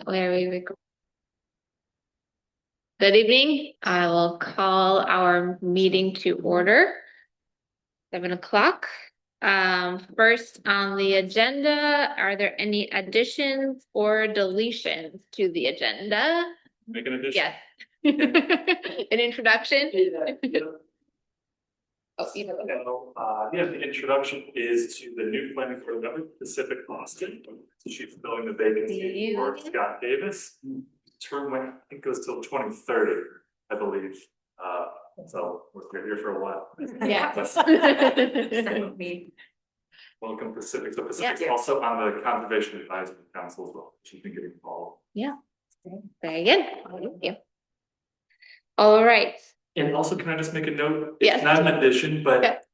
where we record. Good evening. I will call our meeting to order. 7 o'clock. First on the agenda, are there any additions or deletions to the agenda? Make an addition. Yes. An introduction? Oh, you know. The introduction is to the new planning board member, Pacific Austin. So she's filling the vacancy for Scott Davis. Term went, I think goes till 2030, I believe. So we're here for a while. Yeah. Welcome Pacific. So Pacific's also on the Conservation Advisory Council as well. She's been getting involved. Yeah. Very good. Thank you. All right. And also, can I just make a note? Yes. It's not an addition, but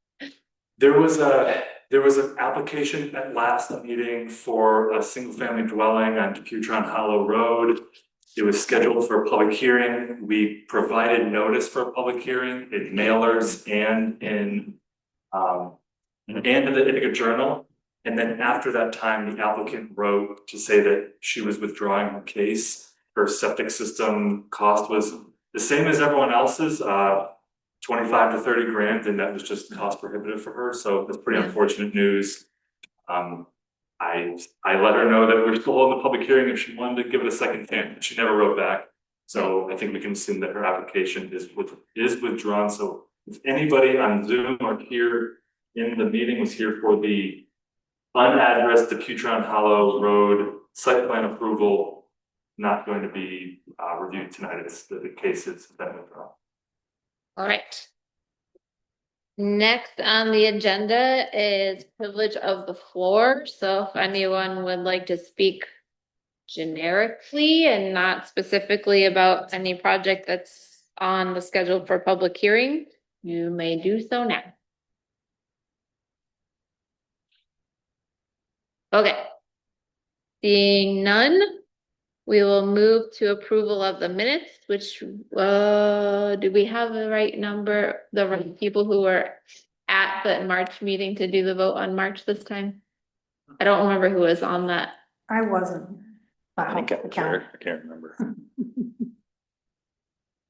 there was an application at last meeting for a single family dwelling on Putron Hollow Road. It was scheduled for a public hearing. We provided notice for a public hearing in mailers and in the Ithaca Journal. And then after that time, the applicant wrote to say that she was withdrawing her case. Her septic system cost was the same as everyone else's, 25 to 30 grand, and that was just cost prohibitive for her. So that's pretty unfortunate news. I let her know that we're still holding the public hearing if she wanted to give it a second chance. She never wrote back. So I think we can assume that her application is withdrawn. So if anybody on Zoom or here in the meeting was here for the unaddressed Putron Hollow Road site plan approval, not going to be reviewed tonight. It's the case has been withdrawn. All right. Next on the agenda is privilege of the floor. So if anyone would like to speak generically and not specifically about any project that's on the schedule for public hearing, you may do so now. Okay. Seeing none, we will move to approval of the minutes, which, do we have the right number, the right people who were at the March meeting to do the vote on March this time? I don't remember who was on that. I wasn't. I can't remember.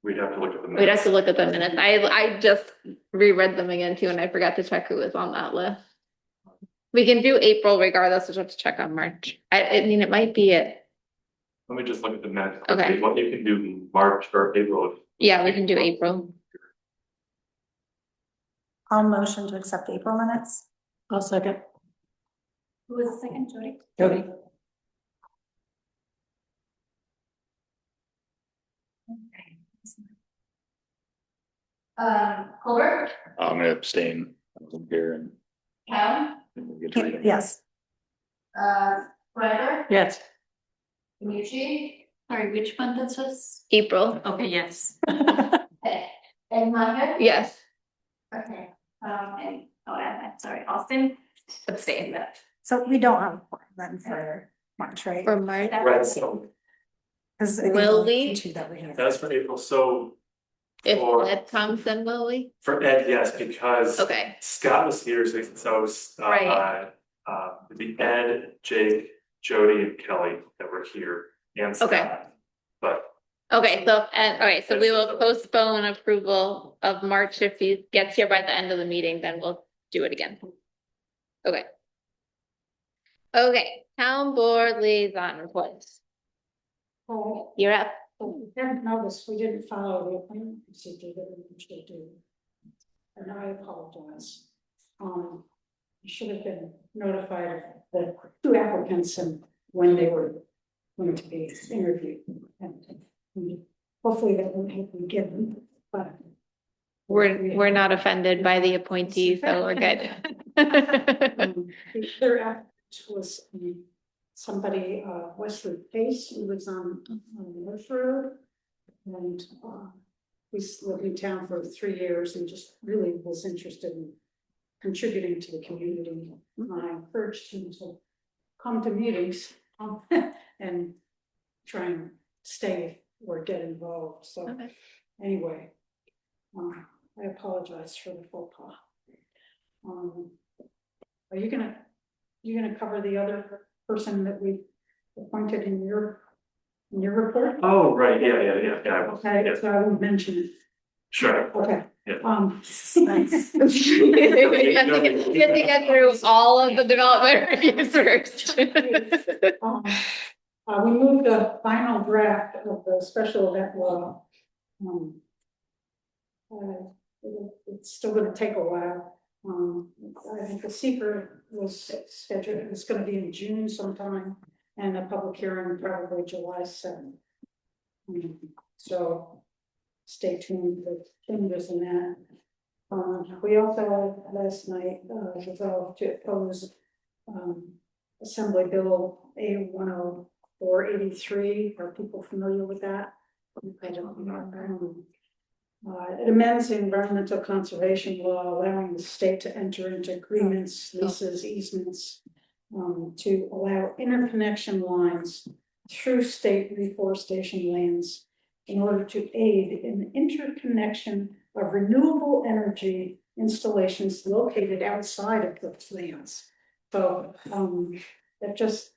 We'd have to look at the minutes. We'd have to look at the minutes. I just reread them again too, and I forgot to check who was on that list. We can do April regardless, we'll have to check on March. I mean, it might be it. Let me just look at the minutes. Okay. What you can do March or April. Yeah, we can do April. I'll motion to accept April minutes. I'll second. Who was the second, Jody? Jody. Colbert? I'm gonna abstain. I wasn't here and. Cowan? Yes. Ryder? Yes. Michi? Sorry, which month is this? April. Okay, yes. Okay. And Meyer? Yes. Okay. And sorry, Austin? Abstain. So we don't have one then for March, right? For March. Right, so Because Will we? that's for April, so. If for- Ed comes, then will we? For Ed, yes, because. Okay. Scott was here, so Right. The Ed, Jake, Jody and Kelly that were here and Scott. Okay. But. Okay, so, and, all right, so we will postpone approval of March. If he gets here by the end of the meeting, then we'll do it again. Okay. Okay, town board liaison reports. Oh, You're up. haven't noticed, we didn't follow the appointment procedure that we usually do. And I apologize. You should have been notified of the two applicants and when they were going to be interviewed. And hopefully that won't happen again, but. We're not offended by the appointee, so we're good. The other applicant was somebody, Wesley Pace, who lives on North Road. And he's lived in town for 3 years and just really was interested in contributing to the community. I encouraged him to come to meetings and try and stay or get involved. So anyway, I apologize for the faux pas. Are you gonna cover the other person that we appointed in your in your report? Oh, right, yeah. Okay, Yes, so I won't mention it. sure. Okay. Yeah. Nice. You have to get through all of the development reviews first. Um, we moved the final draft of the special event law. Um, it's still gonna take a while. I think the secret was scheduled, it's gonna be in June sometime, and a public hearing probably July 7th. So stay tuned for changes in that. We also last night resolved to oppose Assembly Bill A 10483. Are people familiar with that? I don't remember. It amends the environmental conservation law, allowing the state to enter into agreements, leases, easements to allow interconnection lines through state reforestation lands in order to aid in the interconnection of renewable energy installations located outside of those lands. So it just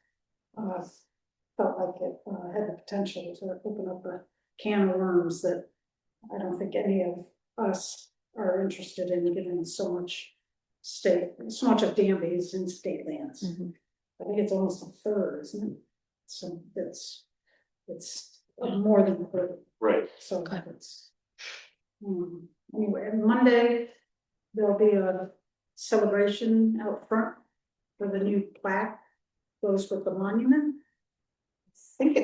felt like it had the potential to open up a can of worms that I don't think any of us are interested in, given so much of Danby is in state lands. Mhm. I think it's almost a third, isn't it? So it's more than a third. Right. So it's anyway, Monday there'll be a celebration out front for the new plaque goes with the monument. I think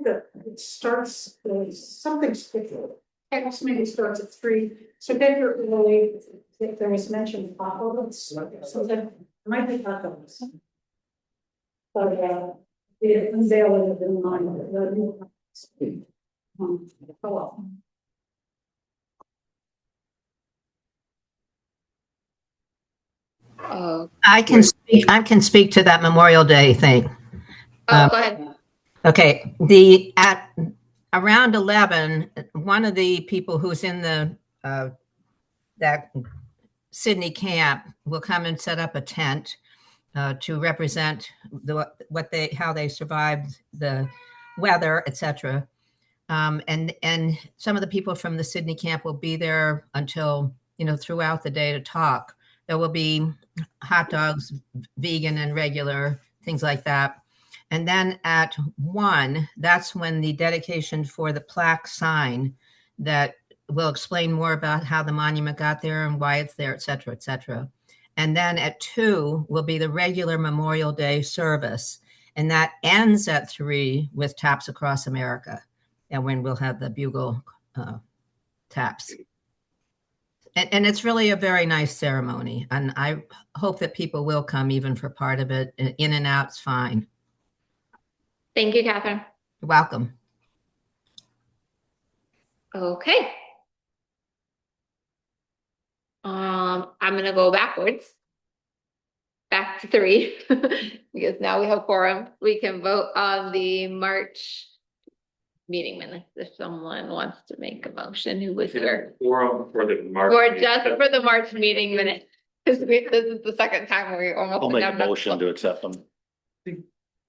that it starts, something scheduled. Perhaps maybe it starts at 3. So get here early. If there was mention of tacos, so there might be tacos. But the unveiling of the monument, the new co-op. Oh, I can speak to that Memorial Day thing. go ahead. Okay, at around 11, one of the people who's in the that Sydney camp will come and set up a tent to represent how they survived the weather, etc. And some of the people from the Sydney camp will be there until throughout the day to talk. There will be hot dogs, vegan and regular, things like that. And then at 1, that's when the dedication for the plaque sign that will explain more about how the monument got there and why it's there, et cetera, et cetera. And then at 2 will be the regular Memorial Day service. And that ends at 3 with Taps Across America. And when we'll have the bugle taps. And it's really a very nice ceremony. And I hope that people will come even for part of it. In and out's fine. Thank you, Catherine. You're welcome. Okay. I'm gonna go backwards. Back to 3, because now we have quorum. We can vote on the March meeting minutes if someone wants to make a motion who was here. Forum for the March. Or just for the March meeting minutes. Because this is the second time we almost. I'll make a went down motion to accept them.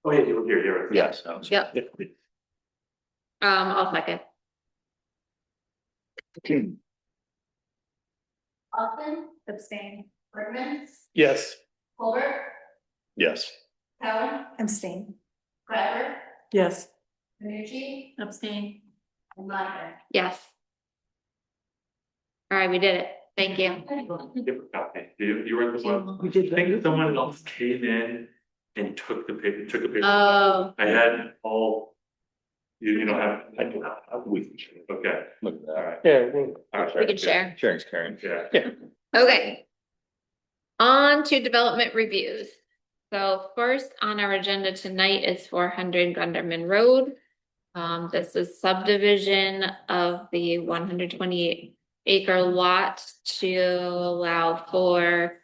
Oh, yeah, you were here, you're right. Yes. Yep. I'll second. Austin, abstain. Bergman, Yes. Colbert, Yes. Cowan, Abstain. Craver, Yes. Nucci, Abstain. and Monahan. Yes. All right, we did it. Thank you. Okay, you were the one. We did I think someone else came in and took a picture. Oh, I had all. You don't have. I do not. We can share. Okay, Look at that. all right. Yeah. All right, we can share. Sharing's caring. Yeah. Okay. On to development reviews. So first on our agenda tonight is 400 Gunderman Road. This is subdivision of the 128 acre lot to allow for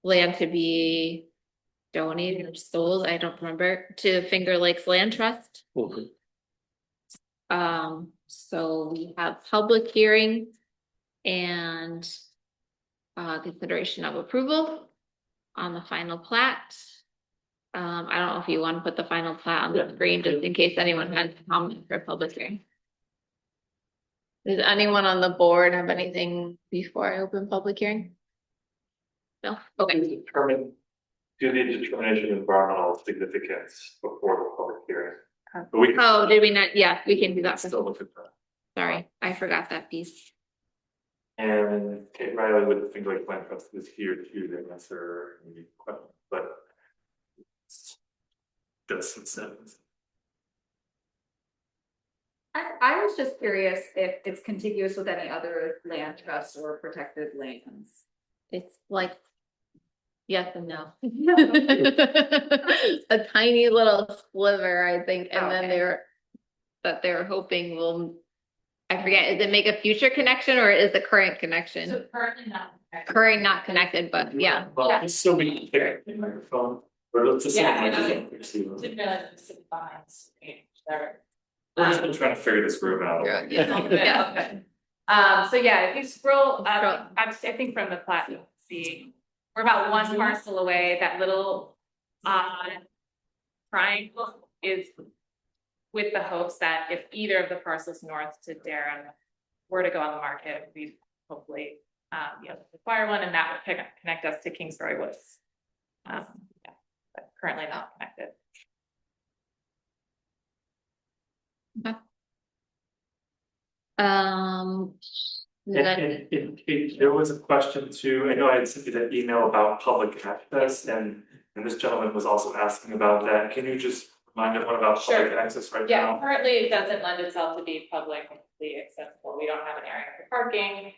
land to be donated or sold, I don't remember, to Finger Lakes Land Trust. So we have public hearing and consideration of approval on the final plat. I don't know if you want to put the final plat on the screen, just in case anyone has comments for public hearing. Does anyone on the board have anything before I open public hearing? No? Okay. Do the determination of environmental significance before the public hearing. But we can Oh, did we not? Yeah, we can do that. still look at that. Sorry, I forgot that piece. And Kate Riley with the Finger Lake Plan Trust is here too, to answer any questions, but it's just some sense. I was just curious if it's contiguous with any other land trusts or protected lands. It's like, yes and no. A tiny little sliver, I think, and then Okay. they're hoping will, I forget, is it make a future connection or is the current connection? So currently not. Current not connected, but yeah. Well, Yeah. just so we can pick a microphone, or let's just. Yeah, I know. We're Didn't realize it was sitting behind. just been trying to figure this room out. Yeah. Yeah. Okay. So yeah, if you scroll Scroll. up, I think from the plat, you'll see, we're about one parcel away, that little triangle is with the hopes that if either of the parcels north to Darren were to go on the market, we'd hopefully be able to acquire one, and that would connect us to Kingsbury Woods. Yeah, but currently not connected. Um. And Kate, there was a question too, I know I had sent you that email about public access, and this gentleman was also asking about that. Can you just remind everyone about public Sure. access right Yeah, now? currently it doesn't lend itself to be publicly accessible. We don't have an area for parking.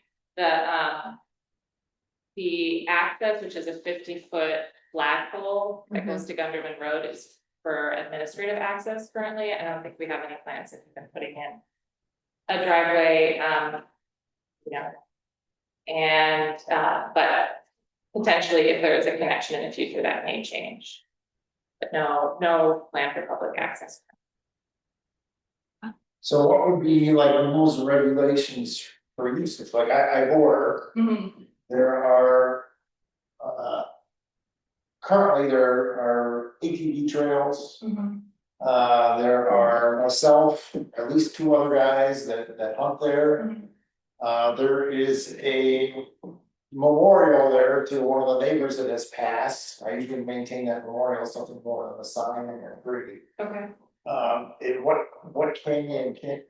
The access, which is a 50-foot flagpole that goes to Gunderman Road, is for administrative access currently. I don't think we have any plans if we've been putting in a driveway, and but potentially if there is a connection in the future, that may change. But no plan for public access. So what would be like the rules and regulations for uses? Like I border, there are. Currently there are ATV trails. There are myself, at least two other guys that hunt there. There is a memorial there to one of the neighbors that has passed. I usually maintain that memorial, something more than a sign and a tree. Okay. What can you and can't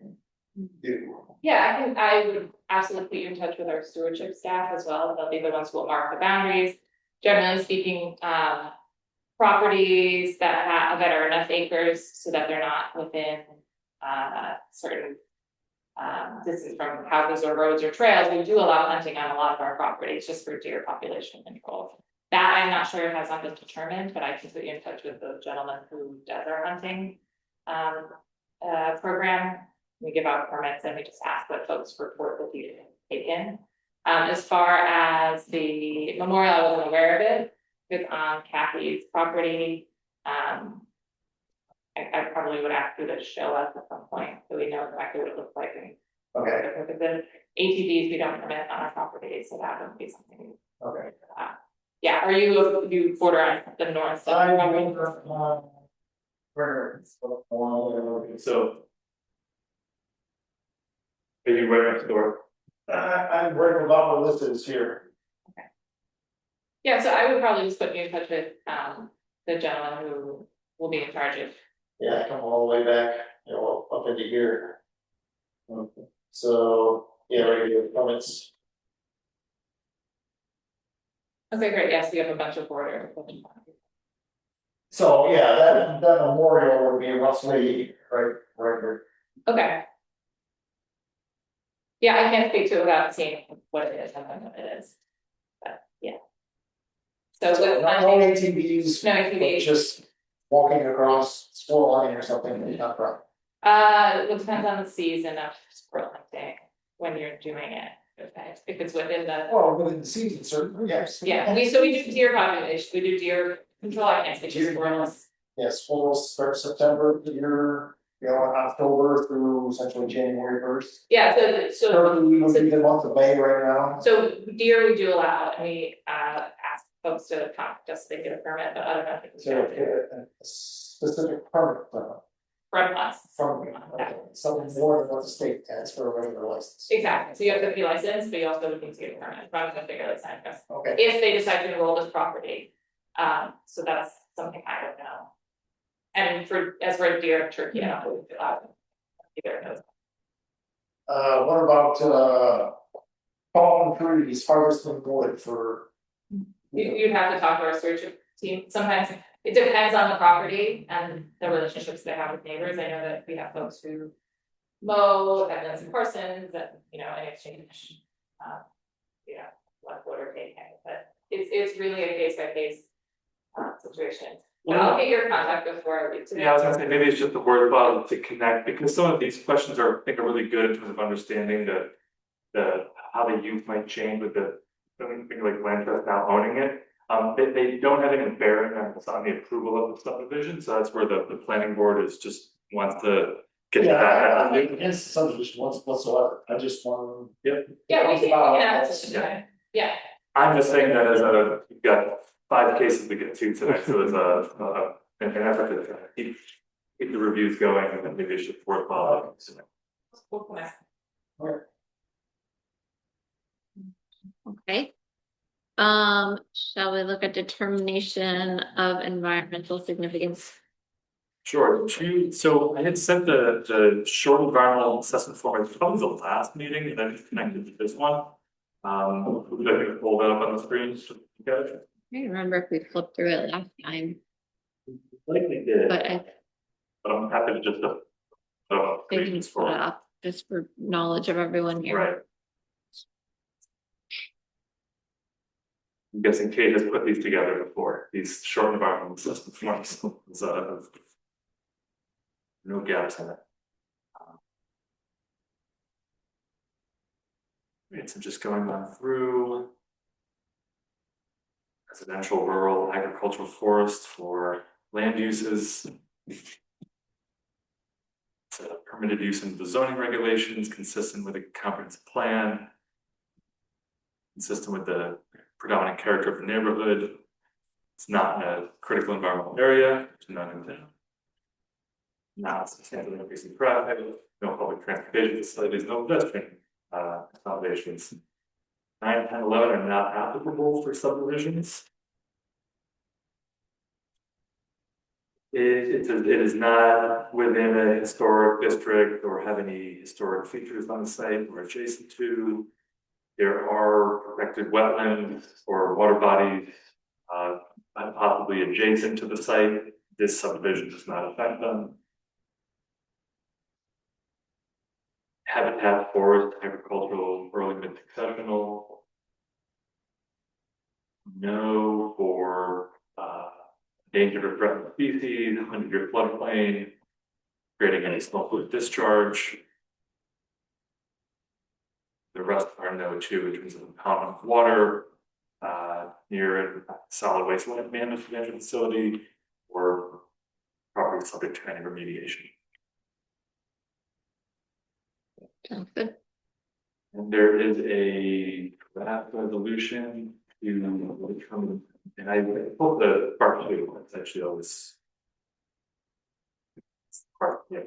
do? Yeah, I would absolutely put you in touch with our stewardship staff as well. They'll be the ones who will mark the boundaries. Generally speaking, properties that are enough acres so that they're not within certain distance from houses or roads or trails. We do allow hunting on a lot of our properties just for deer population control. That I'm not sure has not been determined, but I can put you in touch with the gentleman who does our hunting program. We give out permits and we just ask that folks report the deer taken. As far as the memorial, I wasn't aware of it. It's on Kathy's property. I probably would ask you to show us at some point so we know exactly what it looks like. Okay. The ATVs we don't permit on our property, so that would be something. Okay. Yeah, you border on the north side? So. Are you right next door? I'm worried about what this is here. Yeah, so I would probably just put you in touch with the gentleman who will be in charge of. Yeah, I come all the way back, up into here. So, yeah, right here, comments. Okay, great, yes, you have a bunch of border. So, yeah, that memorial would be roughly right here. Okay. Yeah, I can't speak to it without seeing what it is, I don't know what it is. But yeah. So with No ATVs, no ATVs. just walking across squirrel line or something, not right. It depends on the season of squirrel hunting when you're doing it. Okay, if it's within the. Well, within the season, certainly, yes. Yeah, we do deer population, we do deer control, I can't speak to squirrels. Yeah, squirrels start September, year, October through essentially January 1st. Yeah, so Turkey would be the month of May right now. So deer we do allow, and we ask folks to contact us, they get a permit, but I don't know if it's So a specific permit from us. from something more than what the state has for a regular license. Exactly, so you have to be licensed, but you also would need to get a permit from the figure like sign us, Okay. if they decide to enroll this property. So that's something I don't know. And as for deer and turkey, I don't know if it's allowed either of those. What about fallen trees, harvesting wood for? You'd have to talk to our stewardship team, sometimes it depends on the property and the relationships they have with neighbors, I know that we have folks who. Mow, have done some parsons, and in exchange, like water taking, but it's really a case by case. Situation, but I'll get your contact before I leave today. Yeah, I was gonna say, maybe it's just the word cloud to connect, because some of these questions are, I think, are really good in terms of understanding the, how the youth might change with the, thing like land trust now owning it. They don't have any bearing on the approval of the subdivision, so that's where the planning board is just wants to get Yeah, that. I'm not against the subdivision whatsoever, I just want. Yeah, we can add this to yeah. I'm just saying that as you've got 5 cases to get to tonight, so it's an effort to keep the reviews going, and then maybe it should worthwhile. We'll connect. Okay. Shall we look at determination of environmental significance? Sure, so I had sent the short environmental assessment form, it's probably the last meeting, and then it's connected to this one. Would I think pull that up on the screen? Okay. I don't remember if we flipped through it last time, Likely did, but but I'm happy to just I can screens put it for, up just for knowledge of everyone here. right. I'm guessing Kate has put these together before, these short environmental assessment forms, so no gaps in it. Right, so just going on through. Residential, rural, agricultural, forest for land uses. Permitted use in the zoning regulations, consistent with a comprehensive plan. Consistent with the predominant character of the neighborhood. It's not in a critical environmental area, it's not in town. Not substantially increasing traffic, no public transportation facilities, no pedestrian accommodations. 9, 10, 11 are not applicable for subdivisions. It is not within a historic district or have any historic features on the site or adjacent to. There are protected wetlands or water bodies possibly adjacent to the site. This subdivision does not affect them. Habitat, forest, agricultural, early mid-successional. No for endangered or threatened species, 100-year floodplain, creating any small fluid discharge. The rest are no too in terms of impoundment of water, near a solid waste management facility, or property subject to any remediation. Sounds good. And there is a draft resolution to become, and I hope the part 2, it's actually always part, yeah.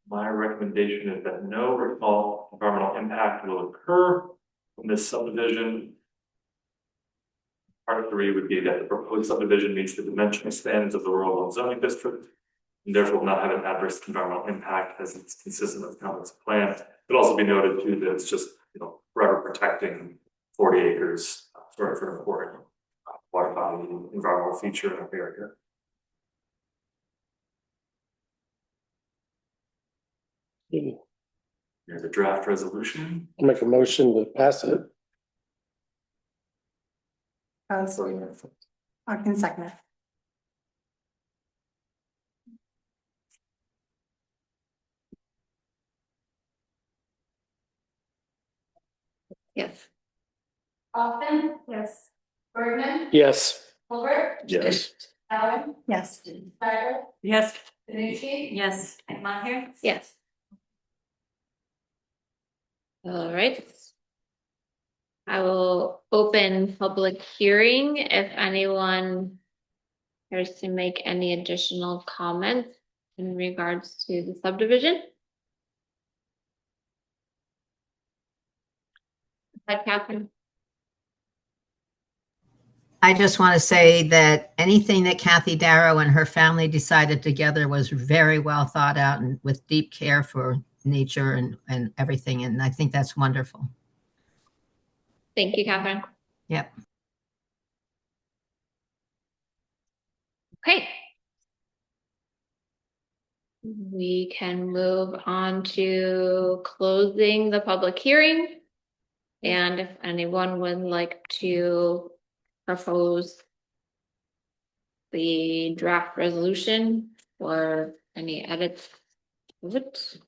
My recommendation is that no or small environmental impact will occur from this subdivision. Part 3 would be that the proposed subdivision meets the dimensional standards of the rural zoning district, and therefore will not have an adverse environmental impact as it's consistent with the comprehensive plan. It also be noted too that it's just, forever protecting 40 acres for an important water body environmental feature in our area. There's a draft resolution. Make a motion to pass it. I can second it. Yes. Austin, Yes. Bergman, Yes. Colbert, Yes. Allen, Yes. Tyler, Yes. Yes. Maher? Yes. All right. I will open public hearing if anyone cares to make any additional comments in regards to the subdivision. Hi, Catherine. I just want to say that anything that Kathy Darrow and her family decided together was very well thought out and with deep care for nature and everything. And I think that's wonderful. Thank you, Catherine. Yep. Okay. We can move on to closing the public hearing. And if anyone would like to propose the draft resolution or any edits of it.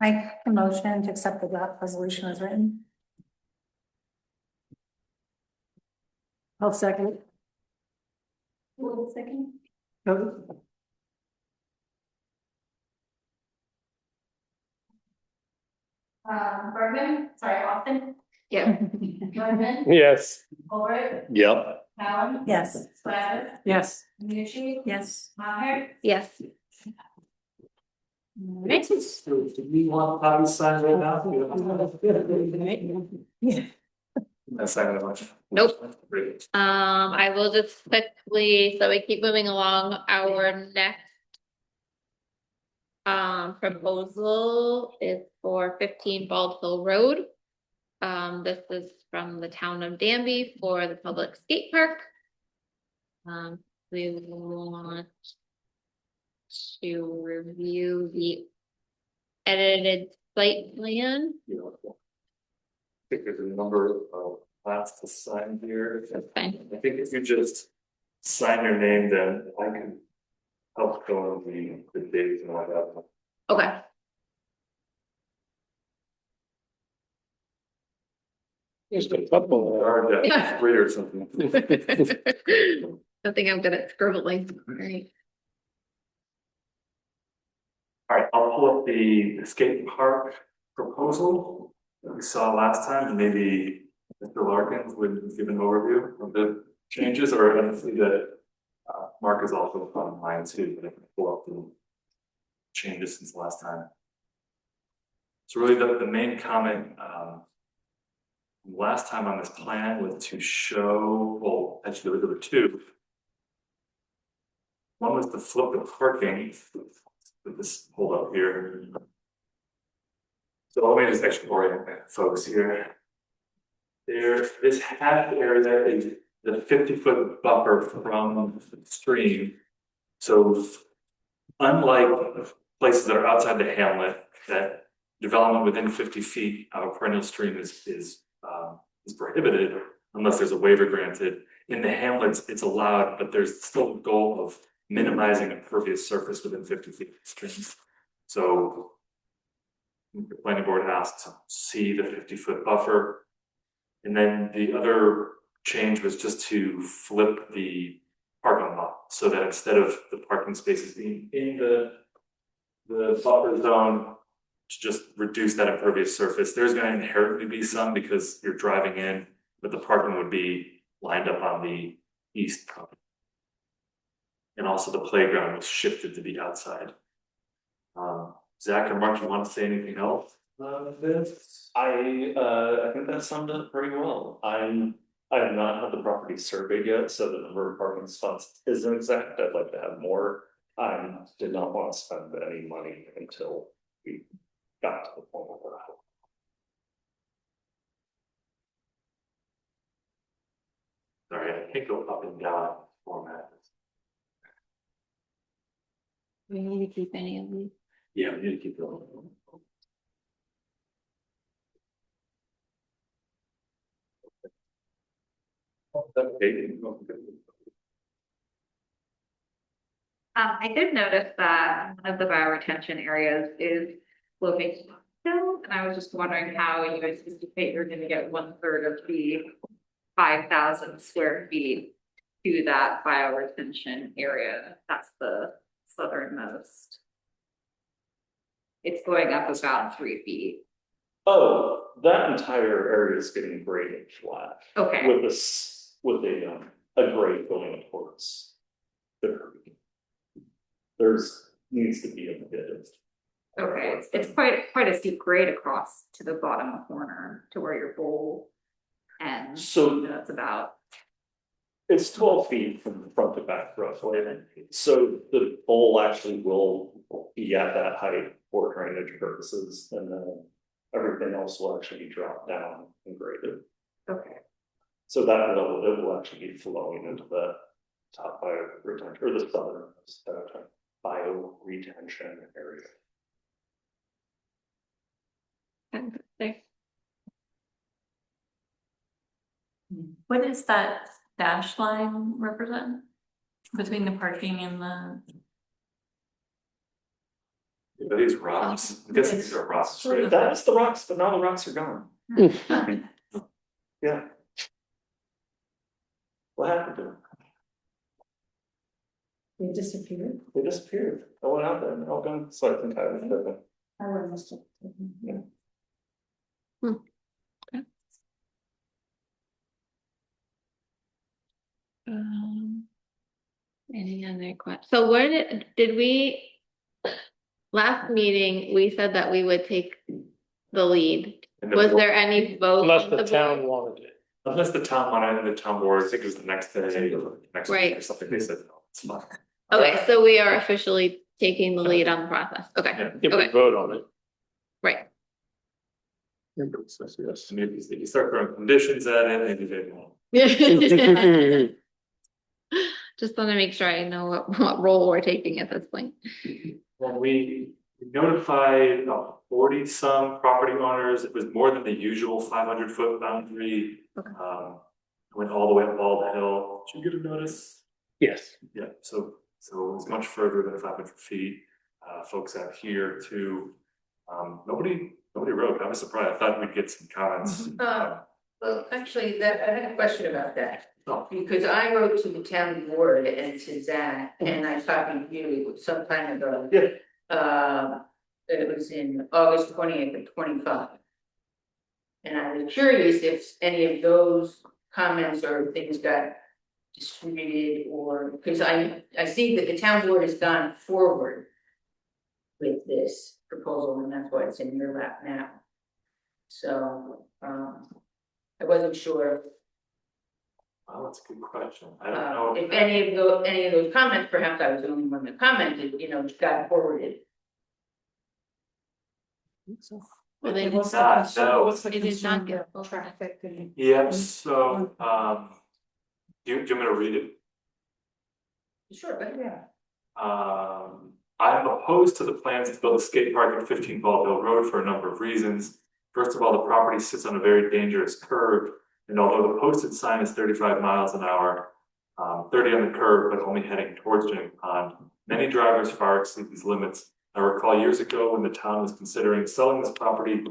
Make a motion to accept the draft resolution as written. I'll second. Second. Bergman, sorry, Austin. Yeah. Bergman, Yes. Ulrich, Yep. Allen. Yes. Sweattick, Yes. Nucci, Yes. Maher. Yes. Right. Do we want copies signed right now? That's not much. Nope. Great. I will just quickly, so we keep moving along, our next proposal is for 15 Bald Hill Road. This is from the town of Danby for the public skate park. We want to review the edited site plan. I think there's a number of plats to sign here. Fine. I think if you just sign your name, then I can help go over the dates and all that. Okay. Just a couple. Or Yeah. 3 or something. I think I'm good at scribbling. All right. All right, I'll pull up the skate park proposal that we saw last time, and maybe Mr. Larkins would give an overview of the changes, or I see that Mark is also online too, but I can pull up the changes since last time. So really the main comment last time on this plan was to show, well, actually there were two. One was to flip the parking, with this hold up here. So let me just actually orient folks here. This half area is the 50-foot buffer from the stream. So unlike places that are outside the hamlet, that development within 50 feet of a perennial stream is prohibited unless there's a waiver granted. In the hamlets, it's allowed, but there's still a goal of minimizing impervious surface within 50 feet of the streams. So the planning board asked to see the 50-foot buffer. And then the other change was just to flip the parking lot so that instead of the parking spaces being in the buffer zone, to just reduce that impervious surface. There's going to inherently be some because you're driving in, but the parking would be lined up on the east. And also the playground was shifted to the outside. Zach and Mark, you want to say anything else? This? I think that summed it pretty well. I have not had the property surveyed yet, so the number of parking spots isn't exact. I'd like to have more. I did not want to spend any money until we got to the point of that. Sorry, I can't go up and down format. We need to keep any of these. Yeah, we need to keep going. I did notice that one of the bioretention areas is sloping hill, and I was just wondering how you anticipate you're gonna get 1/3 of the 5,000 square feet to that bioretention area. That's the southernmost. It's going up about 3 feet. Oh, that entire area is getting graded flat Okay, with with a grade going towards the curb. Needs to be a bit of. okay, it's quite a steep grade across to the bottom corner to where your bowl ends. So- that's about, It's 12 feet from the front to back roughly, so the bowl actually will be at that height for drainage purposes, and then everything else will actually drop down and graded. okay, So that it will actually be flowing into the top bio retention, or the southern bio retention area. There. What does that dash line represent between the parking and the? Are these rocks? I'm guessing these are rocks. Right? That was the rocks, but now the rocks are gone. Yeah. What happened to them? They disappeared. They disappeared. I went out there and they're all gone, so I think I was tripping. I would must have. Yeah. Any other questions? So where did we, last meeting, we said that we would take the lead. And the Was board- there any vote? Unless on the board? town wanted it. Unless the town wanted, and the town board, I think it was the next day, or next week or Right. something, they said, no, it's fine. Okay, so we are officially taking the lead on the process. Okay, Yeah. If we Okay. vote on it. right. Yes. And if you start throwing conditions at it, maybe they won't. Just want to make sure I know what role we're taking at this point. When we notified about 40 some property owners, it was more than the usual 500-foot boundary. Okay. Went all the way up Bald Hill. Did you get a notice? Yes. Yeah, so it was much further than 500 feet. Folks out here too. Nobody wrote. I was surprised. I thought we'd get some comments. Well, actually, I had a question about that. Oh. Because I wrote to the town board and to Zach, and I talked to you some time ago. Yeah. It was in August 20th of 25. And I was curious if any of those comments or things got distributed, or, because I see that the town board has gone forward with this proposal, and that's why it's in your lap now. So, I wasn't sure Oh, that's a good question. I don't know. if any of those comments, perhaps I was the only one that commented, got forwarded. Well, they What's did that? No. What's the It did not concern get about voted. traffic and? Yeah, so, do you want me to read it? Sure, but yeah. I'm opposed to the plans to build a skate park at 15 Bald Hill Road for a number of reasons. First of all, the property sits on a very dangerous curve, and although the posted sign is 35 miles an hour, 30 on the curve, but only heading towards Jenny Pond, many drivers far exceed these limits. I recall years ago when the town was considering selling this property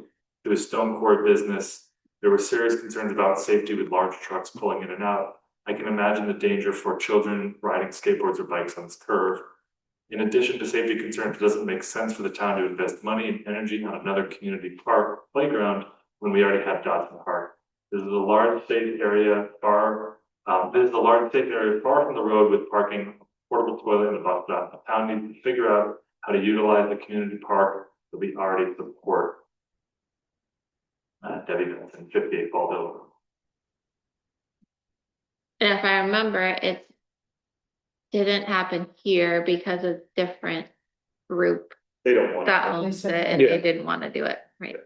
to a stone quarry business, there were serious concerns about safety with large trucks pulling in and out. I can imagine the danger for children riding skateboards or bikes on this curve. In addition to safety concerns, it doesn't make sense for the town to invest money and energy on another community park playground when we already have Dodson Park. This is a large safe area far from the road with parking, portable toilet and a bus stop. The town needs to figure out how to utilize the community park that we already support. Debbie Benson, 58 Bald Hill Road. And if I remember, it didn't happen here because it's different group They don't want. that to. owns it, said- and Yeah. they didn't want to do it, right?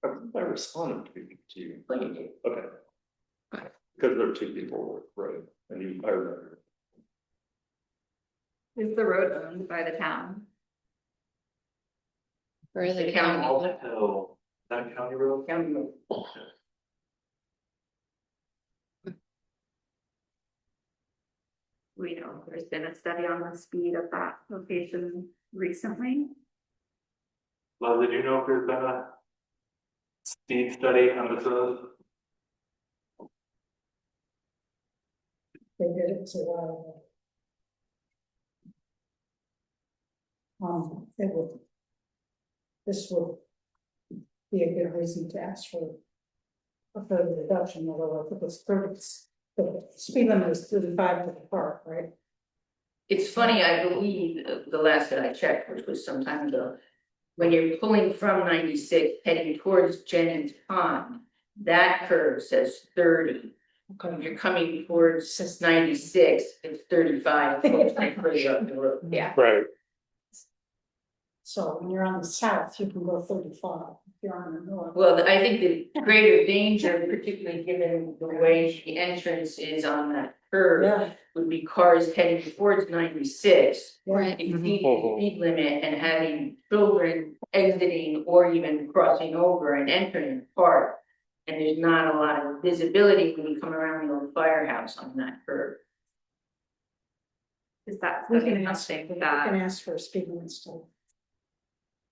I responded to you. Okay. Right. Because there are two people, right, and I remember. is the road owned by the town? Or is it County. county? Bald Hill, is that a county road? County road. We know if there's been a study on the speed of that location recently. Leslie, do you know if there's been a speed study on this road? They did it a while ago. It would. This would be a good reason to ask for a further reduction, although if it was 30, the speed limit is 35 to the park, right? It's funny, I believe, the last that I checked, which was some time ago, when you're pulling from 96 heading towards Jennings Pond, that curve says 30. When you're coming towards 96, it's 35, close and further up the road. Yeah. Right. So when you're on the south, you can go 35. If you're on the north. Well, I think the greater danger, particularly given the way the entrance is on that curve, Yeah, would be cars heading towards 96. Right. Exceeding the speed limit and having children exiting or even crossing over and entering the park. And there's not a lot of visibility when you come around the old firehouse on that curve. Is that we something can ask, we that can ask for a speed limit still.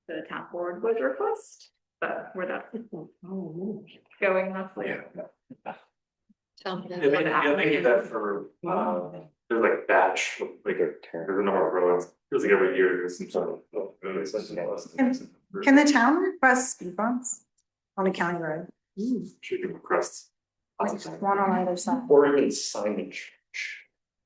the town board would request? But where that's Oh, going roughly? Tell me Yeah, they do that for, there's like batch, like there's a number of roads, feels like every year there's some sort of. Can the town request speed bumps on a county road? Should give requests. Like one on either side? Or even signage.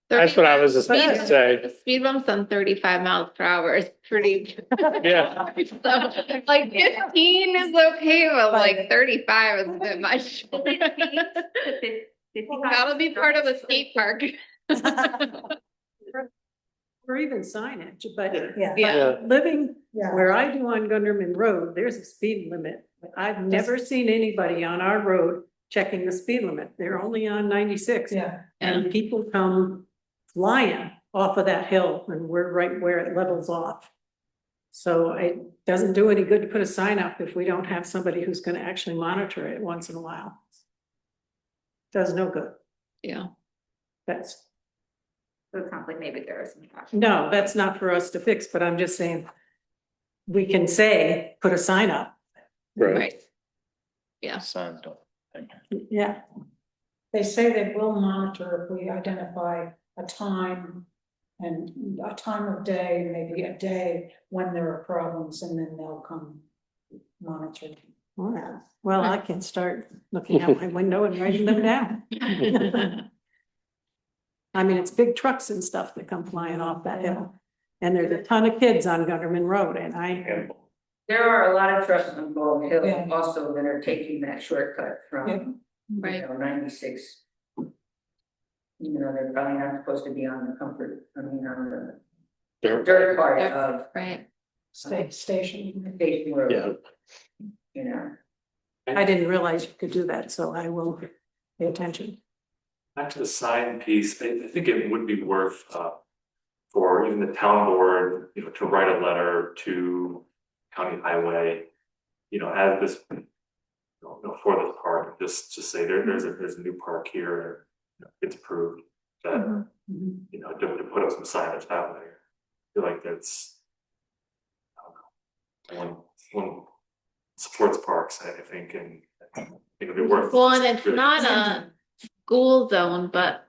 That's what I was just Speed- about to say. The speed bumps on 35 miles per hour is pretty. Yeah. So, like 15 is okay, but like 35 is a bit much. That'll be part of the skate park. or even signage, but Yeah. Yeah. living Yeah. where I do on Gunderman Road, there's a speed limit. I've never seen anybody on our road checking the speed limit. They're only on 96. Yeah. And people come flying off of that hill and we're right where it levels off. So it doesn't do any good to put a sign up if we don't have somebody who's gonna actually monitor it once in a while. Does no good. Yeah. That's, So it sounds like maybe there is some. no, that's not for us to fix, but I'm just saying. We can say, put a sign up. Right. Yeah. Signs don't. Yeah. They say they will monitor if we identify a time and a time of day, maybe a day when there are problems, and then they'll come monitor. Well, I can start looking out my window and writing them down. I mean, it's big trucks and stuff that come flying off that hill. And there's a ton of kids on Gunderman Road and There are a lot of trucks on Ball Hill Yeah. also that are taking that shortcut Yeah. from, Right. 96. Even though they're probably not supposed to be on the comfort, I mean, on the dirt part of Right. station. Station Road. Yeah. You know, I didn't realize you could do that, so I will pay attention. Back to the sign piece, I think it would be worth, for even the town board, to write a letter to county highway, as this, for this park, just say there's a new park here, it's approved. That, to put up some signage out there. I feel like that's, I don't know, one supports parks, I think, and it'd be worth. Well, and it's really- not a school zone, but.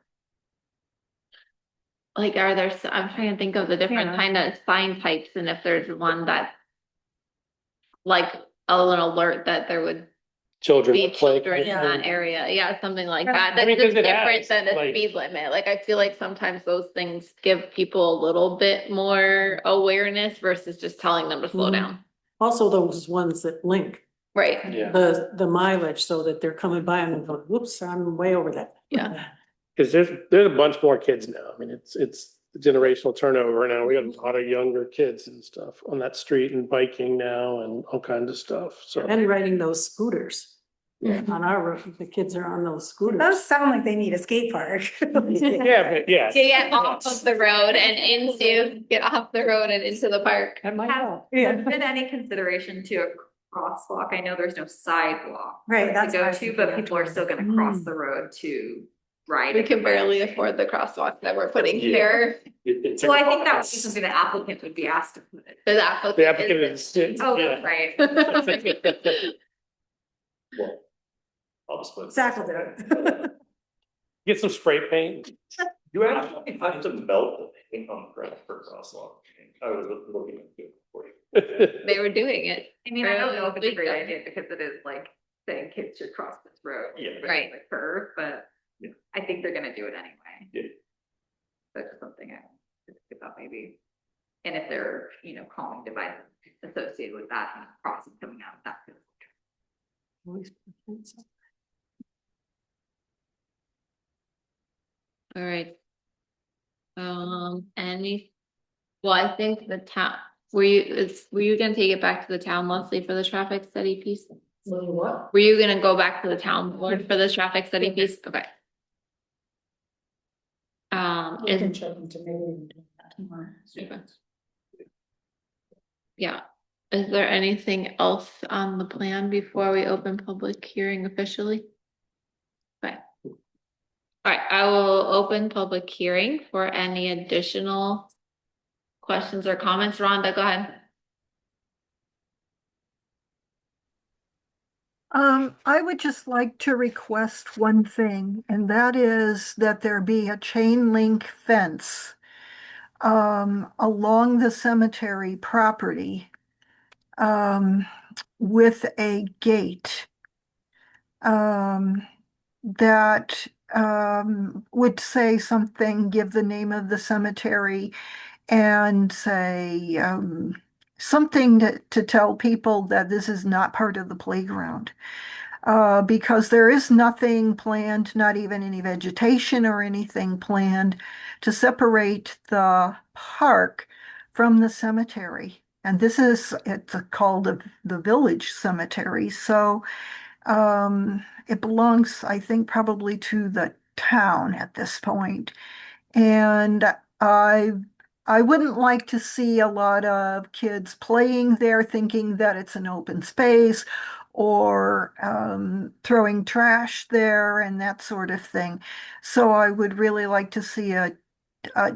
Like, are there, I'm trying to think of the different Yeah. kind of sign types and if there's one that. Like, an alert that there would Children be play. children in that area, yeah, something like that, I that's mean, just 'cause it different has, than the like- speed limit, like, I feel like sometimes those things give people a little bit more awareness versus just telling them to slow Mhm. down. Also those ones that link Right, Yeah. the mileage so that they're coming by and going, whoops, I'm way over that. yeah, Cause there's a bunch more kids now. I mean, it's generational turnover now. We got a lot of younger kids and stuff on that street and biking now and all kinds of stuff. So. And riding those scooters. Mhm. On our road, the kids are on those It scooters. does sound like they need a skate park. Yeah, but yeah. to get off of the road and get off the road and into the park. That might help. Has there been any consideration to a crosswalk? I know there's no sidewalk. Right, to that's what I go was to, thinking but of. people are still gonna cross the road to ride. We it. can barely afford the crosswalk that we're putting Yeah. here. It's So I think that would be something the applicant would be asked to put it. The applicant. The applicant is. Oh, yeah. right. Well, I'll just put. Zach will do it. Get some spray paint. You actually have to melt the paint on the ground for crosswalk. I was looking at it for you. They were doing it. I mean, I don't know if it's a Early great this idea because it is like saying kids should cross this road. Yeah. Right. The curve, but Yeah. I think they're gonna do it anyway. Yeah. That's just something I think about maybe. And if there are, you know, calming devices associated with that and crossing coming out of that. All right. Well, I think the town, were you gonna take it back to the town, Leslie, for the traffic study piece? What? Were you gonna go back to the town board for the traffic study piece? Okay. We can is, check into maybe do that tomorrow. okay. Yeah, is there anything else on the plan before we open public hearing officially? Okay. All right, I will open public hearing for any additional questions or comments. Rhonda, go ahead. I would just like to request one thing, and that is that there be a chain link fence along the cemetery property with a gate that would say something, give the name of the cemetery, and say something to tell people that this is not part of the playground. Because there is nothing planned, not even any vegetation or anything planned to separate the park from the cemetery. And it's called the village cemetery. So it belongs, I think, probably to the town at this point. And I wouldn't like to see a lot of kids playing there thinking that it's an open space or throwing trash there and that sort of thing. So I would really like to see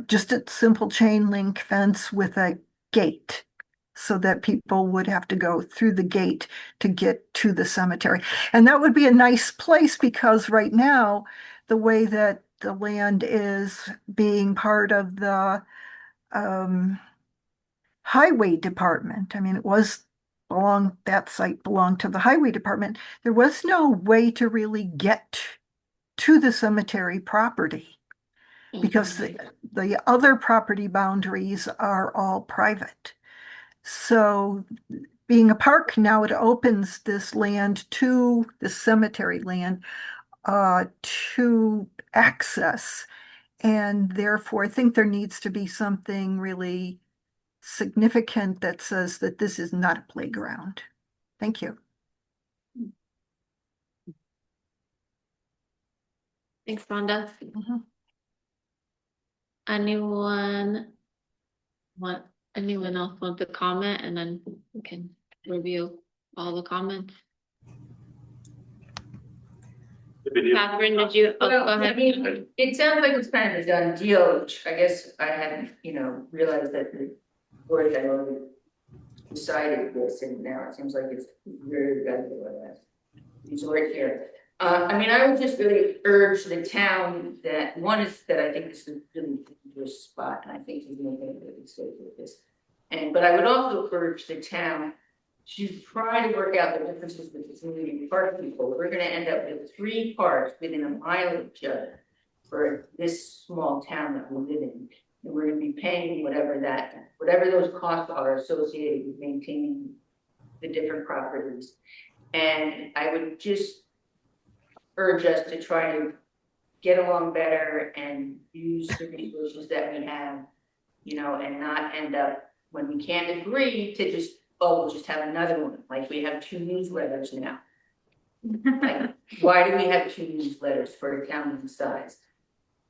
just a simple chain link fence with a gate so that people would have to go through the gate to get to the cemetery. And that would be a nice place because right now, the way that the land is being part of the highway department. I mean, that site belonged to the highway department. There was no way to really get to the cemetery property because the other property boundaries are all private. So being a park, now it opens this land to the cemetery land to access. And therefore, I think there needs to be something really significant that says that this is not a playground. Thank you. Thanks, Rhonda. Anyone else want to comment, and then we can review all the comments? Catherine, did you, go Well, I ahead. mean, it sounds like it's kind of a done deal, which I guess I hadn't, realized that the board had already decided this, and now it seems like it's very good resort here. I mean, I would just really urge the town that, one is that I think this is a really dangerous spot, and I think he's gonna make a good mistake with this. But I would also urge the town to try to work out the differences between park people. We're gonna end up with 3 parks within a mile of each other for this small town that we live in. And we're gonna be paying whatever those costs are associated with maintaining the different properties. And I would just urge us to try to get along better and use the resources that we have, and not end up, when we can't agree, to just, we'll just have another one, like we have 2 newsletters now. Like, why do we have 2 newsletters for a town this size?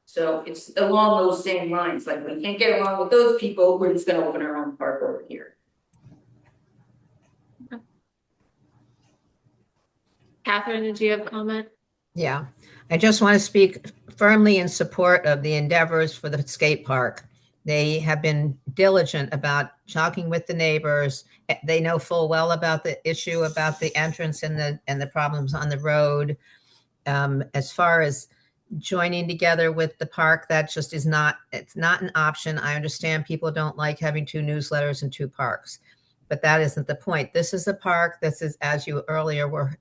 So it's along those same lines, like we can't get along with those people, we're just gonna open our own park over here. Catherine, did you have a comment? Yeah, I just want to speak firmly in support of the endeavors for the skate park. They have been diligent about talking with the neighbors. They know full well about the issue about the entrance and the problems on the road. As far as joining together with the park, that just is not, it's not an option. I understand people don't like having two newsletters and two parks, but that isn't the point. This is a park. This is, as you earlier were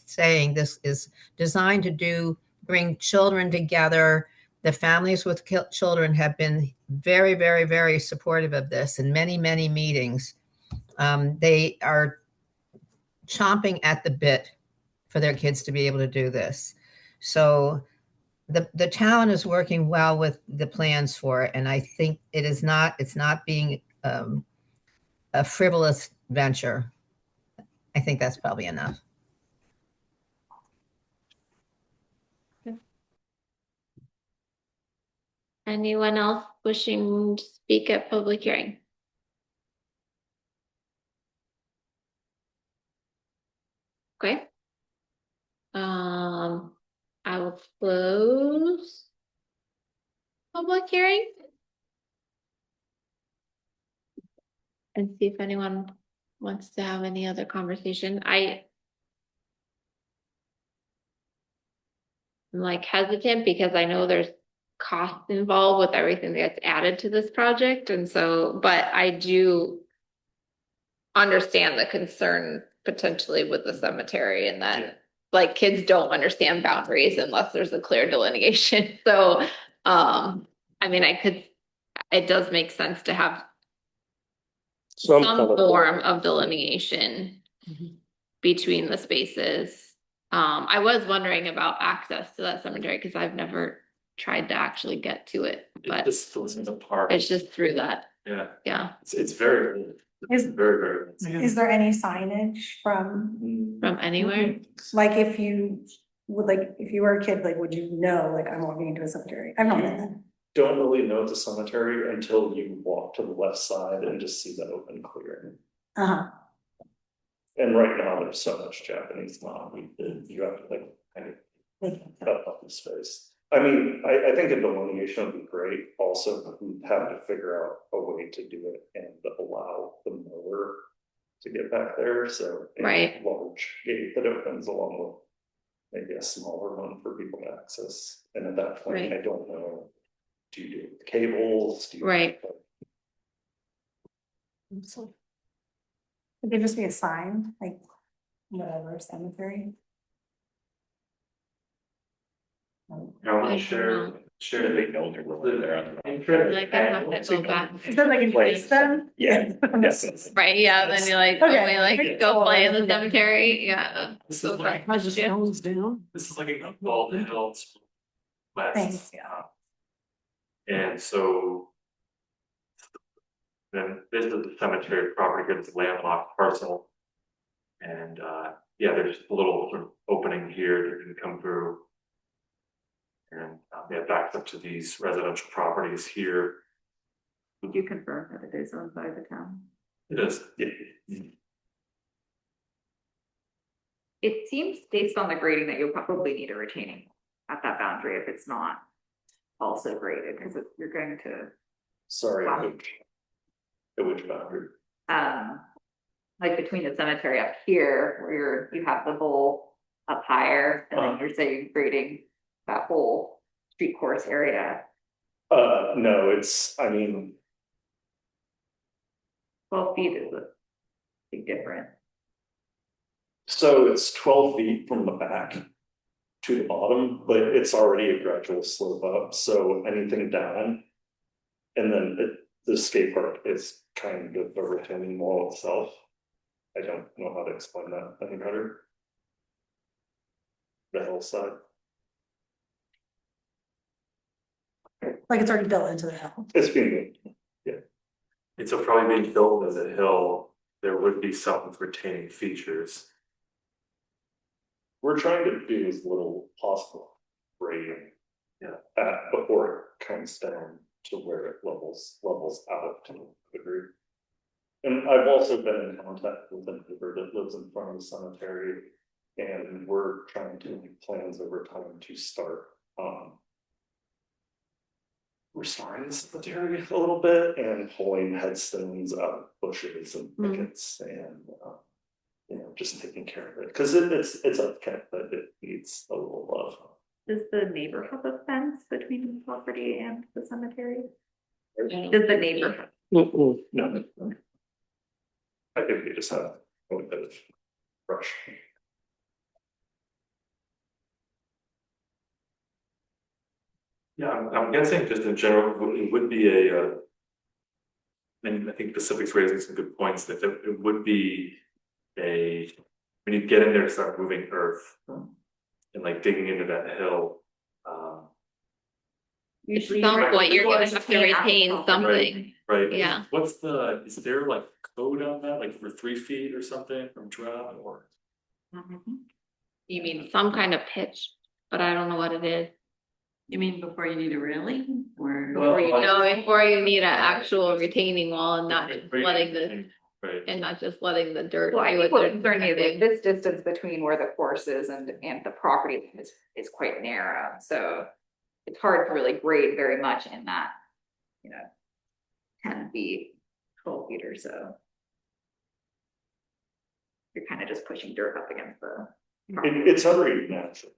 saying, this is designed to bring children together. The families with children have been very, very, very supportive of this in many, many meetings. They are chomping at the bit for their kids to be able to do this. So the town is working well with the plans for it, and I think it's not being a frivolous venture. I think that's probably enough. Anyone else wishing to speak at public hearing? Okay. I will close public hearing and see if anyone wants to have any other conversation. I'm like hesitant because I know there's costs involved with everything that gets added to this project, and so, but I do understand the concern potentially with the cemetery, and that like kids don't understand boundaries unless there's a clear delineation. So, I mean, it does make sense to have some form of delineation between the spaces. I was wondering about access to that cemetery because I've never tried to actually get to it, but It just goes in the park. it's just through that. Yeah, Yeah, it's very, very. Is there any signage from, from anywhere. like, if you would, like, if you were a kid, like, would you know, like, I'm walking into a cemetery? I've not been there. Don't really know it's a cemetery until you walk to the left side and just see the open clearing. Uh-huh. And right now, there's so much Japanese mob, you have to like kind of cut up the space. I mean, I think a delineation would be great. Also, we have to figure out a way to do it and allow the mower to get back there. So Right. a large gate that opens along with maybe a smaller one for people to access. And at that point, Right. I don't know. Do you do it with cables? Right. Could there just be a sign, like, whatever cemetery? Share the big building. Like I have to go back. Is that like in place then? Yeah. Yes. Right, yeah, then you're like, Okay. oh, wait, like go play in the cemetery, yeah. This So is like, far. this is like a Golden Hills west. Thanks, yeah. And so. Then this is the cemetery property, here, it's a landlocked parcel. And yeah, there's a little sort of opening here that can come through. And yeah, backs up to these residential properties here. Did you confirm that it is owned by the town? It is. It seems based on the grading that you'll probably need a retaining at that boundary if it's not also graded, because you're going to, Sorry, Wow. which boundary? like between the cemetery up here, where you have the bowl up higher, and then you're saying grading that whole street course area. No, I mean, 12 feet is a big difference. so it's 12 feet from the back to the bottom, but it's already a gradual slope up, so anything down. And then the skate park is kind of a retaining wall itself. I don't know how to explain that any better. The hillside. Like it's already built into the hill. It's being, It's probably being built as a hill, there would be some retaining features. we're trying to do as little possible grading. Before it comes down to where it levels out to a degree. And I've also been in contact with a neighbor that lives in front of the cemetery. And we're trying to make plans over time to start restoring the cemetery a little bit and pulling headstones out of bushes and thickets and just taking care of it, because it's okay, but it needs a little love. Does the neighbor have a fence between the property and the cemetery? Does the neighbor have? Mm-mm. No. I think we just have a little bit of brush. Yeah, I'm guessing just in general, it would be a, and I think Pacific's raising some good points, that it would be a, when you get in there to start moving earth and like digging into that hill. At some point, you're gonna have to retain something. Right. Yeah. What's the, is there like code on that, like for 3 feet or something from drop or? You mean some kind of pitch, but I don't know what it is. You mean before you need a railing or? Before you know, before you need an actual retaining wall and not just Right. letting the, Right. and not just letting the dirt. Well, I do think what what they're concerns me is doing. like this distance between where the course is and the property line is quite narrow, so. It's hard to really grade very much in that, 10 feet, 12 feet or so. You're kind of just pushing dirt up against the. It's already naturally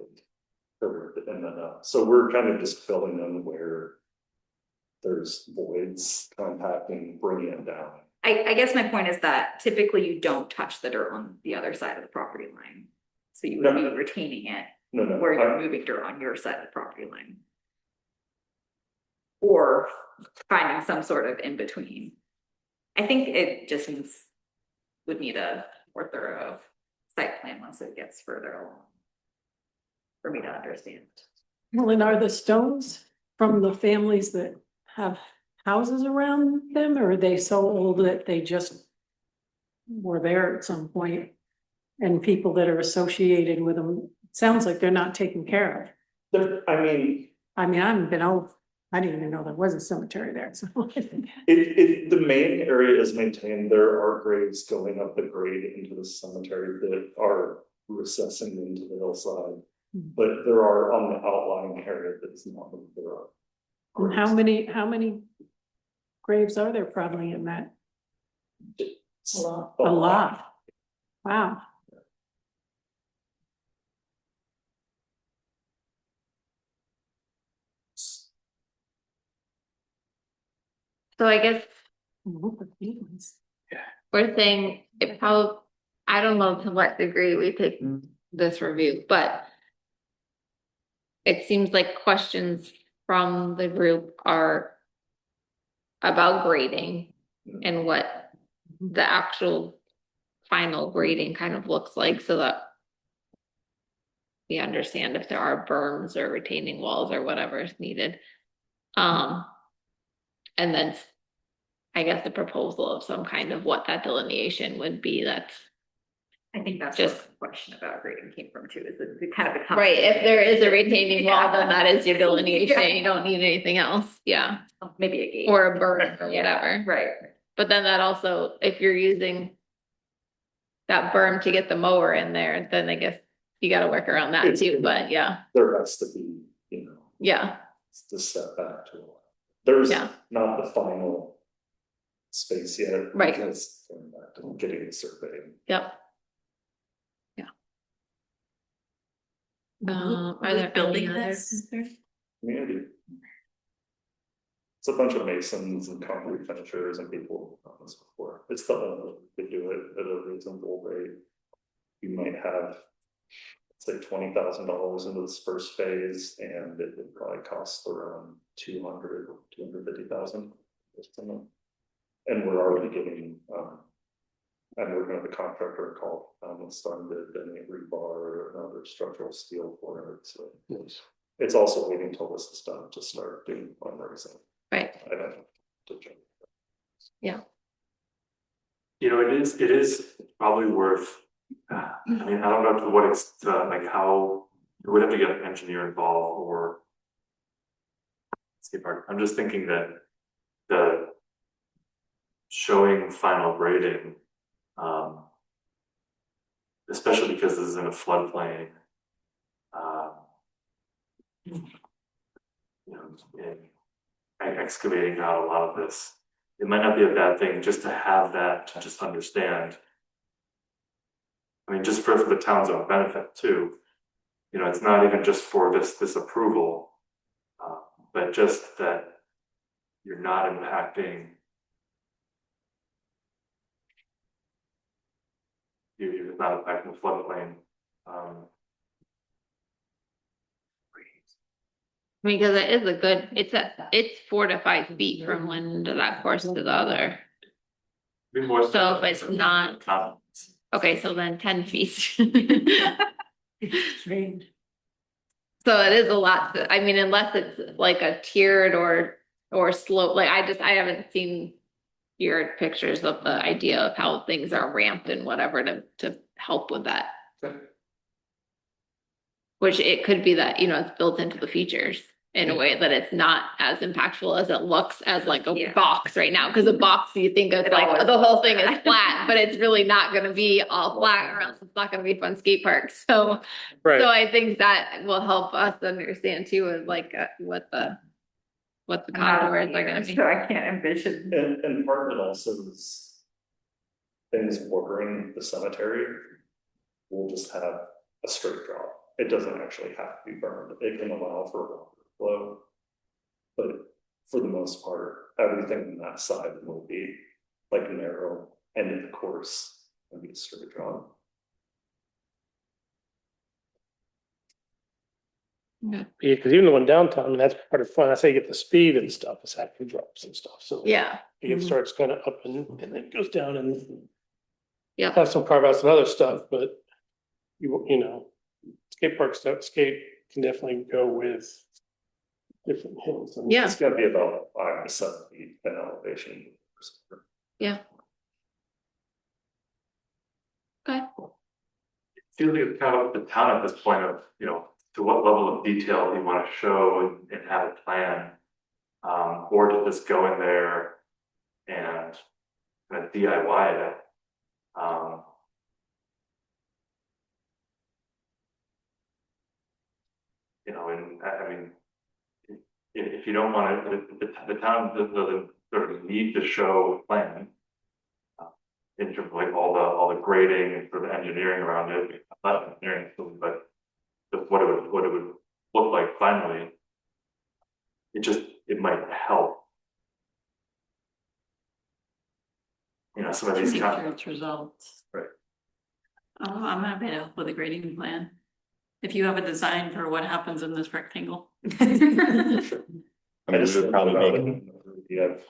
covered, and then, so we're kind of just filling in where there's voids, compacting, bringing it down. I guess my point is that typically you don't touch the dirt on the other side of the property line. So you would be retaining it No, where you're moving dirt on your side of the property line. Or finding some sort of in between. I think it just would need a more thorough site plan once it gets further along. For me to understand. Well, and are the stones from the families that have houses around them, or are they so old that they just were there at some point? And people that are associated with them, it sounds like they're not taken care of. I mean, I haven't been out, I didn't even know there was a cemetery there, so. the main area is maintained. There are grades going up the grade into the cemetery that are recessing into the hillside. But there are on the outlying area that's not, there are. And how many graves are there probably in that? A lot. Wow. So I guess Yeah. we're saying it probably, I don't know to what degree we take this review, but it seems like questions from the group are about grading and what the actual final grading kind of looks like, so that we understand if there are berms or retaining walls or whatever is needed. And then I guess the proposal of some kind of what that delineation would be. That's I think that's just what the question about grading came from too, is it kind of becomes. right. If there is a retaining wall, then that is your delineation. You don't need anything else. Yeah. Maybe a gate. Or a berm or whatever. Right. But then that also, if you're using that berm to get the mower in there, then I guess you gotta work around that too, but yeah. There has to be, Yeah. the setback to it. There's Yeah. not the final space yet. Right. Because getting the survey. Yep. Yeah. Are Who's there building any this? Community. It's a bunch of masons and concrete finishers and people who've done this before. It's the owner to do it at a reasonable rate. You might have, say, $20,000 into this first phase, and it would probably cost around 250,000. And we're already getting, I'm working with a contractor called, it's starting to donate rebar or another structural steel for it, so. Yes. It's also waiting till this is done to start doing fundraising. Right. I don't know. Yeah. It is probably worth, I mean, I don't know to what extent, like how, you would have to get an engineer involved or. I'm just thinking that the showing final grading, especially because this is in a floodplain, and excavating out a lot of this, it might not be a bad thing just to have that, to just understand. I mean, just for the town's own benefit too, you know, it's not even just for this approval. But just that you're not impacting. You're not impacting the floodplain. I mean, because it is a good, it's 4 to 5 feet from one end of that course to the other. Be more So if it's not, comments. okay, so then 10 feet. Strange. So it is a lot, I mean, unless it's like a tiered or slope, like I haven't seen your pictures of the idea of how things are ramped and whatever to help with that. Okay. Which it could be that, you know, it's built into the features in a way that it's not as impactful as it looks as like a box right now. Cause a box, you think of like the whole thing is flat, but it's really not gonna be all flat or else it's not gonna be fun skate parks. So, Right. so I think that will help us understand too, of like what the contours are gonna be. So I can't envision. And part of it also is things bordering the cemetery will just have a straight drop. It doesn't actually have to be burned. It can allow for water flow. But for the most part, everything on that side will be like narrow end of the course and be a straight drop. Yeah, because even the one downtown, I mean, that's part of fun. That's how you get the speed and stuff, it's actually drops and stuff, so. Yeah. It starts kind of up and then it goes down and. Yeah. Have some carve outs and other stuff, but you know, skate park stuff, skate can definitely go with different hills. And Yeah. It's gonna be about 5 to 7 feet in elevation. Yeah. Okay. Feels like it's kind of up to the town at this point of, you know, to what level of detail you want to show and have a plan. Or to just go in there and kind of DIY it. You know, and I mean, if you don't want to, the town doesn't sort of need to show a plan. In terms of like all the grading and sort of engineering around it, not engineering, but just what it would look like finally. It might help. You know, some of these Its results. Right. Oh, I'm happy to help with a grading plan. If you have a design for what happens in this rectangle. I mean, this would probably make it. You have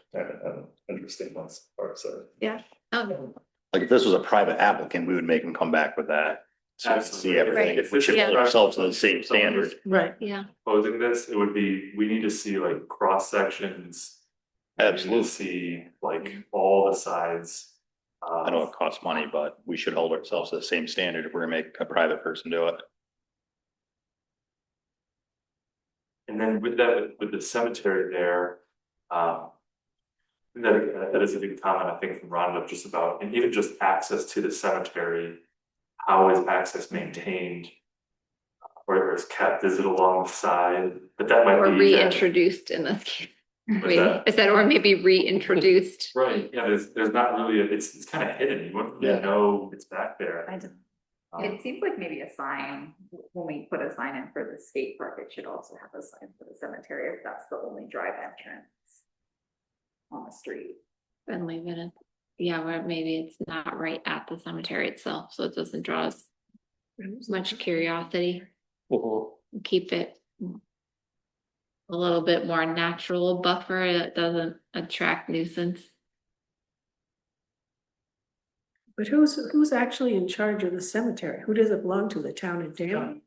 interesting ones, so. Yeah. Oh, Like if this was a private applicant, we would make them come back with that. So we can see everything. If We this should is hold ourselves to the same standard. Right. yeah. Posing this, it would be, we need to see like cross sections. Absolutely. See like all the sides. I know it costs money, but we should hold ourselves to the same standard if we're gonna make a private person do it. And then with that, with the cemetery there, that is a big comment, I think, from Rhonda, just about, and even just access to the cemetery. How is access maintained? Or is kept, is it along the side? But that might Or be. reintroduced in this case. Maybe. that? Is that or maybe reintroduced? Right, yeah, there's not really, it's kind of hidden, you wouldn't really know it's back there. It seems like maybe a sign, when we put a sign in for the skate park, it should also have a sign for the cemetery, if that's the only drive entrance on the street. And leave it in, yeah, where maybe it's not right at the cemetery itself, so it doesn't draw as much curiosity. Keep it a little bit more natural buffer that doesn't attract nuisance. But who's actually in charge of the cemetery? Who does it belong to? The town of Danby?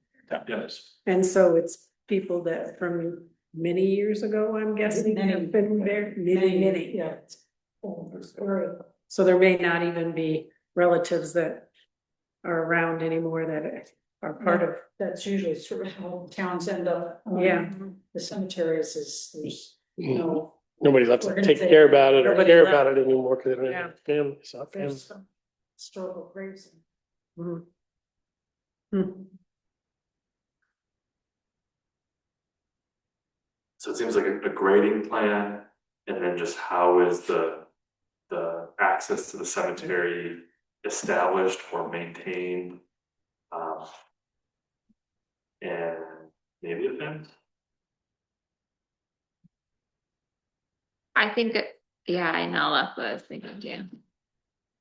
Yes. And so it's people that from many years ago, I'm guessing, have been there, many, yeah. So there may not even be relatives that are around anymore that are part of. That's usually sort of how towns end up. Yeah. The cemeteries there's no. Nobody's left to take care about it or care about it anymore because they don't have family, so family. Historical graves. So it seems like a grading plan, and then just how is the access to the cemetery established or maintained? And maybe a fence. I think, yeah, I know, that's what I was thinking too.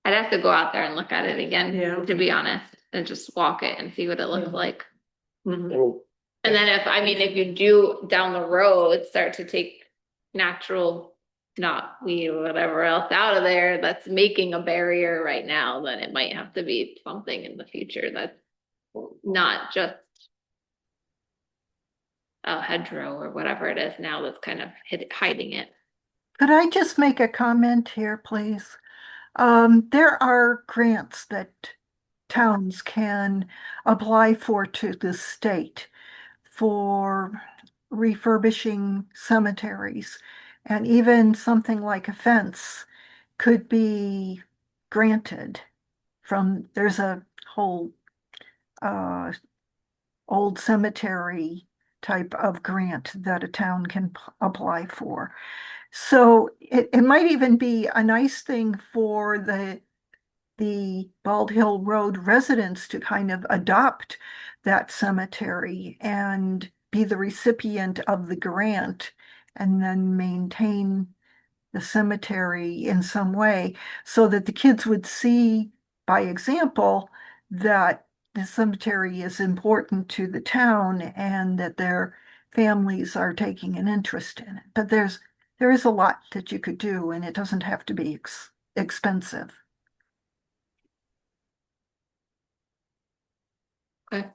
I'd have to go out there and look at it again, Yeah. to be honest, and just walk it and see what it looks like. Mhm. And And then if you do down the road, start to take natural knotweed or whatever else out of there that's making a barrier right now, then it might have to be something in the future that's not just a hedgerow or whatever it is now that's kind of hiding it. Could I just make a comment here, please? There are grants that towns can apply for to the state for refurbishing cemeteries. And even something like a fence could be granted there's a whole old cemetery type of grant that a town can apply for. So it might even be a nice thing for the Bald Hill Road residents to kind of adopt that cemetery and be the recipient of the grant and then maintain the cemetery in some way so that the kids would see by example that the cemetery is important to the town and that their families are taking an interest in it. But there is a lot that you could do and it doesn't have to be expensive. Okay.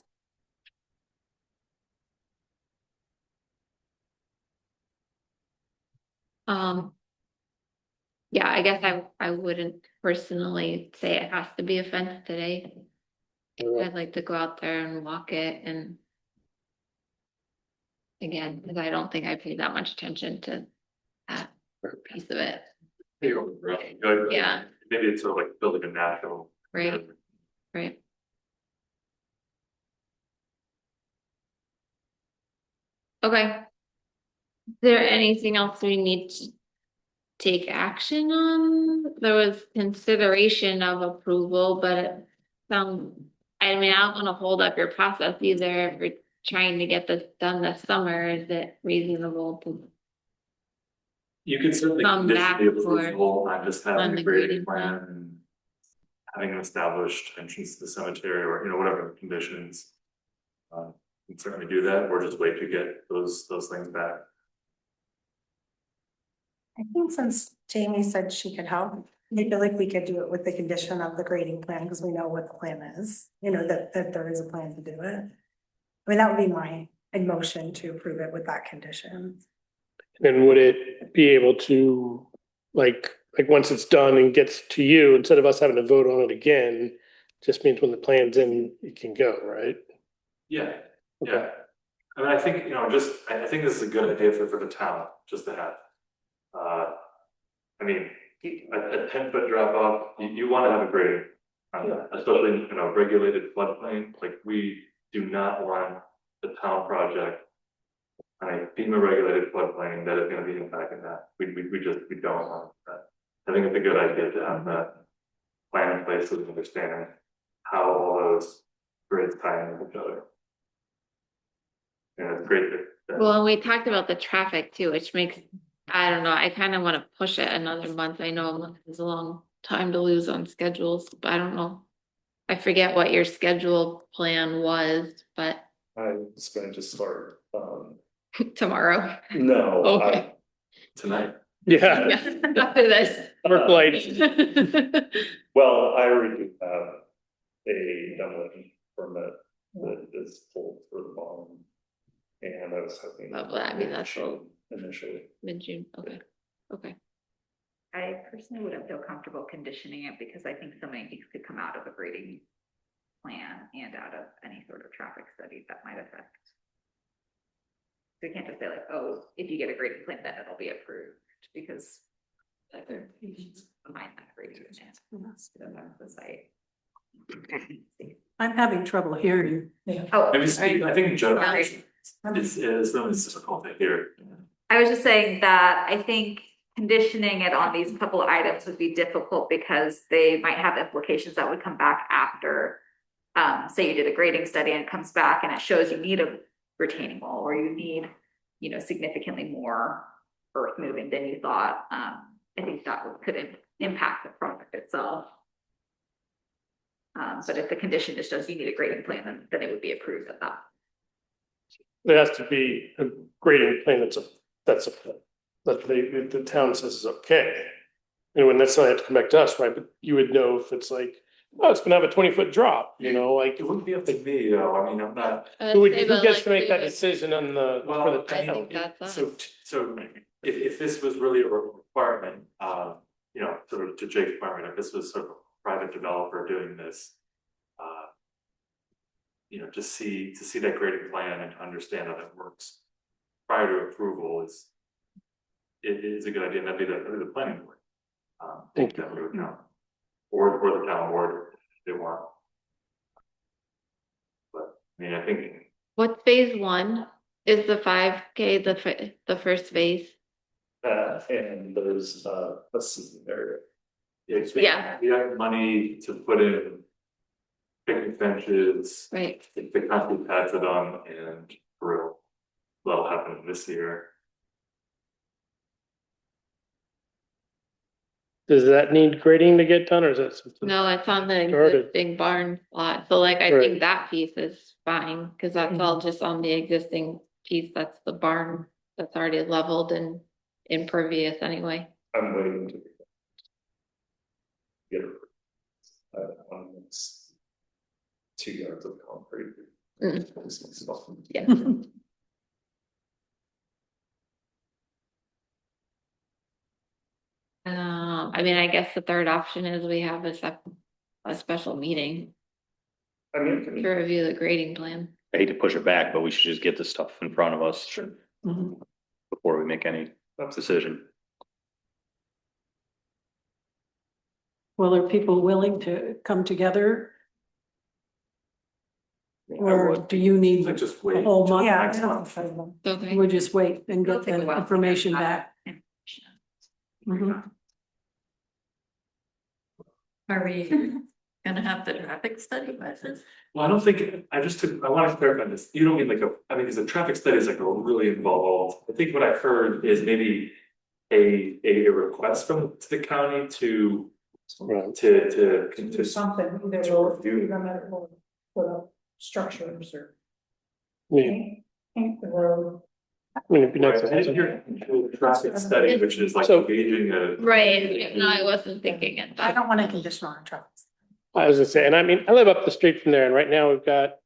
Yeah, I guess I wouldn't personally say it has to be a fence today. I'd like to go out there and walk it and again, because I don't think I paid that much attention to that piece of it. Yeah. Maybe it's sort of like building a natural. Right. Right. Okay. Is there anything else we need to take action on? There was consideration of approval, but I mean, I don't want to hold up your process either. If you're trying to get this done this summer, is it reasonable to You could certainly come condition back the for approval on just on having the a grading grading plan plan? and having an established entrance to the cemetery or, whatever the conditions. We can certainly do that, or just wait to get those things back. I think since Jamie said she could help, I feel like we could do it with the condition of the grading plan, because we know what the plan is, that there is a plan to do it. I mean, that would be my motion to approve it with that condition. then would it be able to, like once it's done and gets to you, instead of us having to vote on it again, just means when the plan's in, it can go, right? Yeah, Okay. yeah. I mean, I think, I think this is a good idea for the town, just to have. I mean, a 10-foot drop off, you want to have a grading on that, especially in a regulated floodplain. Like, we do not want the town project on a FEMA regulated floodplain that is going to be impacting that. We don't want that. I think it's a good idea to have that plan in place so we understand how all those grids tie into each other. And it's great that. Well, and we talked about the traffic too, which makes, I don't know, I kind of want to push it another month. I know a month is a long time to lose on schedules, but I don't know. I forget what your schedule plan was, but I'm just gonna just start, tomorrow. no. Okay. Tonight. Yeah. Yeah, after this. Arc lights. Well, I already do have a demolition permit that is pulled for the bond. And I was hoping. Oh, well, I mean, that's all initially. mid-June, okay, okay. I personally wouldn't feel comfortable conditioning it because I think so many things could come out of a grading plan and out of any sort of traffic study that might affect. So you can't just say like, oh, if you get a grading plan, then it'll be approved because other patients behind that grading plan to the site. I'm having trouble hearing you. Oh, Maybe speak, I think in general, sorry. it's really difficult to hear. I was just saying that I think conditioning it on these couple of items would be difficult because they might have implications that would come back after. Say you did a grading study and it comes back and it shows you need a retaining wall, or you need, you know, significantly more earth moving than you thought, I think that could impact the project itself. But if the condition is just you need a grading plan, then it would be approved at that. There has to be a grading plan that the town says is okay. And when that's not have to come back to us, right? But you would know if it's like, oh, it's gonna have a 20-foot drop, you know, like. It wouldn't be up to me, though, I mean, I'm not. Who gets to make that decision on the, for Well, the I town? think that's us. So if this was really a requirement, you know, sort of to Jake's point, if this was sort of a private developer doing this. You know, just to see that grading plan and to understand how that works prior to approval is a good idea, and that'd be the planning board. Think that would count, or the town board if they want. But I mean, I think. What's phase one? Is the 5K the first phase? And there's, let's see there. Yeah. We have money to put in picnic benches. Right. The concrete pads are done and grill. That'll happen this year. Does that need grading to get done, or is that something? No, it's on the Started. existing barn lot, so like, I Right. think that piece is fine, cause that's all just on the existing piece, that's the barn. That's already leveled and impervious anyway. I'm waiting to. Get it. It's 2 yards of concrete. Yeah. I mean, I guess the third option is we have a special meeting I mean, to review the grading plan. I hate to push it back, but we should just get this stuff in front of us. Sure. Before we make any decision. Well, are people willing to come together? Or do you need Like just a wait. whole month? Yeah, I Next don't month. fight them. Okay. We'll just wait and It'll get take a the while to information get back. that information. Mhm. Are we gonna have the traffic study message? Well, I don't think, I want to clarify this, you don't mean like I mean, because the traffic study is like a really involved, I think what I heard is maybe a request from to the county to Right. Do something, either to we'll review. them at or put up structures or I mean, paint the road. I mean, it'd be nice. I didn't hear the traffic study, which is like So- engaging a. Right, no, I wasn't thinking it. I don't want to condition on trucks. I was gonna say, and I mean, I live up the street from there, and right now we've got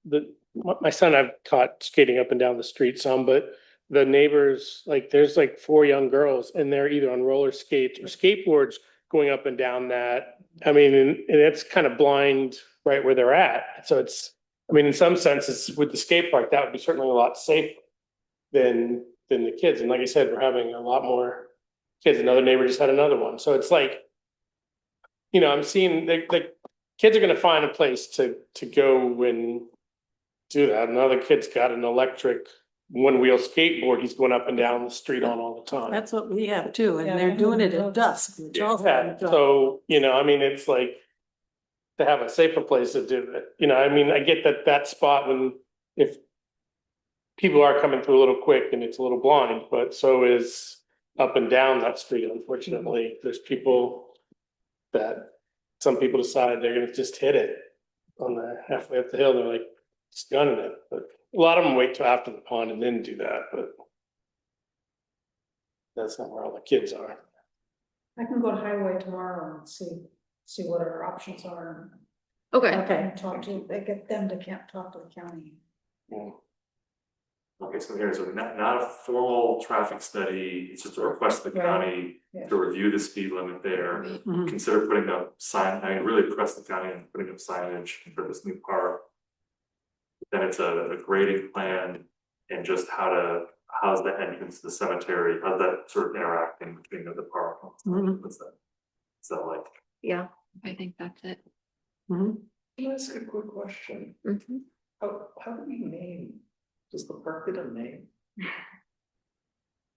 my son I've caught skating up and down the street some, but the neighbors, like, there's like 4 young girls, and they're either on roller skates or skateboards going up and down that. I mean, and it's kind of blind right where they're at. So it's, I mean, in some senses, with the skate park, that would be certainly a lot safer than the kids. And like I said, we're having a lot more kids. Another neighbor just had another one. So it's like, you know, I'm seeing the kids are gonna find a place to go and do that. Another kid's got an electric one-wheel skateboard he's going up and down the street on all the time. That's what we have too, and Yeah, they're I doing know. it at dusk. which also- Yeah, so, you know, I mean, it's like to have a safer place to do it, you know, I mean, I get that spot when, if people are coming through a little quick and it's a little blind, but so is up and down that street, unfortunately. There's people that, some people decide they're gonna just hit it on the halfway up the hill, they're like, just gunning it, but a lot of them wait till after the pond and then do that, but that's not where all the kids are. I can go to highway tomorrow and see what our options are. Okay, And talk to, they get them to can't talk to the county. Yeah. Okay, so here's not a formal traffic study, it's just a request of the Right. county Yeah. to review the speed limit there. Mhm. Consider putting up I mean, really press the county and putting up signage for this new park. Then it's a grading plan and just how's the entrance to the cemetery, how's that sort of interacting between the park? Mhm. What's that? Is that like? yeah, I think that's it. Mhm. Can I ask a quick question?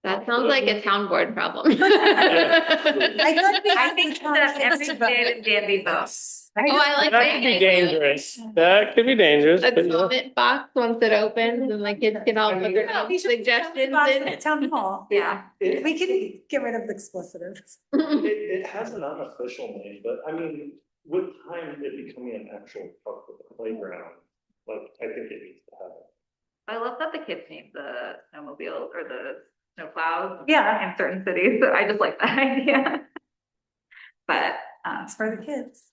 That sounds like a town board problem. I think that every day in Danby votes. Oh, I like That could be that. dangerous. That could be dangerous. A but, you know. comment box once it opens and the kids can all put their own suggestions in. Town hall. Yeah. We can get rid of the explicitives. It has an unofficial name, but I mean, with time, it becoming an actual park with a playground, like, I think it needs to happen. I love that the kids name the snowmobile or the snowplow. Yeah. In certain cities, so I just like that idea. But, It's for the kids.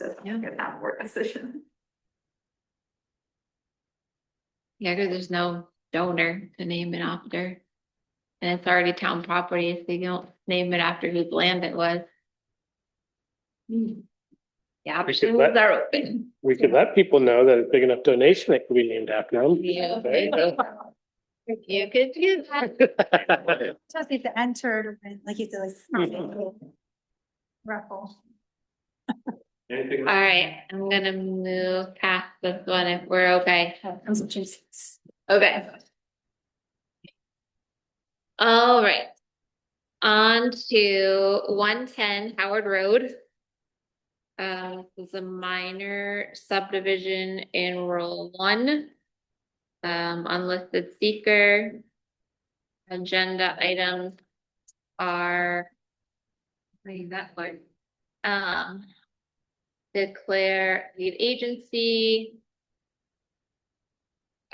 just a good town board decision. Yeah, because there's no donor to name it after. And it's already town property, so you don't name it after whose land it was. Yeah, We should options let- are open. We could let people know that a big enough donation, it could be named after them. Yeah. There you go. You could do that. Just need to enter, like you have to like. Raffle. Anything? All right, I'm gonna move past this one if we're okay. Massachusetts. Okay. All right. On to 110 Howard Road. This is a minor subdivision in rural 1. Unlisted seeker. Agenda items are. Read that one. Declare lead agency.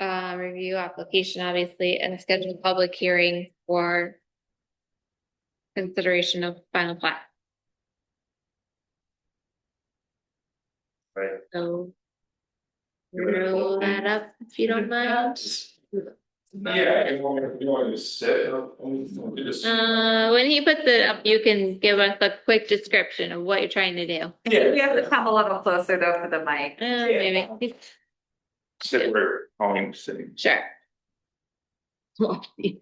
Review application, obviously, and schedule public hearing for consideration of final plat. Right. So roll that up if you don't mind. Yeah, you want to sit? When he puts it up, you can give us a quick description of what you're trying to do. You have to come a little closer though to the mic. Maybe. Sit where Colleen's sitting. Sure. You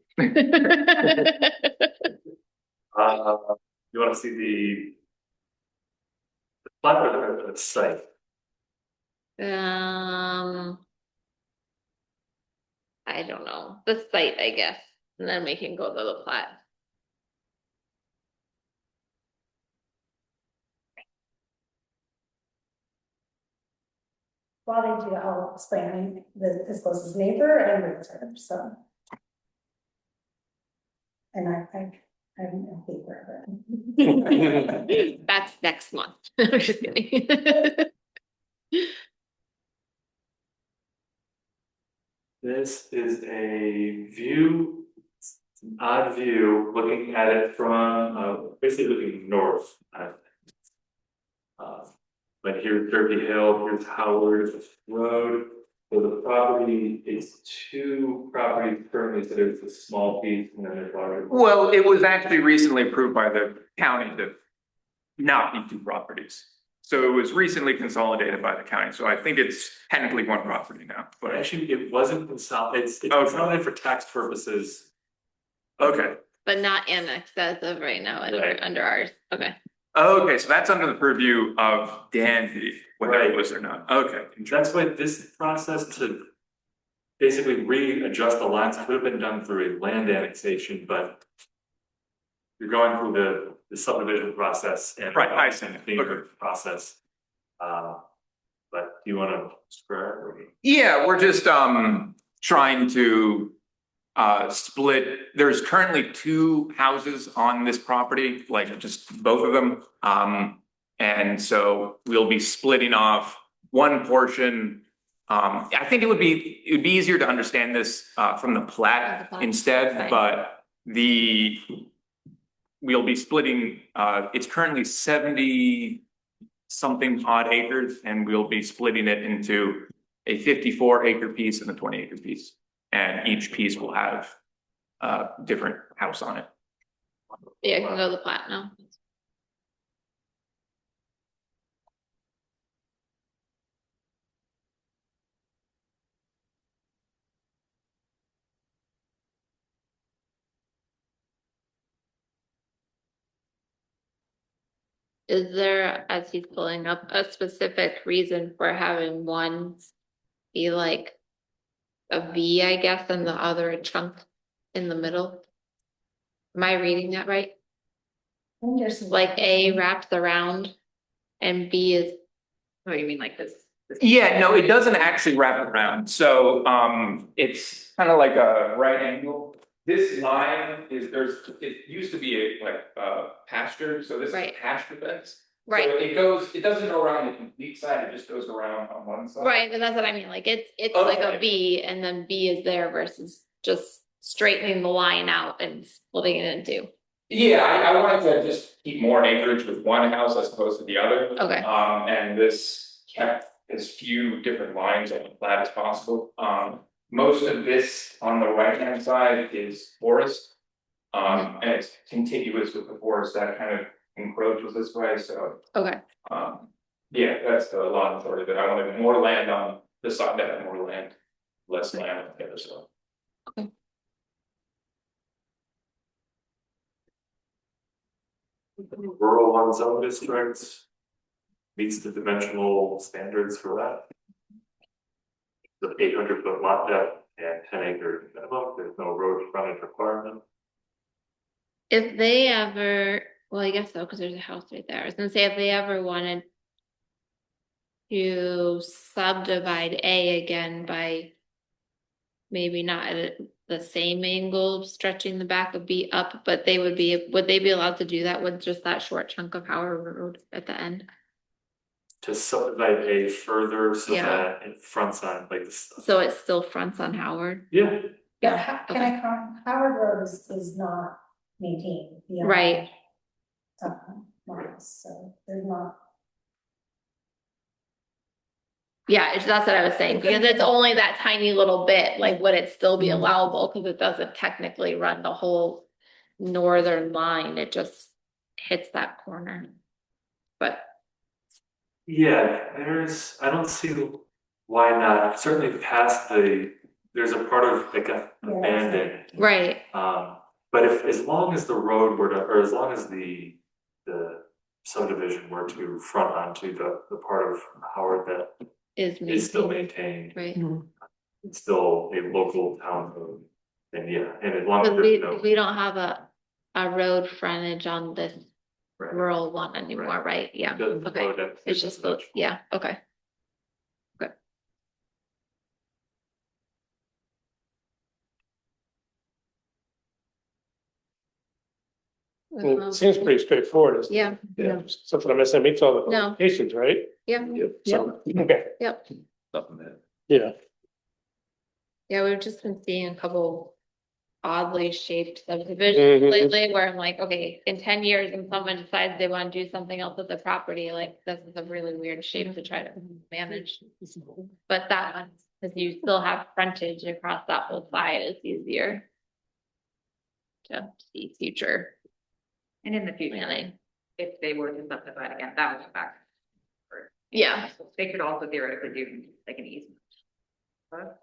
wanna see the plat or the site? I don't know, the site, I guess, and then we can go to the plat. While they do, I'll explain this closest neighbor and realtor, so. And I have a paper of it. That's next month. I'm just kidding. This is a view, it's an odd view, looking at it from, basically looking north. But here's Derby Hill, here's Howard Road. So the property is 2 properties currently, so there's a small piece and then there's larger. Well, it was actually recently approved by the county to not be 2 properties. So it was recently consolidated by the county, so I think it's technically 1 property now, But but actually, it wasn't consolidated, it's Okay. consolidated for tax purposes. okay. But not annexed as of right now, Right. under ours, okay. Okay, so that's under the purview of Danby, whether Right. it was or not. Okay. That's why this process to basically readjust the lines could have been done through a land annexation, but you're going through the subdivision process and. Right, I see. The process. But do you wanna describe or? Yeah, we're just trying to split, there's currently 2 houses on this property, like just both of them. And so we'll be splitting off one portion. I think it would be easier to understand this from the plat instead, Fine. but we'll be splitting, it's currently 70 something odd acres, and we'll be splitting it into a 54 acre piece and a 20 acre piece. And each piece will have a different house on it. Yeah, I can go to the plat now. Is there, as he's pulling up, a specific reason for having one be like a V, I guess, and the other a chunk in the middle? Am I reading that right? I think there's Like A wraps around and B is, Oh, you mean like this? Yeah, no, it doesn't actually wrap around, so, it's kind of like a right angle. This line is, it used to be a pasture, so this is Right. pasture fence. right, So it doesn't go around the complete side, it just goes around on one side. right, and that's what I mean, like it's like a Okay. B and then B is there versus just straightening the line out and splitting it into. Yeah, I wanted to just keep more acreage with one house as opposed to the other. Okay. And this kept as few different lines on the plat as possible. Most of this on the right hand side is forest. And it's contiguous with the forest that kind of encroaches this way, so. Okay. Yeah, that's the long authority, but I wanted more land on the side that had more land, less land on the other side. Rural one zone districts meets the dimensional standards for that. The 800-foot lot depth and 10-acre minimum, there's no road frontage requirement. If they ever, well, I guess so, because there's a house right there. I was gonna say if they ever wanted to subdivide A again by maybe not at the same angle, stretching the back of B up, but would they be allowed to do that with just that short chunk of Howard Road at the end? To subdivide A further so Yeah. that it fronts on like this. So it still fronts on Howard? Yeah. Yeah, can I comment? Howard Road is not maintained. beyond, Right. Miles, so there's not. Yeah, that's what I was saying, because it's only that tiny little bit, like would it still be allowable, because it doesn't technically run the whole northern line, it just hits that corner. But Yeah, I don't see why not, certainly past there's a part of like abandoned. right, But as long as the road were to, or as long as the subdivision were to front onto the part of Howard that is still maintained. right. It's still a local town road, and yeah, and as long as But there's no. we don't have a road frontage on this Right. rural one anymore, right? Yeah, The okay, road depth it's is just, much more. yeah, okay. Good. It seems pretty straightforward, isn't it? Yeah, Yeah, something I'm missing, meets all the No. qualifications, right? yeah, So, okay, yep. Nothing there. yeah. Yeah, we've just been seeing a couple oddly shaped subdivisions Mhm. lately where I'm like, okay, in 10 years and someone decides they want to do something else with the property, like this is a really weird shape to try to manage. But that one, because you still have frontage across that whole side, is easier to see future And in the future, planning. if they were to subdivide again, that would go back. Yeah, They could also theoretically do like an easement. But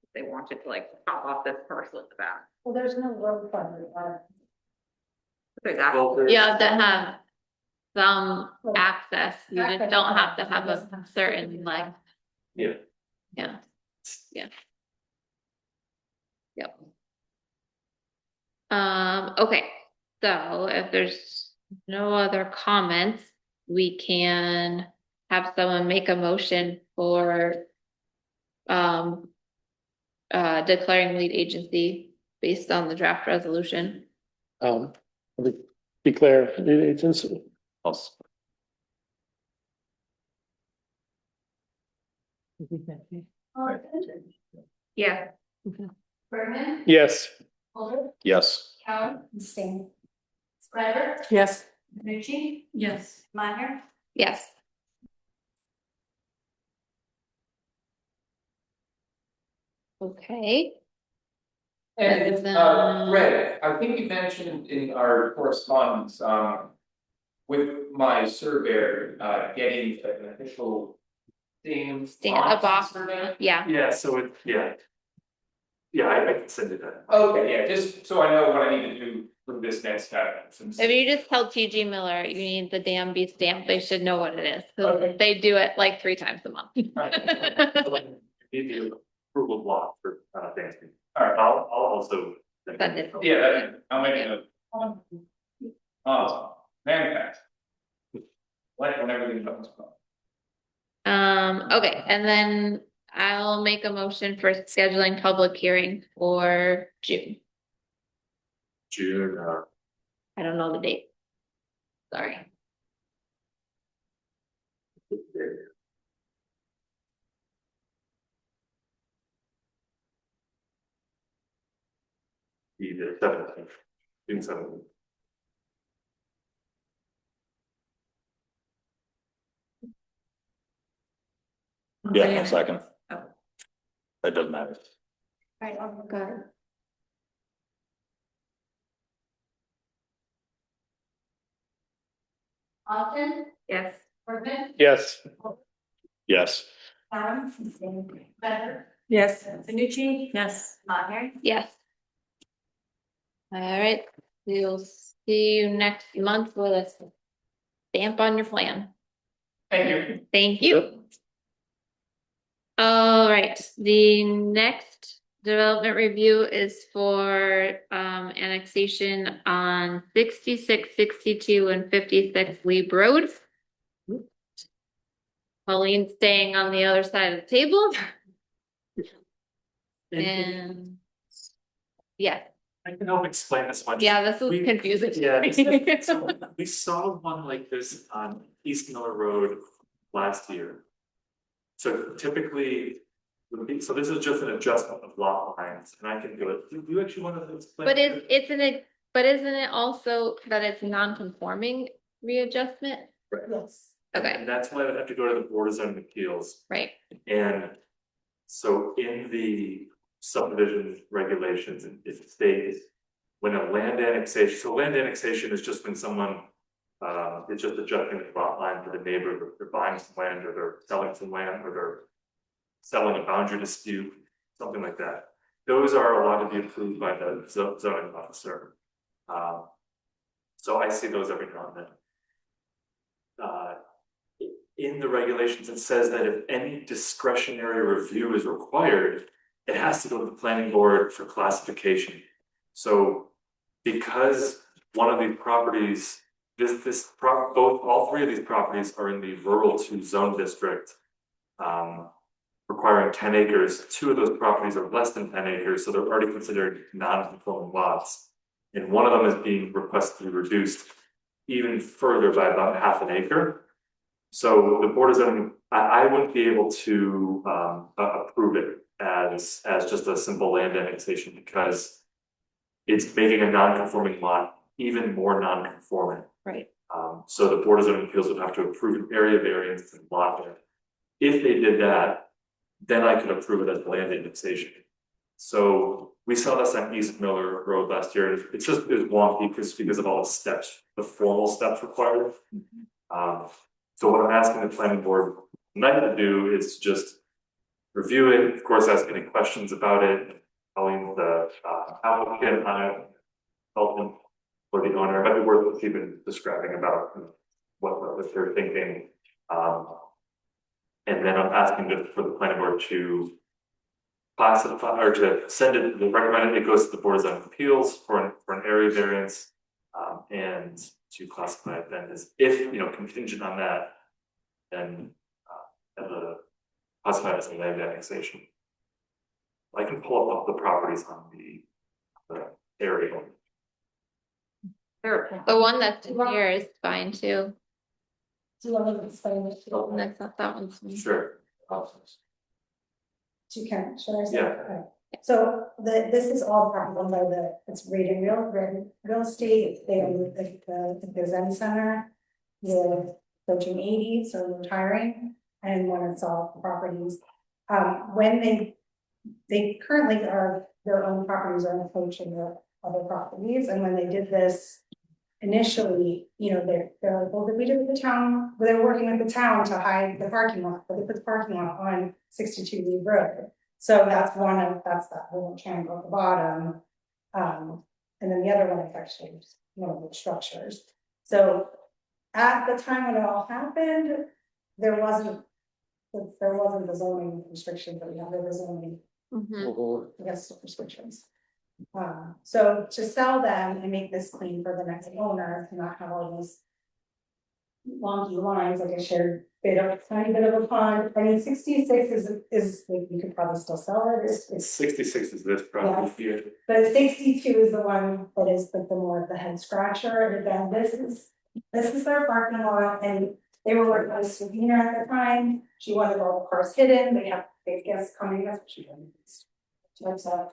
if they wanted to like chop off this parcel at the back. Well, there's no road frontage on it. There's Well, actually, there's- you have to have some access, you just don't have to have a certain like, Yeah. yeah, yeah. Yep. Okay, so if there's no other comments, we can have someone make a motion for declaring lead agency based on the draft resolution. Declare lead agency. yeah, Bergman, Yes. Holder, Yes. Howard, Stan. Scriver, Yes. Nucci, Yes. Meyer. Yes. Okay. And then- Red, I think you mentioned in our correspondence, with my surveyor, getting an official thing. Stand a box, yeah. Yeah, so yeah. Yeah, I can send it that. Okay, yeah, just so I know what I need to do for this next step, since. If you just tell TG Miller you need the Danby stamp, they should know what it is, 'cause Okay. they do it like 3 times a month. Need the approval block for Danby. All right, I'll also Send it. Yeah, I'll make it. Awesome, fantastic. Like when everything comes up. Okay, and then I'll make a motion for scheduling public hearing for June. June, I don't know the date. Sorry. the 17th, June 17th. Yeah, a second. Oh. That doesn't matter. Right, oh, God. Austin? Yes. Bergman? Yes. Yes. Adam? Better? Yes. Fanucci? Yes. Maher? Yes. All right, we'll see you next month with a stamp on your plan. Thank you. Thank you. All right, the next development review is for annexation on 66, 62, and 56 Leap Road. Pauline's staying on the other side of the table. And yeah. I can help explain this one. Yeah, this is confusing. Yeah, so we saw one like this on East Miller Road last year. So typically, so this is just an adjustment of lot lines, and I can do it. Do you actually want to explain? But isn't it also that it's non-conforming readjustment? Right. Yes. Okay. And that's why I would have to go to the Board of Zoning Appeals. Right. And so in the subdivision regulations, it states when a land annexation, so land annexation is just when someone is just adjusting the lot line for the neighbor, they're buying some land or they're selling some land or they're settling a boundary dispute, something like that. Those are allowed to be approved by the zoning officer. So I see those every now and then. In the regulations, it says that if any discretionary review is required, it has to go to the planning board for classification. So because one of these properties, all three of these properties are in the rural 2 zone district, requiring 10 acres. 2 of those properties are less than 10 acres, so they're already considered non-conforming lots. And one of them is being requested to be reduced even further by about half an acre. So the Board of Zoning, I wouldn't be able to approve it as just a simple land annexation because it's making a non-conforming lot even more non-conforming. Right. So the Board of Zoning Appeals would have to approve an area variance and lot there. If they did that, then I could approve it as land annexation. So we saw this on East Miller Road last year. It's wonky because of all the steps, the formal steps required. So what I'm asking the planning board tonight to do is just review it, of course, ask any questions about it, telling the applicant on it, help them or the owner, it might be worth even describing about what they're thinking. And then I'm asking for the planning board to classify or to send it, recommend it goes to the Board of Zoning Appeals for an area variance. And to classify it then as if, contingent on that, then classify it as a land annexation. I can pull up the properties on the area. The one that's here is fine too. Do you want to explain it? Oh, that's not that one's. Sure. You can, should I say? Yeah. Okay. So this is all part of it's rated real estate, they own the Zen Center. The approaching 80, so retiring, and when it's all properties. When they currently are, their own properties are approaching the other properties, and when they did this initially, they're like, well, did we do with the town? Well, they're working with the town to hide the parking lot, but they put the parking lot on 62 Lee Road. So that's that little triangle at the bottom. And then the other one is actually just one of the structures. So at the time when it all happened, there wasn't the zoning restrictions that we have, there was only, I guess, restrictions. So to sell them and make this clean for the next owner, to not have all these wonky lines, like a shared bit of, tiny bit of a pond, I mean, 66 is, like, you could probably still sell it, it's, 66 is this property here. but 62 is the one that is the more of the head scratcher, and again, this is their parking lot, and they were working on a souvenir at the time, she wanted all the cars hidden, they have big guests coming, that's what she wanted.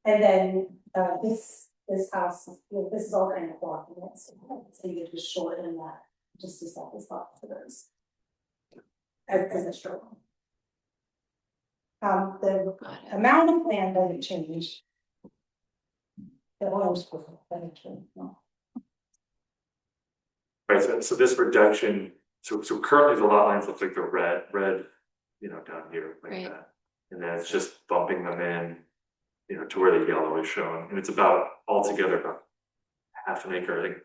And then, this house, this is all kind of blocking it, so you just shorten that, just to sell this off for those. As a struggle. The amount of land doesn't change. The owners doesn't change, no. Right, so this reduction, so currently the lot lines look like they're red, down here like Right. that. And then it's just bumping them in, to where the yellow is shown, and it's about altogether about half an acre, I think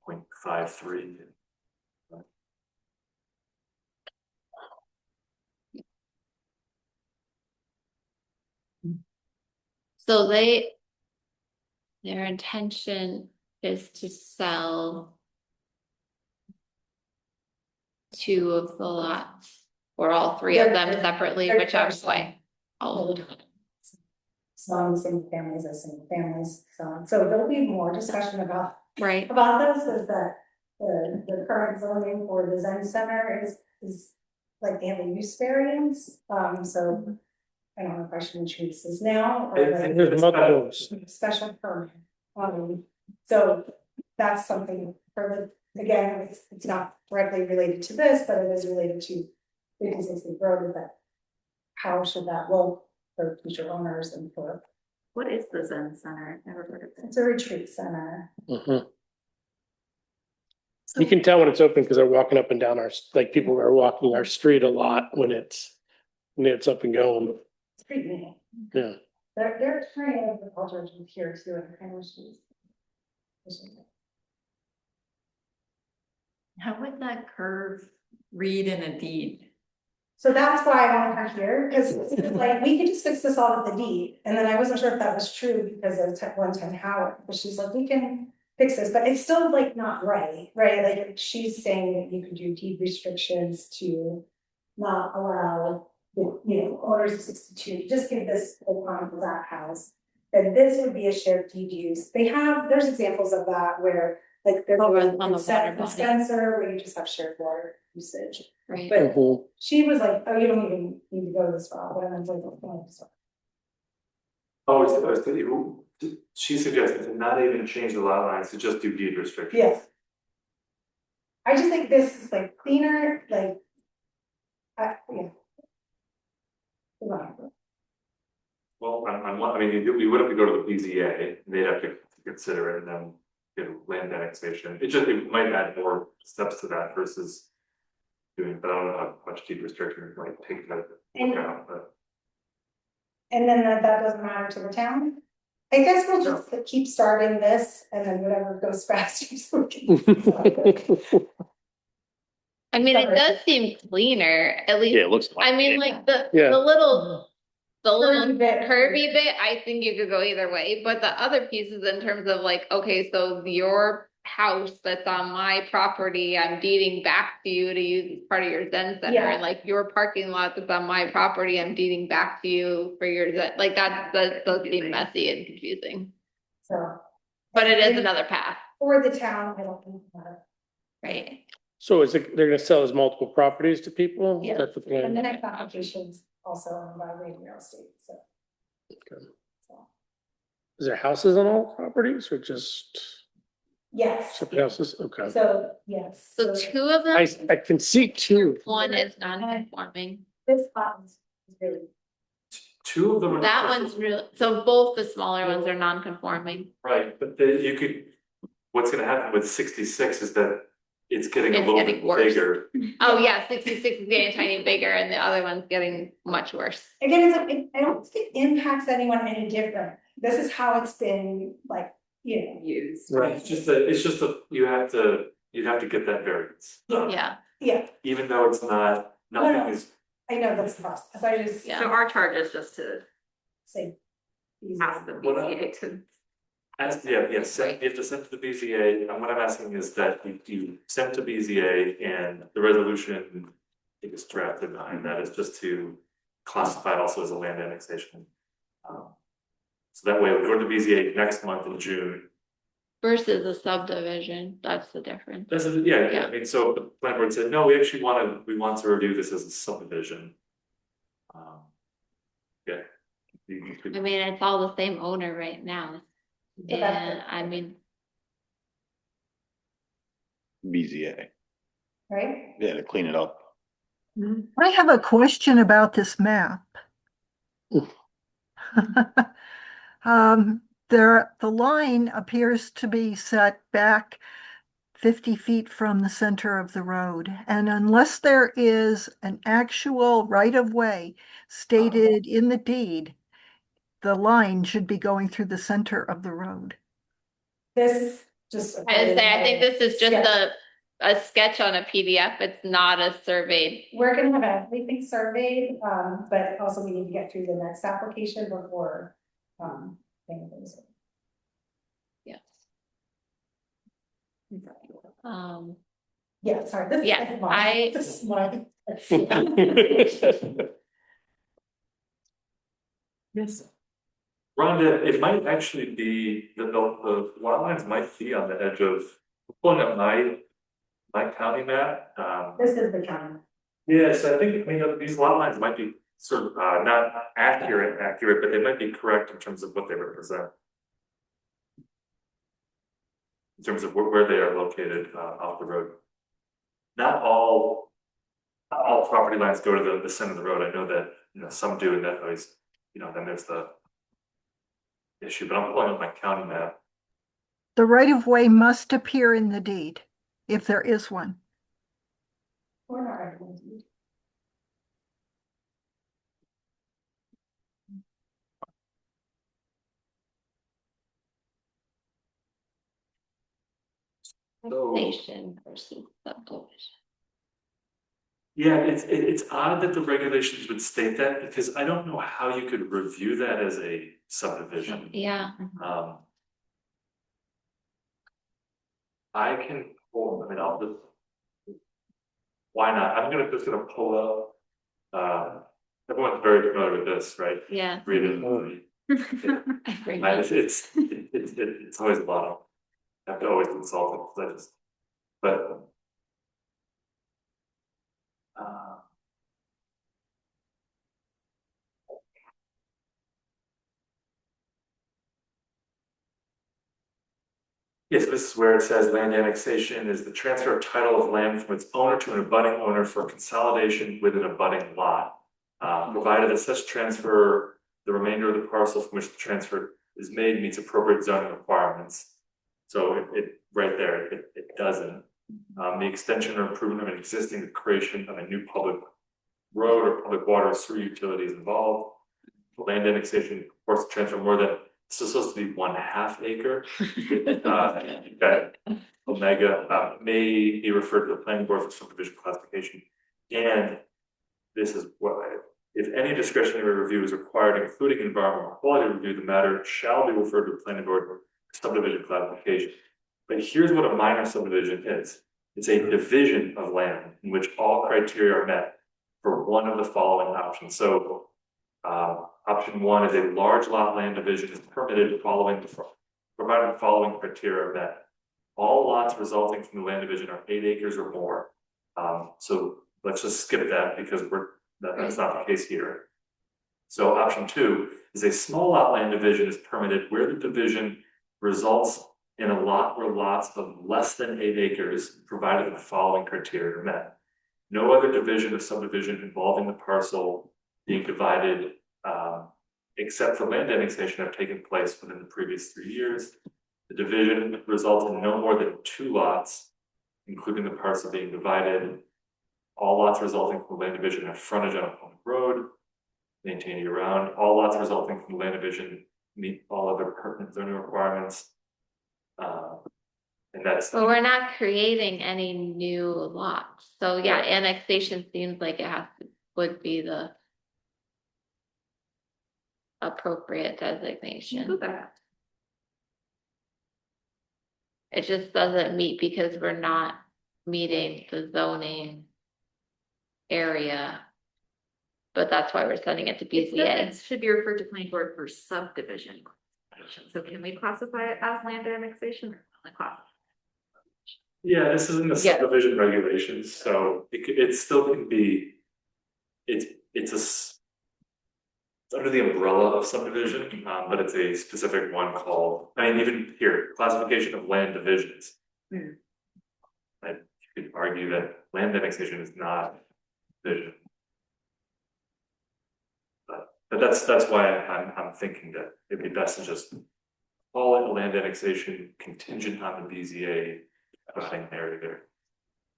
0.53. So their intention is to sell 2 of the lots, or all 3 of them separately, whichever way. All of them. Some single families as single families, so there'll be more discussion about Right. this, is that the current zoning for the Zen Center is like they have a use variance, so I don't know if I should introduce this now. Or And There's multiples. special permit, so that's something for again, it's not directly related to this, but it is related to 56 road, is that how should that look for future owners and for. What is the Zen Center? I've never heard of it. It's a retreat center. You can tell when it's open because they're walking up and down like people are walking our street a lot when it's up and going. It's pretty neat. Yeah. They're trying agriculture here too, and kind of How would that curve read in a deed? So that's why I want her here, because like, we could just fix this all with the deed, and then I wasn't sure if that was true because of 110 Howard, but she's like, we can fix this, but it's still like not right, like she's saying that you could do deed restrictions to not allow, owners of 62, just give this upon for that house. Then this would be a shared deed use, there's examples of that where like there's Over a on the water body. dispenser where you just have shared water usage. Right. But she was like, oh, you don't even need to go this far, and I was like, oh, sorry. She suggested to not even change the lot lines, to just do deed restrictions. Yes. I just think this is like cleaner, like, yeah. Well, I mean, we would have to go to the BZA, they'd have to consider it, and then land annexation. It might add more steps to that versus doing, but I don't know how much deed restriction it might take that work out, but. And then that doesn't matter to the town. I guess we'll just keep starting this, and then whatever goes faster. So we can. I mean, it does seem cleaner, at least. Yeah, it looks. I mean, like the little curvy bit, I think you could go either way, but the other pieces in terms of like, okay, so your house that's on my property, I'm deeding back to you to use as part of your Zen Center, and like your parking lot that's on my property, I'm deeding back to you for your Zen, like that does seem messy and confusing. So. But it is another path. For the town, I don't think that. Right. So they're gonna sell as multiple properties to people? Yeah. That's the plan. And the next application's also owned by Radio Real Estate, so. Okay. Is there houses on all properties or just Yes. separate houses? Okay. So, yes. So 2 of them, I can see 2. one is non-conforming. This button's really. 2 of them are. That one's real, so both the smaller ones are non-conforming. Right, but what's gonna happen with 66 is that it's getting a It's little getting bit worse. bigger. Oh yeah, 66 is getting tiny bigger and the other one's getting much worse. Again, I don't think it impacts anyone any different. This is how it's been like, Used. Right, it's just you'd have to get that variance. Yeah. Yeah, Even though it's nothing is. I know that's the process, I just. So our charge is just to Say, ask the What I- BZA to. You have to send to the BZA, and what I'm asking is that you send to BZA and the resolution, I think it's drafted behind that is just to classify it also as a land annexation. So that way we go to BZA next month in June. Versus a subdivision, that's the difference. Yeah, I mean, so the planning board said, no, we actually we want to review this as a subdivision. Yeah. I mean, it's all the same owner right now. And I mean, BZA, Right? yeah, to clean it up. I have a question about this map. The line appears to be set back 50 feet from the center of the road. And unless there is an actual right-of-way stated in the deed, the line should be going through the center of the road. This just. I think this is just a sketch on a PDF. It's not a surveyed. We're gonna have everything surveyed, but also we need to get through the next application before, things. Yes. Yeah, sorry, this Yeah, is mine. This is mine. Yes. Rhonda, it might actually be, the lot lines might be on the edge of, pulling up my county map. This is the county. Yes, I think, I mean, these lot lines might be sort of, not accurate, but they might be correct in terms of what they represent. In terms of where they are located, off the road. Not all property lines go to the center of the road. I know that, some do, and that always, then there's the issue, but I'm pulling up my county map. The right-of-way must appear in the deed, if there is one. We're not recommending. Annexation versus subdivision. Yeah, it's odd that the regulations would state that, because I don't know how you could review that as a subdivision. Yeah. I can pull, I mean, I'll just. Why not? I'm just gonna pull up, everyone's very familiar with this, right? Yeah. Read it. It's always a lot of, I have to always consult it, because I just, but. Yes, this is where it says land annexation is the transfer of title of land from its owner to an abutting owner for consolidation with an abutting lot. Provided that such transfer, the remainder of the parcel from which the transfer is made meets appropriate zoning requirements. So it right there, it doesn't. The extension or improvement of an existing, the creation of a new public road or public water or sewer utilities involved. Land annexation purports to transfer more than, this is supposed to be 1/2 acre. That Omega may be referred to the planning board for subdivision classification. And this is what, if any discretionary review is required, including environmental quality review, the matter shall be referred to the planning board for subdivision classification. But here's what a minor subdivision is. It's a division of land in which all criteria are met for one of the following options. So option one is a large lot land division is permitted provided the following criteria are met. All lots resulting from the land division are 8 acres or more. So let's just skip that, because that's not the case here. So option two is a small lot land division is permitted where the division results in a lot where lots of less than 8 acres, provided the following criteria are met. No other division or subdivision involving the parcel being divided, except for land annexation, have taken place within the previous 3 years. The division results in no more than 2 lots, including the parcel being divided. All lots resulting from the land division have frontage on a public road, maintained year round. All lots resulting from the land division meet all other pertinent zoning requirements. And that's. But we're not creating any new lots. So yeah, annexation seems like it would be the. appropriate designation. Do that. It just doesn't meet because we're not meeting the zoning area. But that's why we're sending it to It said BZA. it should be referred to planning board for subdivision. So can we classify it as land annexation or only classify? Yeah, this isn't the Yeah. subdivision regulations, so it still can be. It's it's under the umbrella of subdivision, but it's a specific one called, I mean, even here, classification of land divisions. Hmm. And you could argue that land annexation is not division. But that's why I'm thinking that it'd be best to just call it a land annexation contingent on the BZA having area there.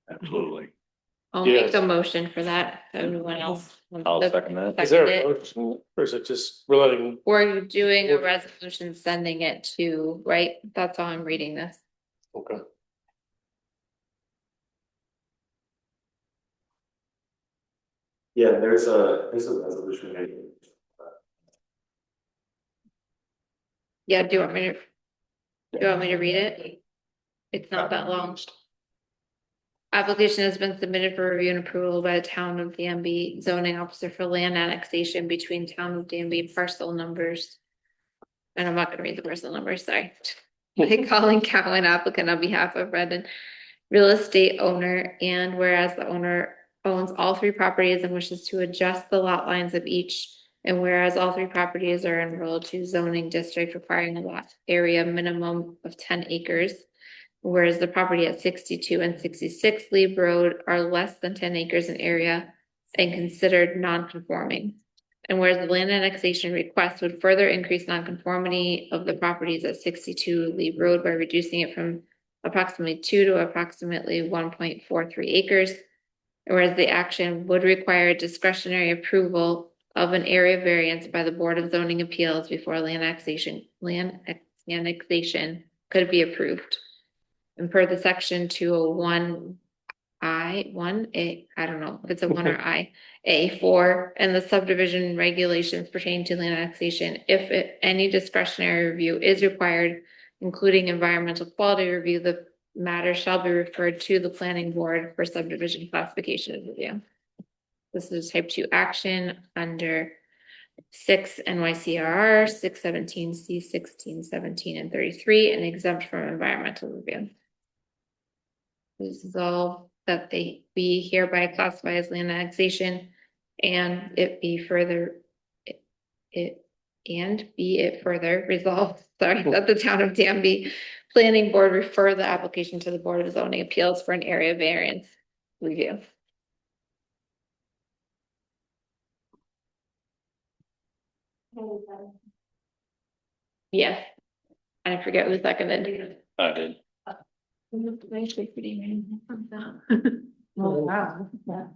Absolutely. I'll Yeah. make a motion for that. Anyone else? wants I'll to second that. Is there second a it? motion, or is it just, we're letting, We're doing a resolution sending it to, right? That's how I'm reading this. okay. Yeah, there's a resolution made. Yeah, do you want me to read it? It's not that long. Application has been submitted for review and approval by the town of Danby zoning officer for land annexation between town of Danby parcel numbers. And I'm not gonna read the parcel numbers, sorry. By Colin Cowan, applicant on behalf of Redden real estate owner, and whereas the owner owns all three properties and wishes to adjust the lot lines of each. And whereas all three properties are enrolled to zoning district requiring a lot area minimum of 10 acres. Whereas the property at 62 and 66 Leeb Road are less than 10 acres in area and considered non-conforming. And whereas the land annexation request would further increase non-conformity of the properties at 62 Leeb Road by reducing it from approximately 2 to approximately 1.43 acres. Whereas the action would require discretionary approval of an area variance by the Board of Zoning Appeals before land annexation could be approved. And per the section 201I, I don't know if it's a 1 or A4, and the subdivision regulations pertaining to land annexation, if any discretionary review is required, including environmental quality review, the matter shall be referred to the planning board for subdivision classification review. This is type 2 action under 6 NYCRR 617C 16, 17, and 33, and exempt from environmental review. This is all that they be hereby classified as land annexation, and be it further resolved, sorry, that the town of Danby planning board refer the application to the Board of Zoning Appeals for an area variance review. Yeah, I forget who seconded. I did. Oh, wow. Yeah.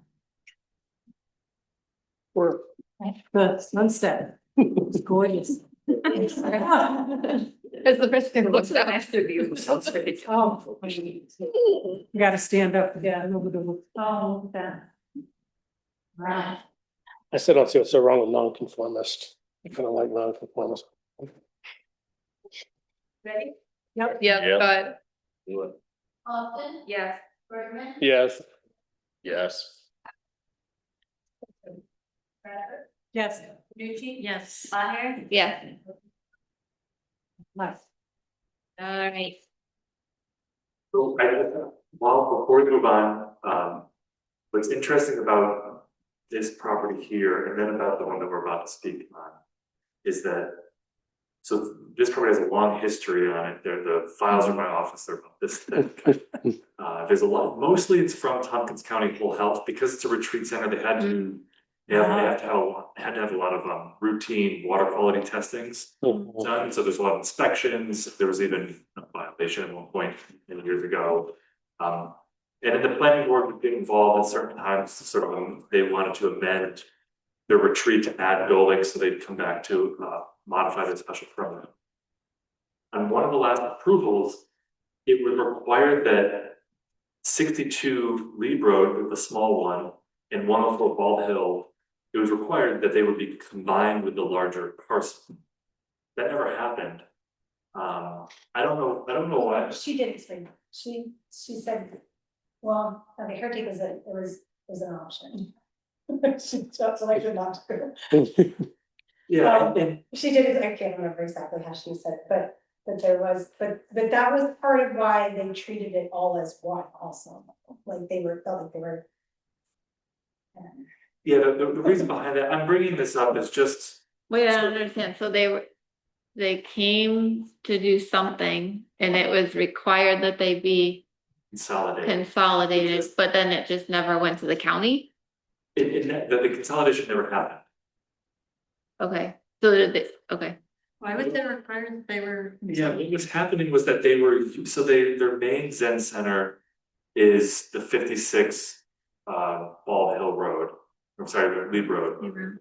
Or the sunset. It's gorgeous. As the first thing looks out. Oh. You gotta stand up, yeah. Oh, that. Wow. I still don't see what's so wrong with nonconformist. I kind of like nonconformist. Ready? Yep. Yeah, but. Austin? Yes. Bergman? Yes. Yes. Bradford? Yes. Nucci? Yes. Maher? Yeah. Nice. All right. So before we move on, what's interesting about this property here and then about the one that we're about to speak on is that, so this property has a long history on it. The files are in my office, they're about this thick. There's a lot, mostly it's from Tompkins County Whole Health, because it's a retreat center, they had to had to have a lot of routine water quality testings done, so there's a lot of inspections. There was even a violation at one point many years ago. And then the planning board would get involved at certain times, sort of they wanted to amend their retreat to add buildings, so they'd come back to modify the special permit. On one of the last approvals, it was required that 62 Lee Road, the small one, and 104 Bald Hill it was required that they would be combined with the larger parcel. That never happened. I don't know why. She did explain, she said, well, okay, her take was that it was an option. She selected not to. Yeah, and She did, I can't remember exactly how she said, but there was, but that was part of why they treated it all as one also, like they felt like they were. yeah, the reason behind that, I'm bringing this up is just, Wait, I don't understand. So they came to do something and it was required that they be consolidated, but then it just never went to the county? The consolidation never happened. Okay, so okay. Why was it required that they were? Yeah, what was happening was that their main Zen center is the 56 Bald Hill Road. I'm sorry, Lee Road.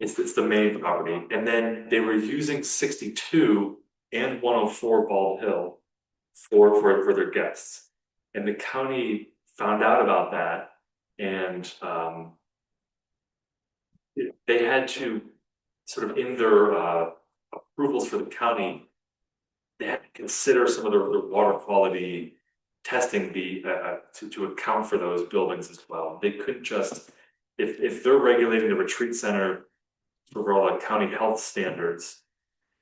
It's the main property, and then they were using 62 and 104 Bald Hill for their guests, and the county found out about that, and they had to sort of in their approvals for the county, they had to consider some of their water quality testing to account for those buildings as well. They couldn't just if they're regulating the retreat center for all the county health standards,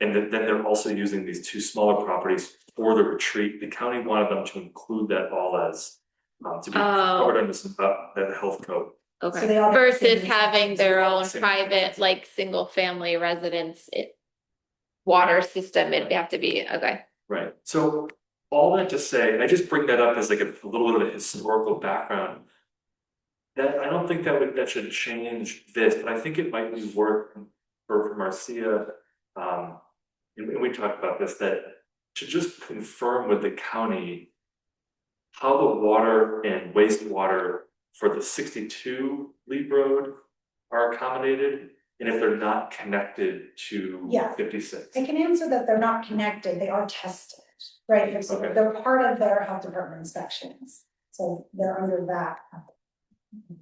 and then they're also using these two smaller properties for the retreat. The county wanted them to include that all as to be covered under the health code. Okay, So they all- versus having their own private, like, single family residence, water system, it'd have to be, okay. Right, so all that to say, I just bring that up as like a little bit of a historical background. That I don't think that should change this, but I think it might be worth for Marcia, and we talked about this, that to just confirm with the county how the water and wastewater for the 62 Lee Road are accommodated, and if they're not connected to Yeah. 56. I can answer that they're not connected, they are tested, right? So Okay. they're part of their health department inspections, so they're under that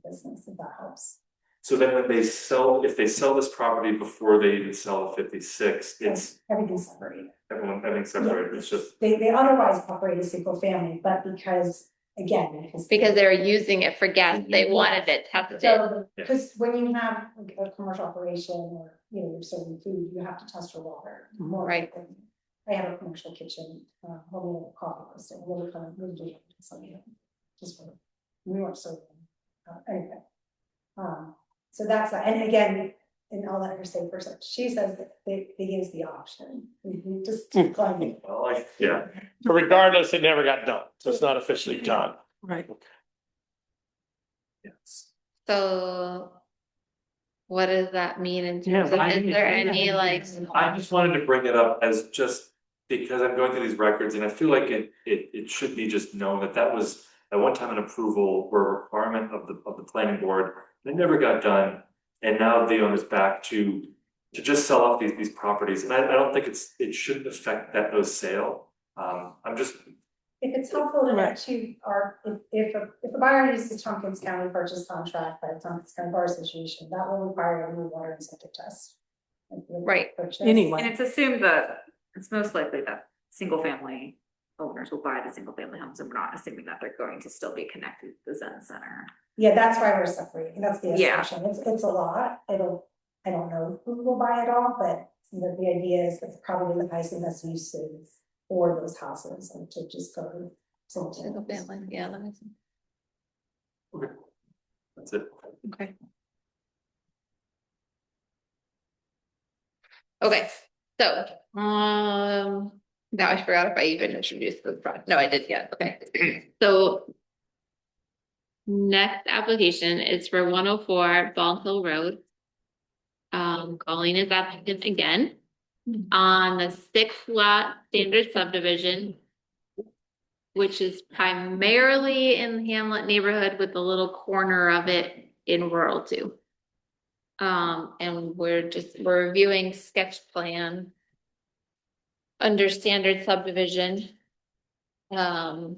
business, if that helps. So then when if they sell this property before they even sell 56, it's Everything's separated. everything's separated, it's just. They otherwise operate as single family, but because Because they're using it for gas, they wanted it tested. So, because when you have like a commercial operation or, you know, you're serving food, you have to test your water more. Right. than- I have a commercial kitchen, home with a coffee roaster, really kind of really something, just for New York serving. Anyway. So that's, and again, and I'll let her say first, she says that they use the option, just declining. Well, yeah. So regardless, it never got done, so it's not officially done. Right. Yes. So what does that mean in Yeah, terms of, I- is there any like? I just wanted to bring it up as just because I'm going through these records and I feel like it should be just known that was at one time an approval or a requirement of the planning board. It never got done, and now the owner's back to just sell off these properties, and I don't think it shouldn't affect those sale. I'm just. If it's helpful to know too, if a buyer uses Tompkins County purchase contract by the Tompkins County Bar Association, that will require a new water and septic test. Right. Anyway. And it's assumed that it's most likely that single family owners will buy the single family homes, and we're not assuming that they're going to still be connected to the Zen Center. Yeah, that's why we're separating, that's the Yeah. assumption, it's a lot, I don't know who will buy it all, but the idea is that probably the highest and best uses for those houses and to just go to Single family, yeah, that makes sense. Okay. That's it. Okay. Okay, so, now I forgot if I even introduced this project. No, I did, yeah, okay. So next application is for 104 Ball Hill Road. Calling his applicant again on the 6-lot standard subdivision, which is primarily in the Hamlet neighborhood with a little corner of it in rural too. And we're reviewing sketch plan under standard subdivision for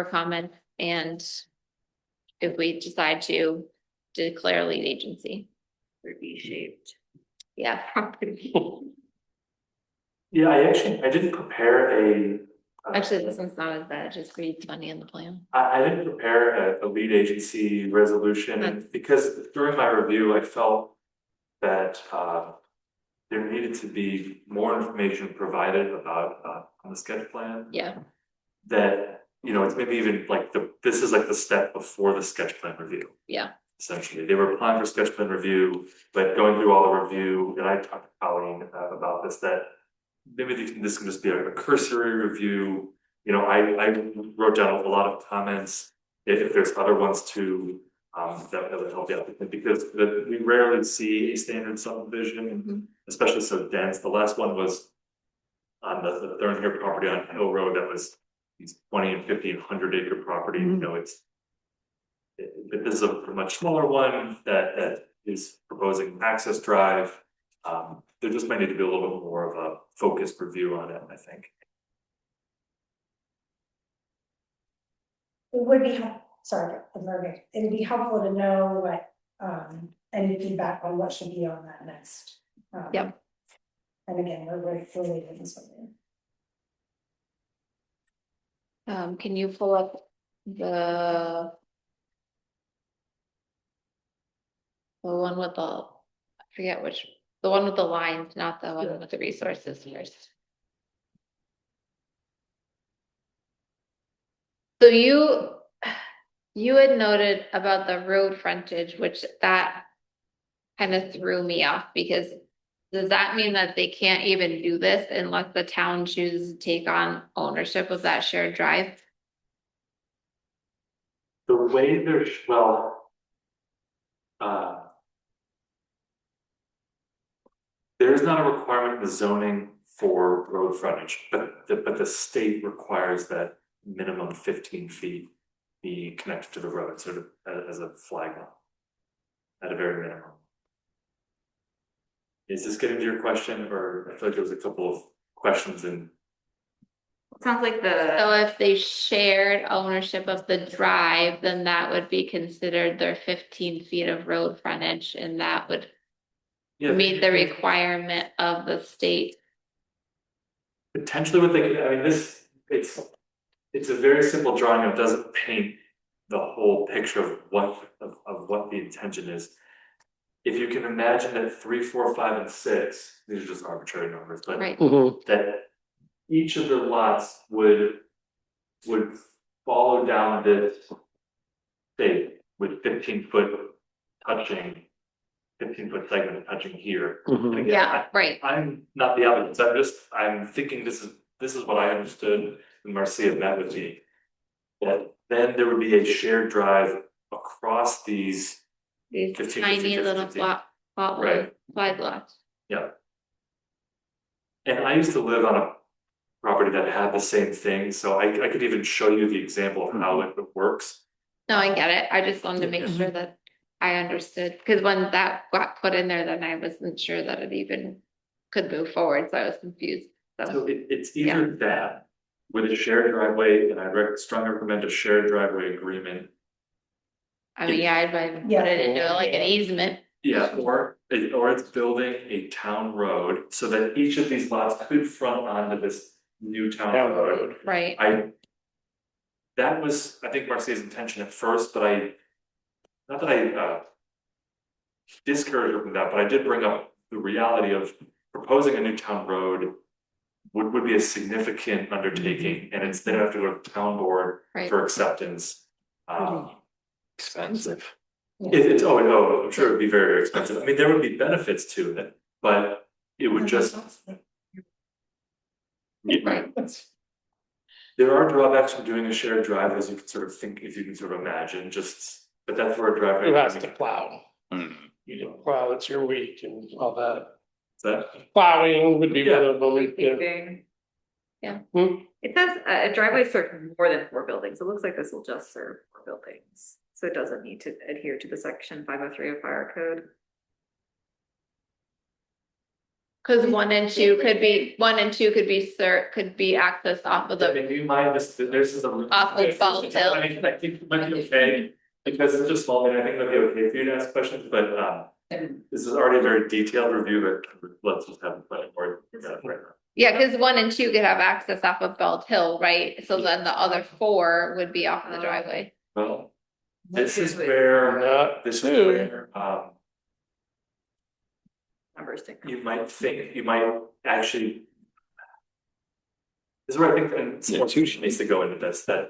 comment, and if we decide to declare lead agency. Or V-shaped Yeah. property. Yeah, I didn't prepare a. Actually, this one's not as bad, it just reads funny in the plan. I didn't prepare a lead agency resolution, and because during my review, I felt that, there needed to be more information provided about, on the sketch plan. Yeah. That, it's maybe even like this is like the step before the sketch plan review. Yeah. Essentially, they were applying for sketch plan review, but going through all the review, and I talked to Colleen about this, that maybe this can just be a cursory review. I wrote down a lot of comments, if there's other ones too, that would help the applicant, because we rarely see a standard subdivision, especially so dense. The last one was on the Thornhill property on Hill Road, that was these 20 and 50 and 100 acre property, but this is a much smaller one that is proposing access drive. There just might need to be a little bit more of a focused review on it, I think. It would be, sorry, it would be helpful to know what, any feedback on what should be on that next. Yep. And again, we're waiting this one. Can you pull up the one with I forget the one with the lines, not the one with the resources first. So you had noted about the road frontage, which that kind of threw me off, because does that mean that they can't even do this unless the town chooses to take on ownership of that shared drive? The way there is not a requirement in the zoning for road frontage, but the state requires that minimum 15 feet be connected to the road, sort of as a flag lot. At a very minimum. Is this getting to your question, or I feel like there was a couple of questions in? Sounds like So if they shared ownership of the drive, then that would be considered their 15 feet of road frontage, and that would meet the requirement of the state. Potentially what they could, I mean, it's a very simple drawing. It doesn't paint the whole picture of what the intention is. If you can imagine that 3, 4, 5, and 6, these are just arbitrary numbers, but that each of the lots would follow down this shape with 15-foot touching, 15-foot segment touching here. And again, I'm not the applicant, I'm thinking this is what I understood when Marcia met with me. That then there would be a shared drive across these 15, tiny 15, little 15. flag lots. Yeah. And I used to live on a property that had the same thing, so I could even show you the example of how it works. No, I get it. I just wanted to make sure that I understood, because when that got put in there, then I wasn't sure that it even could move forward, so I was confused. So it's either that with a shared driveway, and I strongly recommend a shared driveway agreement. I mean, I'd put it into like an easement. Yeah, or it's building a town road so that each of these lots could front onto this new town road. Right. That was, I think, Marcia's intention at first, but not that I discouraged her from that, but I did bring up the reality of proposing a new town road would be a significant undertaking, and it's then have to go to the town board for acceptance. Expensive. I'm sure it would be very, very expensive. I mean, there would be benefits to it, but it would just. Right. There are drawbacks from doing a shared drive, as you can sort of think, if you can sort of imagine, but that's where a driveway. Who has to plow? You know, plow, it's your week and all that. Plowing would be one of them. Yeah. It says a driveway serves more than 4 buildings. It looks like this will just serve 4 buildings. So it doesn't need to adhere to the section 503 of fire code. Because 1 and 2 could be accessed off of the. Maybe you mind this is a. Off of Bald Hill. I think it might be okay. Because it's just small, and I think that'd be okay for you to ask questions, but, this is already a very detailed review, but let's just have a planning board. Right now. Yeah, because 1 and 2 could have access off of Belt Hill, right? So then the other 4 would be off the driveway. Well, this is where, this is where, Numbers to come. you might think, you might actually. This is where I think, and more needs to go into this, that.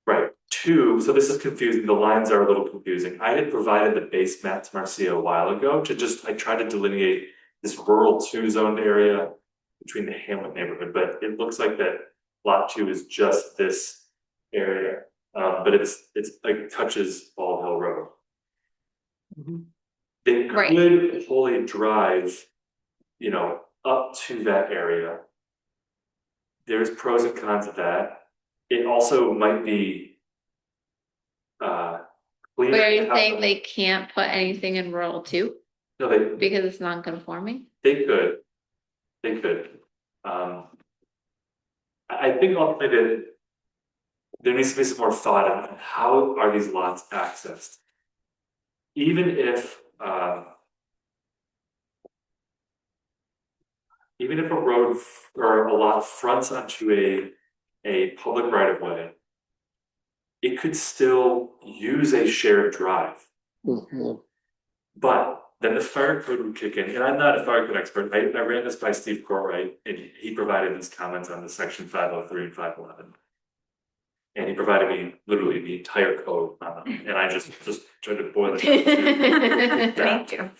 Right, 2, so this is confusing, the lines are a little confusing. I had provided the base map to Marcia a while ago to just, I tried to delineate this rural 2 zoned area between the Hamlet neighborhood, but it looks like that lot 2 is just this area. But it's like touches Bald Hill Road. They Right. could wholly drive, you know, up to that area. There's pros and cons of that. It also might be cleaner. But are you to have saying them- they can't put anything in rural 2 No, they because it's non-conforming? could. They could. I think ultimately that there needs to be some more thought on how are these lots accessed. Even if a road or a lot fronts onto a public right of way, it could still use a shared drive. But then the fire code would kick in, and I'm not a fire code expert. I ran this by Steve Corwright, and he provided his comments on the section 503 and 511. And he provided me literally the entire code on them, and I just tried to boil it down. Thank you.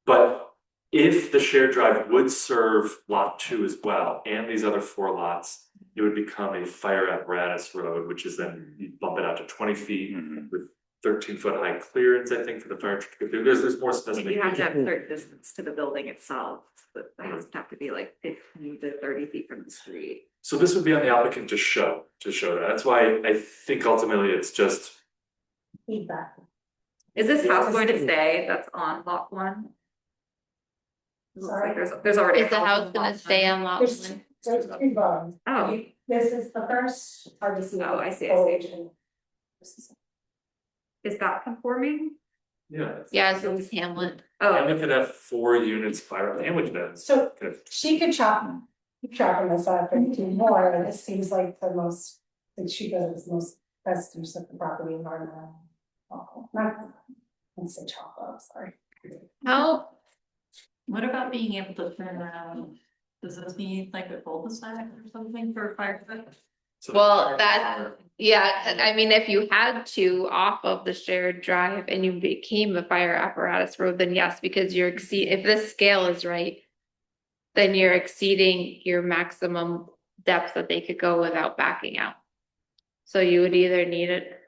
But if the shared drive would serve lot 2 as well, and these other 4 lots, it would become a fire apparatus road, which is then you bump it out to 20 feet with 13-foot high clearance, I think, for the fire truck. There's more specific. You have to have certain distance to the building itself, but that has to have to be like 15 to 30 feet from the street. So this would be on the applicant to show that. That's why I think ultimately it's just. Feedback. Is this house going to stay that's on lot 1? Looks like Sorry? there's already. Is the house gonna stay on lot 1? There's 2 barns. Oh. This is the first, hard to see. Oh, I see. Is that conforming? Yeah. Yeah, so it's Hamlet. Oh, And it could have 4 units fire sandwich beds. So she could keep chopping this up and do more, and it seems like the most, that she does the most best use of the property environment. Not, let's say chop up, sorry. How, What about being able to turn around? Does this need like a cul-de-sac or something for fire truck? So well, yeah, I mean, if you had to off of the shared drive and you became a fire apparatus road, then yes, because if this scale is right, then you're exceeding your maximum depth that they could go without backing out. So you would either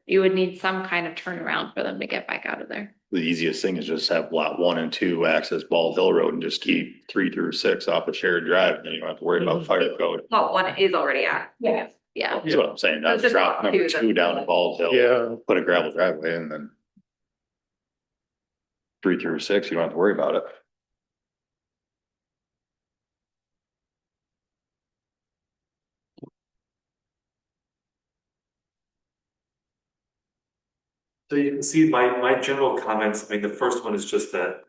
you would need some kind of turnaround for them to get back out of there. The easiest thing is just have lot 1 and 2 access Bald Hill Road and just keep 3 through 6 off a shared drive, and then you don't have to worry about fire code. lot 1 is already at. Yeah. Yeah. That's what I'm saying, It's not just drop lot number 2 2 down to Bald Hill. Yeah. Put a gravel driveway and then 3 through 6, you don't have to worry about it. So you can see my general comments, I mean, the first one is just that.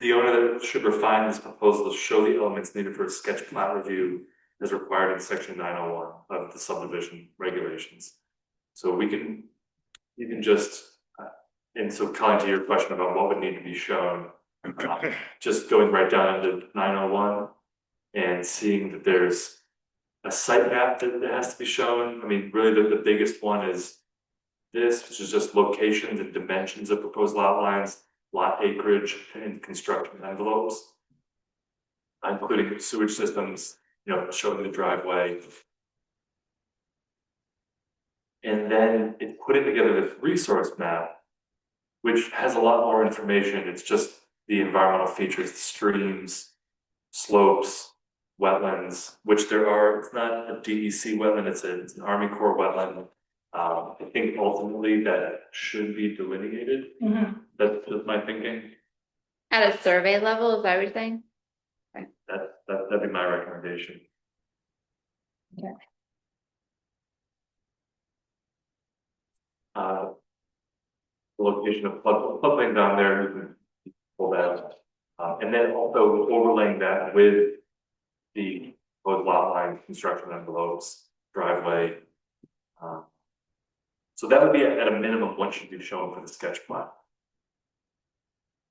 The owner should refine this proposal to show the elements needed for a sketch plat review as required in section 901 of the subdivision regulations. So you can just, and so Colin, to your question about what would need to be shown, just going right down into 901 and seeing that there's a site map that has to be shown. I mean, really the biggest one is this, which is just locations and dimensions of proposed lot lines, lot acreage, and construction envelopes, including sewage systems, showing the driveway. And then it's putting together this resource map, which has a lot more information. It's just the environmental features, streams, slopes, wetlands, which there are. It's not a DEC wetland, it's an Army Corps wetland. I think ultimately that should be delineated. That's my thinking. At a survey level, is that what you're saying? That'd be my recommendation. Okay. the location of floodplain down there, we can pull that. And then also overlaying that with the proposed lot line construction envelopes, driveway. So that would be at a minimum what should be shown for the sketch plan.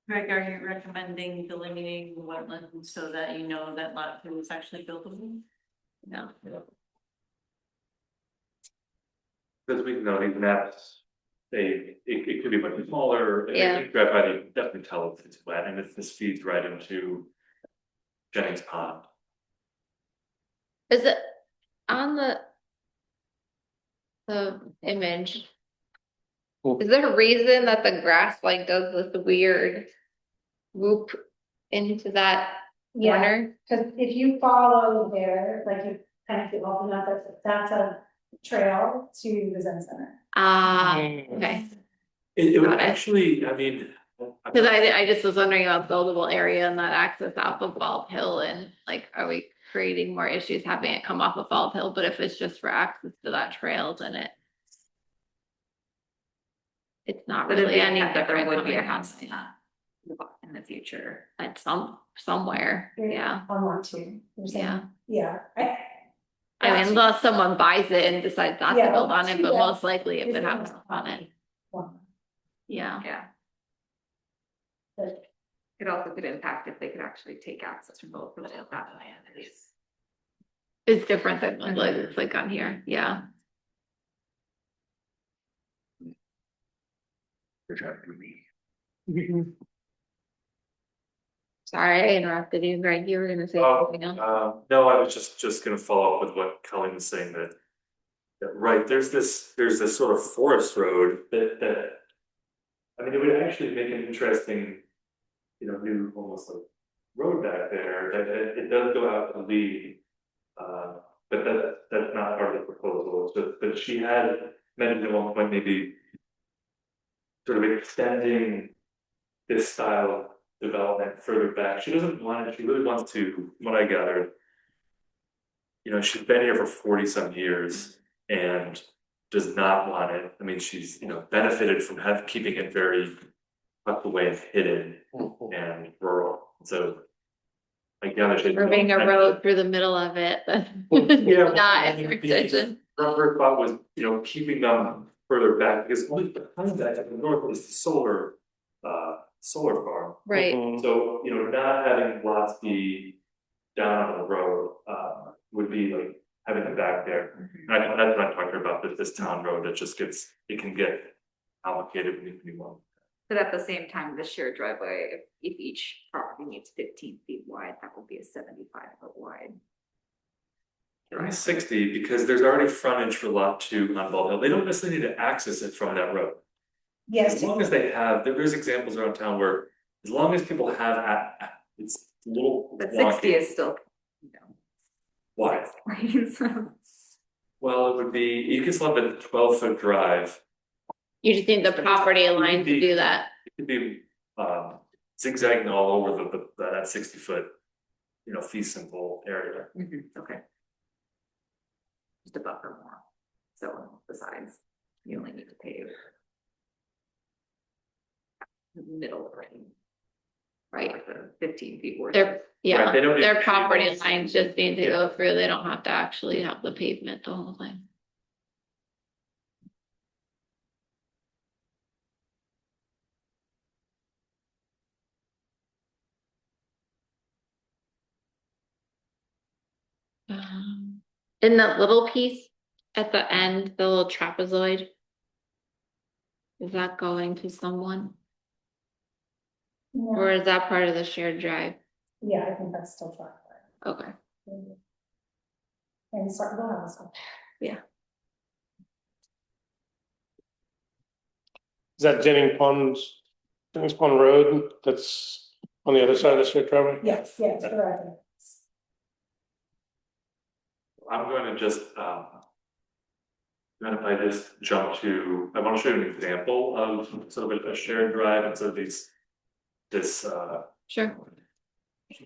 Greg, are you recommending delineating the wetland so that you know that lot 2 is actually buildable? No. Because we know these maps, it could be much smaller. Yeah. If you drive by, you can definitely tell if it's wet, and if this feeds right into Jennings Pond. Is it on the image? Is there a reason that the grass like does this weird whoop into that Yeah, corner? because if you follow there, like you kind of feel open up, that's a trail to the Zen Center. Ah, okay. It would Got it. actually, I mean. Because I just was wondering about buildable area and that access off of Bald Hill, and like, are we creating more issues having it come off of Bald Hill? But if it's just for access to that trail, then it's not But if really they any had that, there different would be a coming house from in the future. at somewhere, yeah. On lot 2. You're saying? Yeah. Yeah. I mean, unless someone buys it and decides not to Yeah, build on it, but yeah. most likely it would have stuff on it. Yeah. Yeah. But It also could impact if they could actually take access from both of them that way. It's different than like it's like on here, yeah. Sorry, I interrupted you, Greg. You were gonna say something else. No, I was just gonna follow up with what Colleen was saying that. Right, there's this sort of forest road that. I mean, it would actually make an interesting, new almost like road back there, that it does go out to lead. But that's not part of the proposal, but she had mentioned at one point maybe. Sort of extending this style of development further back. She doesn't want it, she really wants to, from what I gathered. She's been here for 40-some years and does not want it. I mean, she's, benefited from keeping it very tucked away and hidden and rural. So I gather she's Moving a road through the middle of it. Yeah, Not her intention. her thought was, keeping them further back, because only behind that, at the north is the solar farm. Right. So, not having lots be down on the road, would be like having them back there. And that's not talking about this town road, it can get complicated when you want. But at the same time, the shared driveway, if each property needs 15 feet wide, that will be a 75-foot wide. 60, because there's already frontage for lot 2 on Bald Hill. They don't necessarily need to access it from that road. yes, As long as they have, there's examples around town where, as long as people have, it's a little. But 60 is still, Why? 6 lanes. Well, it would be, you can still have a 12-foot drive. You just need the property line to do that. It could be, zigzagging all over that 60-foot, fee simple area. Okay. Just a buffer more. So besides, you only need to pave the middle of the ring. Right. Like the 15 feet worth. Right, they don't need Their to property pave. lines just need to Yeah. go through. They don't have to actually have the pavement, the whole thing. In that little piece at the end, the little trapezoid. Is that going to someone? Or is that part of the shared drive? yeah, I think that's still driveway. Okay, And start the house. yeah. Is that Jennings Pond Road that's on the other side of the street driveway? Yes, correct. I'm going to just, then if I just jump to, I want to show you an example of sort of a shared drive and sort of this, Sure.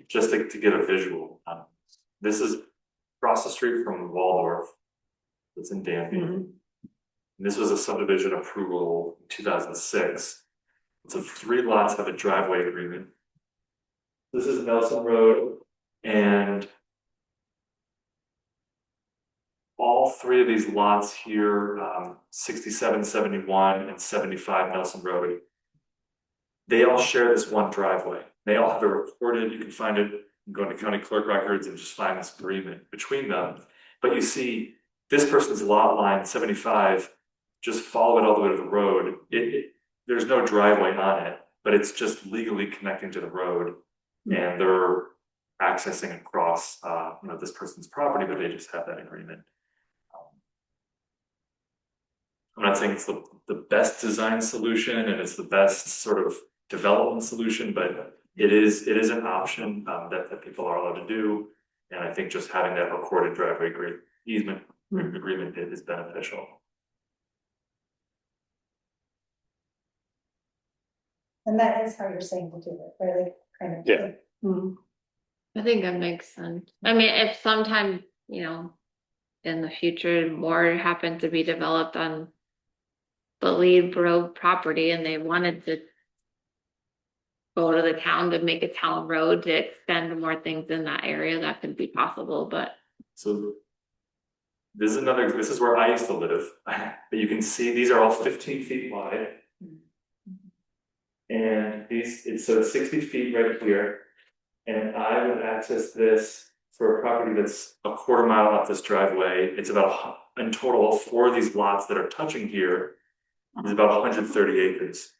just to get a visual. This is across the street from Waldorf. It's in Danby. And this was a subdivision approval in 2006. So 3 lots have a driveway agreement. This is Nelson Road, and all 3 of these lots here, 67, 71, and 75 Nelson Road, they all share this one driveway. They all have it recorded. You can find it, you can go into county clerk records and just find this agreement between them. But you see, this person's lot line 75, just follow it all the way to the road. There's no driveway on it, but it's just legally connecting to the road. And they're accessing across, this person's property, but they just have that agreement. I'm not saying it's the best design solution and it's the best sort of development solution, but it is an option that people are allowed to do. And I think just having that recorded driveway easement agreement is beneficial. And that is how you're saying to do it, right? Like kind of. Yeah. I think that makes sense. I mean, if sometime, in the future, more happen to be developed on the lead road property and they wanted to go to the town to make a town road to extend more things in that area, that could be possible, but. So this is where I used to live. But you can see these are all 15 feet wide. And it's 60 feet right here. And I would access this for a property that's a quarter mile up this driveway. It's about, in total, 4 of these lots that are touching here is about 130 acres.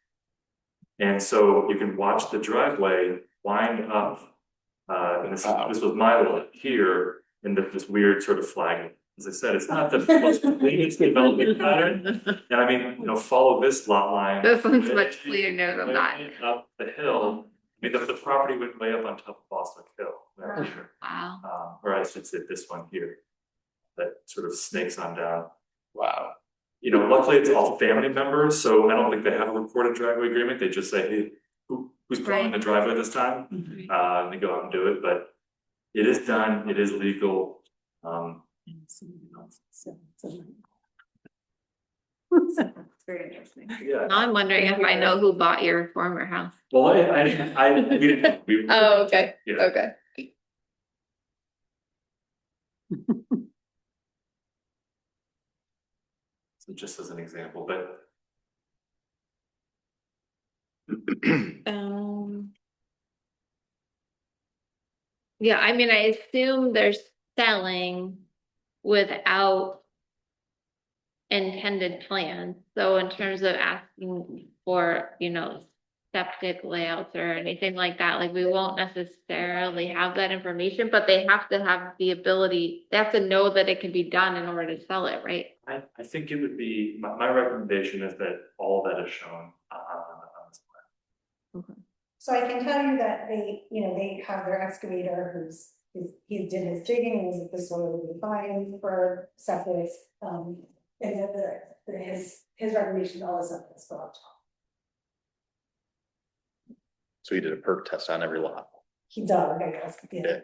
And so you can watch the driveway wind up. And this was my lot here in this weird sort of flag. As I said, it's not the most convenient development pattern. And I mean, follow this lot line. This one's much cleaner than that. Up the hill. I mean, the property went way up on top of Boswick Hill. Wow. Or I should say this one here. That sort of snakes on down. Wow. Luckily it's all family members, so I don't think they have a recorded driveway agreement. They just say, hey, who's plowing the driveway this time? And they go out and do it, but it is done, it is legal. Very interesting. Yeah. Now I'm wondering if I know who bought your former house. Well, we didn't. Oh, okay, Yeah. okay. So just as an example, but Yeah, I mean, I assume they're selling without intended plans. So in terms of asking for, septic layouts or anything like that, like we won't necessarily have that information, but they have to have the ability, they have to know that it can be done in order to sell it, right? I think it would be, my recommendation is that all that is shown on this plan. Okay. So I can tell you that they have their excavator he did his digging and was like, this one would be fine for septic. And then his recommendation, all the septic is up top. So he did a perk test on every lot. He dug, I guess, yeah.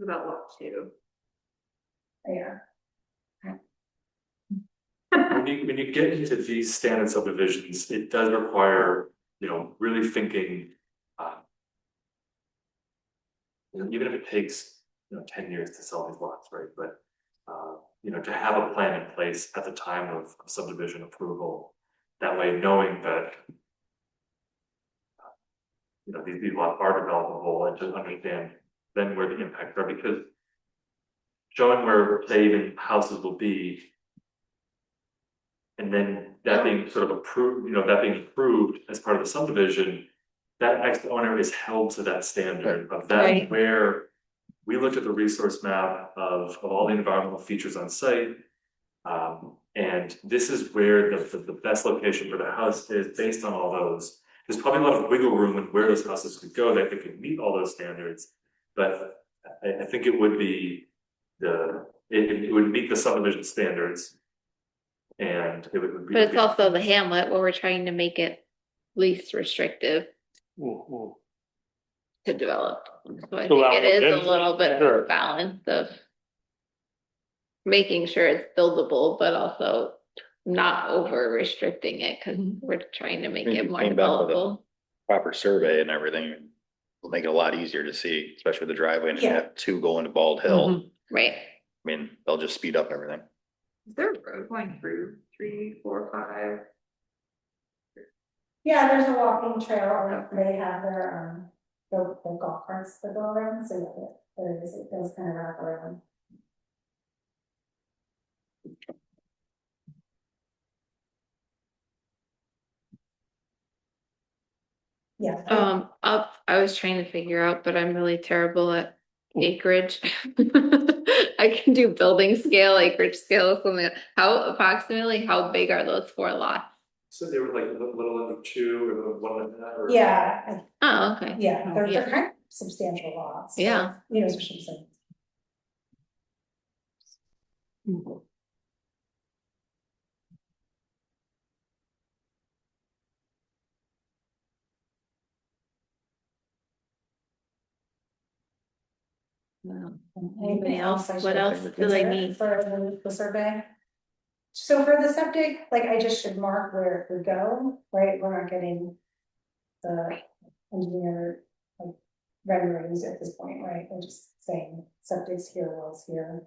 About lot 2. Yeah. When you get into these standard subdivisions, it does require, really thinking. Even if it takes, 10 years to sell these lots, right? But, to have a plan in place at the time of subdivision approval, that way knowing that, these lots are developable and to understand then where the impacts are, because showing where, say, even houses will be, and then that being sort of approved, that being approved as part of the subdivision, that next owner is held to that standard of that. Right. Where we looked at the resource map of all the environmental features on site. And this is where the best location for the house is based on all those. There's probably a lot of wiggle room in where those houses could go that they could meet all those standards. But I think it would be it would meet the subdivision standards. And it would be. But it's also the hamlet where we're trying to make it least restrictive to develop. So I think it is a little bit of a balance of making sure it's buildable, but also not over restricting it, cause we're trying to make I mean, it you more came back with a- developable. Proper survey and everything will make it a lot easier to see, especially with the driveway and you Yeah. have two going to Bald Hill. Right. I mean, they'll just speed up everything. Is there a road going through 3, 4, 5? Yeah, there's a walking trail, and they have their, the golf carts that go around, so yeah, there is, it does kind of wrap around. Yeah. I was trying to figure out, but I'm really terrible at acreage. I can do building scale, acreage scale, something. Approximately how big are those 4 lots? So they were like a little under 2 or 1 like that, or? Yeah, Oh, okay. yeah, they're Yeah. kind of substantial lots. so, Yeah. You know, especially some. Wow. Anything Anybody else? I What should else do they consider need? For the survey? So for the septic, like I just should mark where it would go, right? We're not getting the engineer like renderings at this point, right? We're just saying septic's here, wells here.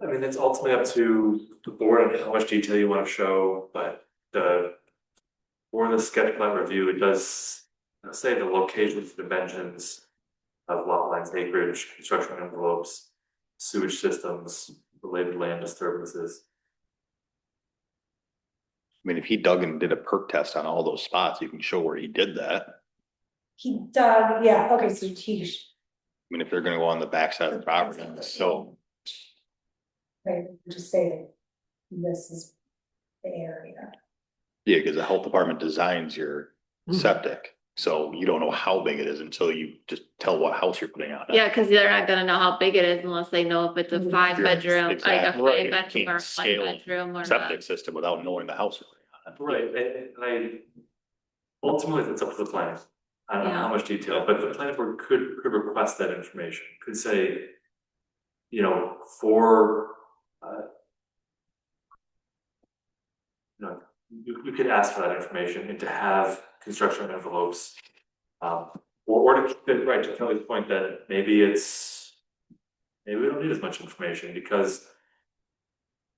I mean, it's ultimately up to the board and how much detail you want to show, but for the sketch plan review, it does say the locations, dimensions of lot lines, acreage, construction envelopes, sewage systems, related land disturbances. I mean, if he dug and did a perk test on all those spots, you can show where he did that. He dug, yeah, okay, so he, I mean, if they're gonna go on the backside of the property, so. right, just say that this is the area. Yeah, because the health department designs your septic, so you don't know how big it is until you just tell what house you're putting on. Yeah, cause they're not gonna know how big it is unless they know if it's a 5-bedroom, like a Exactly right. 5-bedroom or Can't scale 1-bedroom or septic not. system without knowing the house you're putting on. Right, and ultimately, it's up to the planner. I don't know how much detail, but the planning board could request that information, could say, you know, for, you know, you could ask for that information and to have construction envelopes. Or to keep it, right, to Kelly's point that maybe we don't need as much information because,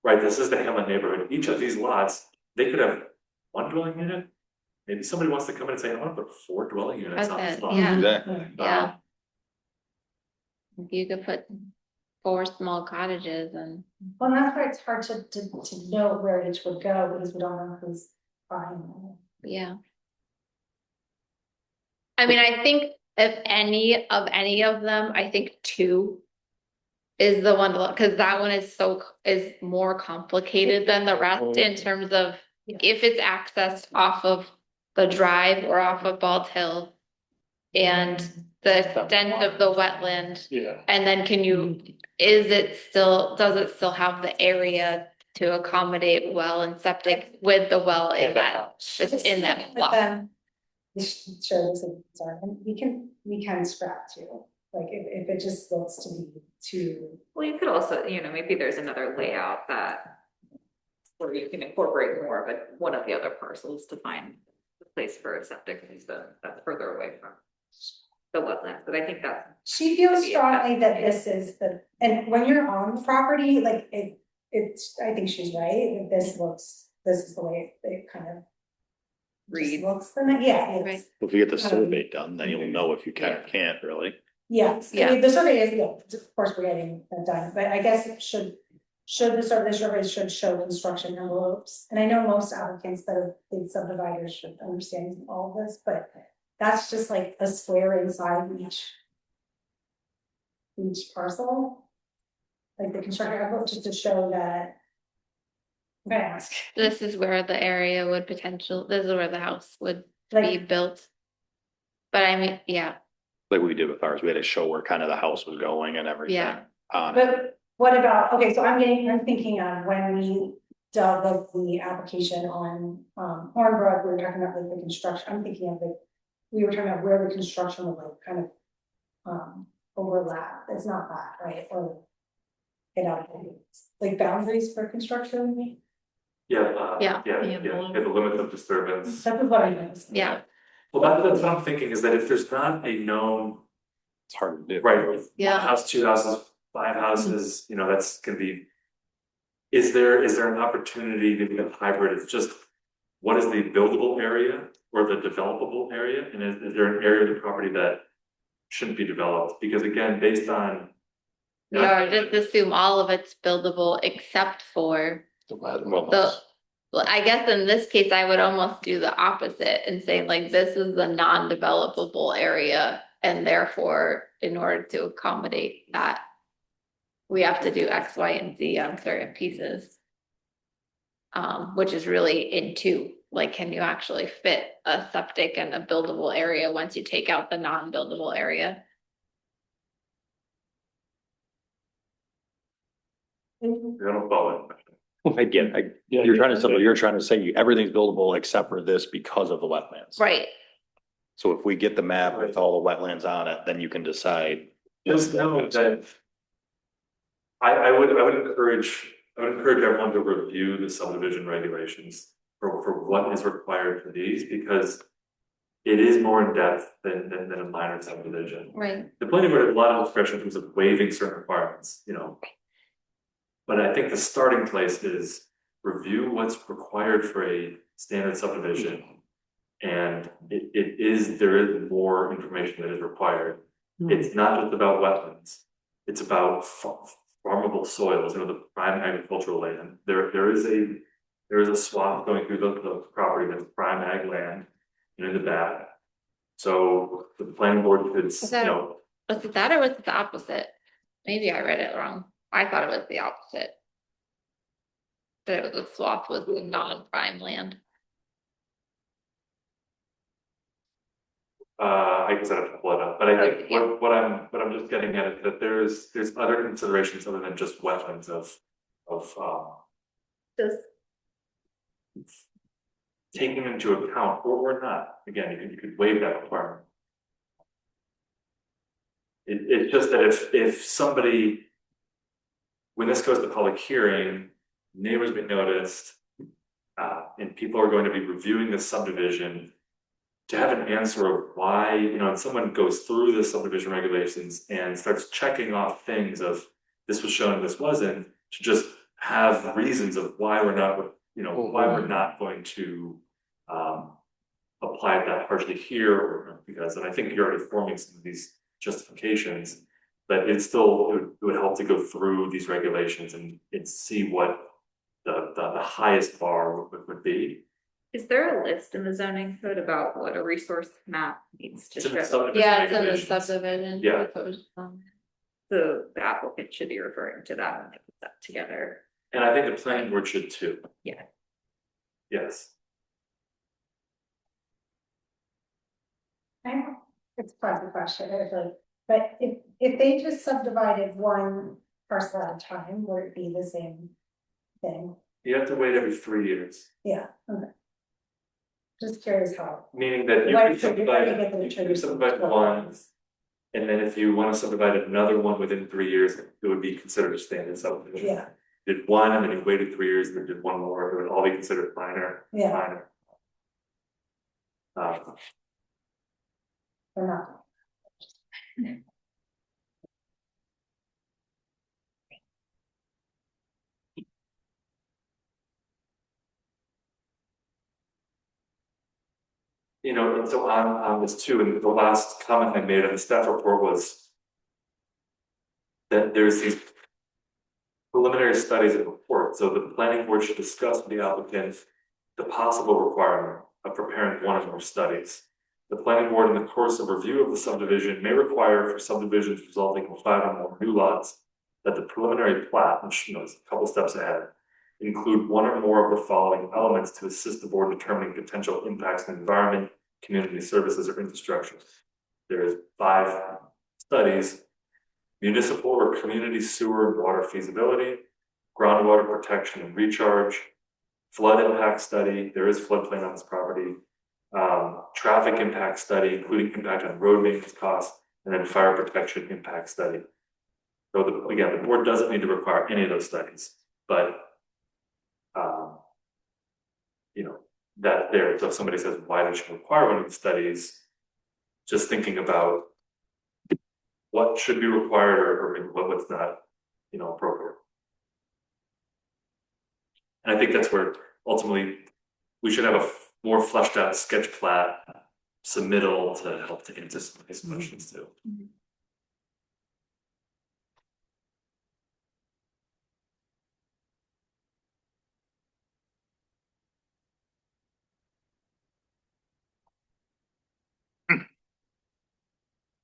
right, this is the Hamlet neighborhood. Each of these lots, they could have 1 dwelling unit. Maybe somebody wants to come in and say, I want to put 4 dwelling units on this lot. Yeah. Exactly. Yeah. You could put 4 small cottages and. Well, that's why it's hard to know where each would go, because we don't know who's buying them. Yeah. I mean, I think if any of them, I think 2 is the one to look, cause that one is more complicated than the rest in terms of if it's accessed off of the drive or off of Bald Hill. And the extent of the wetland, Yeah. and then does it still have the area to accommodate well and septic with the well in that, just in that But block? then, sure, there's a concern, and we can scrap too, like if it just looks to be too. Well, you could also, maybe there's another layout where you can incorporate more of one of the other parcels to find the place for a septic system that's further away from the wetlands, but I think that. She feels strongly that this is and when you're on the property, like it's, I think she's right, that this is the way it kind of. Reads. Looks yeah. Right. If you get the survey done, then you'll know if you can or can't really. Yes, I mean, the survey is, of course, we're getting that done, but I guess it should the survey should show construction envelopes. And I know most applicants that are big subdividers should understand all of this, but that's just like a square inside each parcel. Like the construction envelope, just to show that. I'm gonna ask. This is where the area would this is where the house would be Like, built. But I mean, yeah, Like we did with ours, we had to show where kind of the house was going and everything. Yeah. but what about, okay, so I'm thinking of when we dug up the application on Hornbrook, we were talking about like the construction, I'm thinking of we were talking about where the construction would like kind of overlap, it's not that, right, or. Get out, like boundaries for construction, Yeah. The limit of disturbance. that's what I noticed. Yeah, Well, that's what I'm thinking, is that if there's not a known, It's hard to do. right, with Yeah. one house, two houses, five houses, you know, that's gonna be. Is there an opportunity to be a hybrid, it's just, what is the buildable area or the developable area, and is there an area of the property that shouldn't be developed, because again, based on. yeah, just assume all of it's buildable except for the. Well, I guess in this case, I would almost do the opposite and say like, this is the non-developable area. And therefore, in order to accommodate that, we have to do X, Y, and Z on certain pieces. Which is really in two, like, can you actually fit a septic and a buildable area once you take out the non-buildable area? I don't follow it. I get it. You're trying to say everything's buildable except for this because of the wetlands. Right, So if we get the map with all the wetlands on it, then you can decide. Just know that. I would encourage everyone to review the subdivision regulations for what is required for these, because. It is more in depth than a minor subdivision. right. The planning board has a lot of discretion in terms of waiving certain requirements, you know. But I think the starting place is review what's required for a standard subdivision. And there is more information that is required. It's not just about wetlands. It's about farmable soils, you know, the prime agricultural land. There is a swath going through the property that's prime ag land and in the back. So the planning board could, Was it that or was it the opposite? Maybe I read it wrong. I thought it was the opposite. That it was a swath with the non-prime land. I guess I have to pull it up, but I think Yeah. what I'm just getting at is that there's other considerations other than just wetlands of Just taking into account or not. Again, you could waive that requirement. It's just that if somebody, when this goes to public hearing, neighbors be noticed, and people are going to be reviewing the subdivision, to have an answer of why, you know, and someone goes through the subdivision regulations and starts checking off things of this was shown and this wasn't, to just have reasons of why we're not, you know, why we're not going to apply that harshly here, or because, and I think you're already forming some of these justifications, but it would help to go through these regulations and see what the highest bar would be. Is there a list in the zoning code about what a resource map needs to It's in the show? subdivision yeah, it's in the regulations. subdivision. Yeah. So the applicant should be referring to that when they put that together. And I think the planning board should too. Yeah. Yes. It's part of the question, it's like, but if they just subdivided one parcel at a time, would it be the same thing? You have to wait every 3 years, Yeah, okay. Just curious how. meaning that you Why- could so you're gonna get them you to could subdivide one, and then if you want to subdivide another one within 3 years, it would be considered a standard subdivision. Yeah, Did one, and then you waited 3 years, and then did one more, it would all be considered minor. Yeah. Minor. or not. You know, and so on this too, and the last comment I made on the staff report was that there's these preliminary studies and reports, so the planning board should discuss with the applicant the possible requirement of preparing one or more studies. The planning board, in the course of review of the subdivision, may require for subdivisions resulting in 5 or more new lots that the preliminary plat, which, you know, is a couple steps ahead, include one or more of the following elements to assist the board in determining potential impacts on the environment, community services, or infrastructure. There is 5 studies: municipal or community sewer and water feasibility, groundwater protection and recharge, flood impact study, there is floodplain on this property, traffic impact study, including impact on road maintenance costs, and then fire protection impact study. So again, the board doesn't need to require any of those studies, but you know, that there, so if somebody says, why don't you require one of the studies? Just thinking about what should be required or maybe what's not, you know, appropriate. And I think that's where ultimately we should have a more fleshed out sketch plat submittal to help to answer some of these questions too.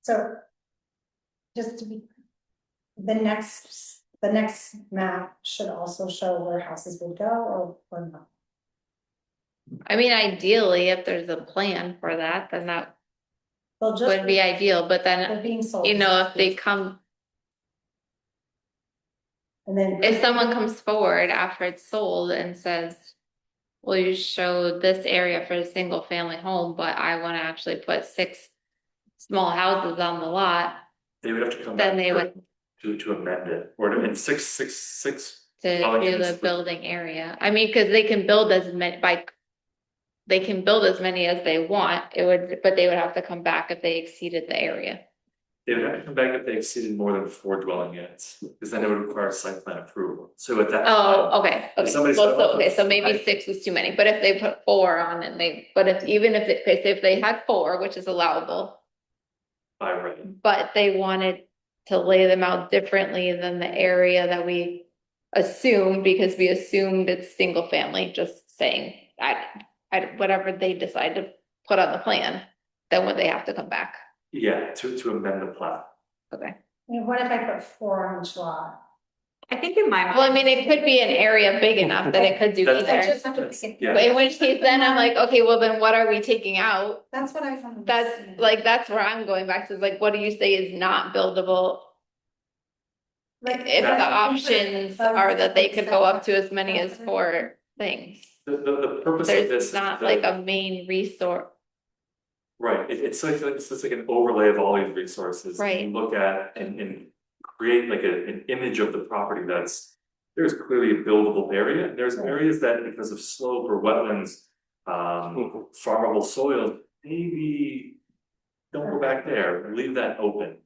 So just to be, the next map should also show where houses would go or not. I mean, ideally, if there's a plan for that, then that They'll just would be ideal, but they're then, being sold. you know, if they come, And then. if someone comes forward after it's sold and says, well, you show this area for a single family home, but I wanna actually put 6 small houses on the lot, They would have to come then back they would to amend it or to, in six. to dwelling do units the would- building area. I mean, cause they can build as many they can build as many as they want, but they would have to come back if they exceeded the area. They would have to come back if they exceeded more than 4 dwelling units, because then it would require site plan approval. So at that time. Oh, okay, If okay, somebody well, said, so, okay, so maybe 6 was too many, but if they put 4 on and but if they had 4, which is allowable, By right. but they wanted to lay them out differently than the area that we assumed, because we assumed it's single family, just saying, whatever they decide to put on the plan, then would they have to come back? Yeah, to amend the plat. Okay. I mean, what if I put 4 on each lot? I think in my mind. Well, I mean, it could be an area big enough that it could do That's- I either. just have to make it. Yeah. In which case, then I'm like, okay, well, then what are we taking out? That's what I found. That's where I'm going back to, like, what do you say is not buildable? Like, If the options are that they could go up to as many as 4 things. The purpose of this There's is not that- like a main resource, Right, it's like an overlay of all these resources. Right. You look at and create like an image of the property there's clearly a buildable area. There's areas that because of slope or wetlands, farmable soil, maybe don't go back there, leave that open.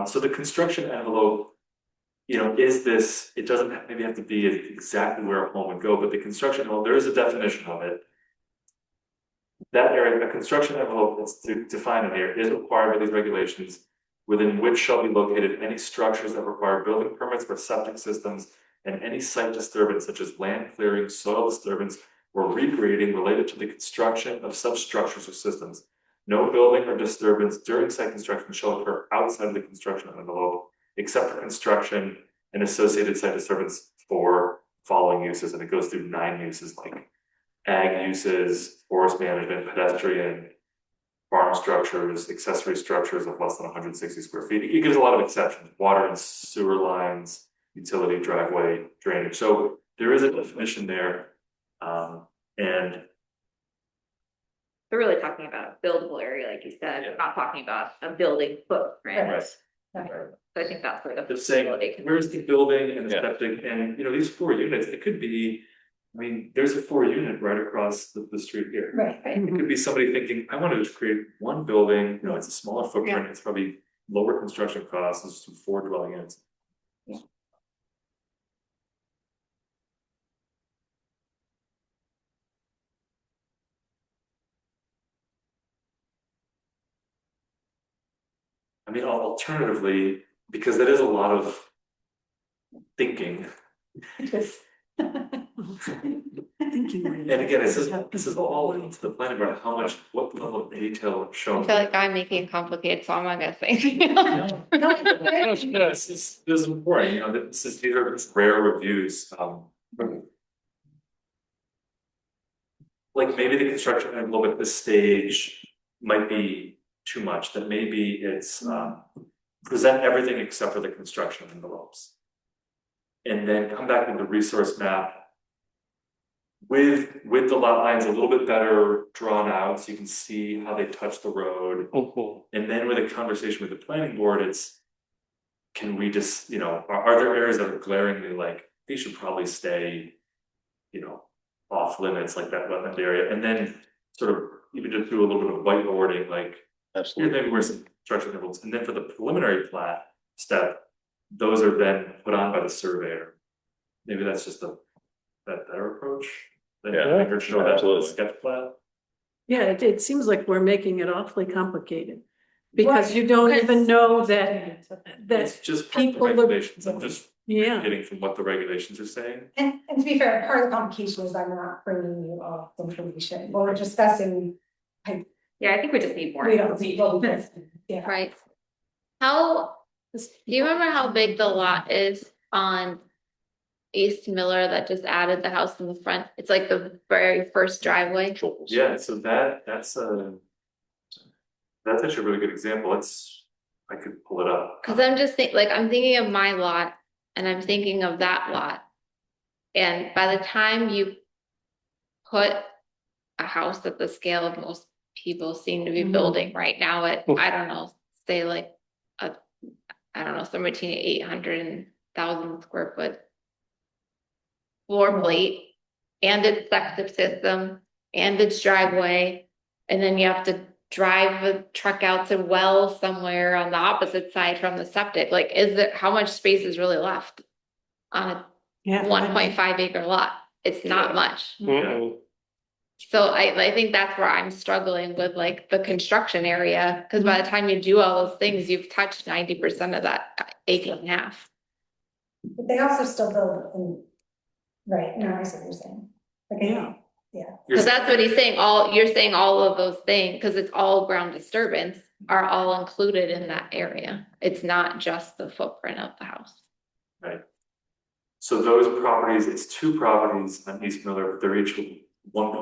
So the construction envelope, you know, it doesn't maybe have to be exactly where a home would go, but the construction envelope, there is a definition of it. That area, a construction envelope that's defined in here is required by these regulations, within which shall be located any structures that require building permits for septic systems and any site disturbance such as land clearing, soil disturbance, or regrading related to the construction of such structures or systems. No building or disturbance during site construction shall occur outside of the construction envelope, except for construction and associated site disturbance for following uses, and it goes through 9 uses like ag uses, forest management, pedestrian, farm structures, accessory structures of less than 160 square feet. It gives a lot of exceptions, water and sewer lines, utility, driveway, drainage. So there is a definition there. And We're really talking about a buildable area, like you said, we're not talking about a building footprint. Right. So I think that's where the. just saying, where's the building and the Yeah. septic, and you know, these 4 units, it could be, I mean, there's a 4 unit right across the street here. Right, It could be somebody thinking, I wanted to create one building, you know, it's a smaller footprint, it's probably lower construction costs, it's just 4 dwelling units. I mean, alternatively, because that is a lot of thinking. And again, this is all into the planning board, how much, what level of detail I shown. feel like I'm making it complicated, so I'm not gonna say. This is important, you know, these are rare reviews, like maybe the construction envelope at this stage might be too much, that maybe it's, present everything except for the construction envelopes. And then come back with the resource map with the lot lines a little bit better drawn out, so you can see how they touch the road. And then with a conversation with the planning board, it's, can we just, you know, are there areas that are glaringly like, these should probably stay, you know, off limits, like that wetland area, and then sort of even just do a little bit of whiteboarding, like, here's maybe where some structural intervals, and then for the preliminary plat step, those are then put on by the surveyor. Maybe that's just that better approach. Than having her show that with a sketch plat. Yeah, it seems like we're making it awfully complicated. Because you don't even know that It's just part of the people look- regulations, I'm just getting from what the regulations are saying. And to be fair, part of the complication is I'm not bringing you all the information, when we're discussing. Yeah, I think we just need more. We don't see what we just, yeah. Right. How, do you remember how big the lot is on East Miller that just added the house in the front? It's like the very first driveway. Yeah, so that's actually a really good example, I could pull it up. Cause I'm just I'm thinking of my lot and I'm thinking of that lot. And by the time you put a house at the scale of most people seem to be building right now at, I don't know, say like I don't know, somewhere between 800 and 1,000 square foot floor plate and its septic system and its driveway. And then you have to drive a truck out to well somewhere on the opposite side from the septic. Like, how much space is really left on a 1.5 acre lot? It's not much. So I think that's where I'm struggling with like the construction area, because by the time you do all those things, you've touched 90% of that acre and a half. But they also still build in, right, no, I see what you're saying. Okay, yeah. Because that's what he's saying, you're saying all of those things, because it's all ground disturbance are all included in that area. It's not just the footprint of the house. Right. So those properties, it's 2 properties on East Miller, but they're each 1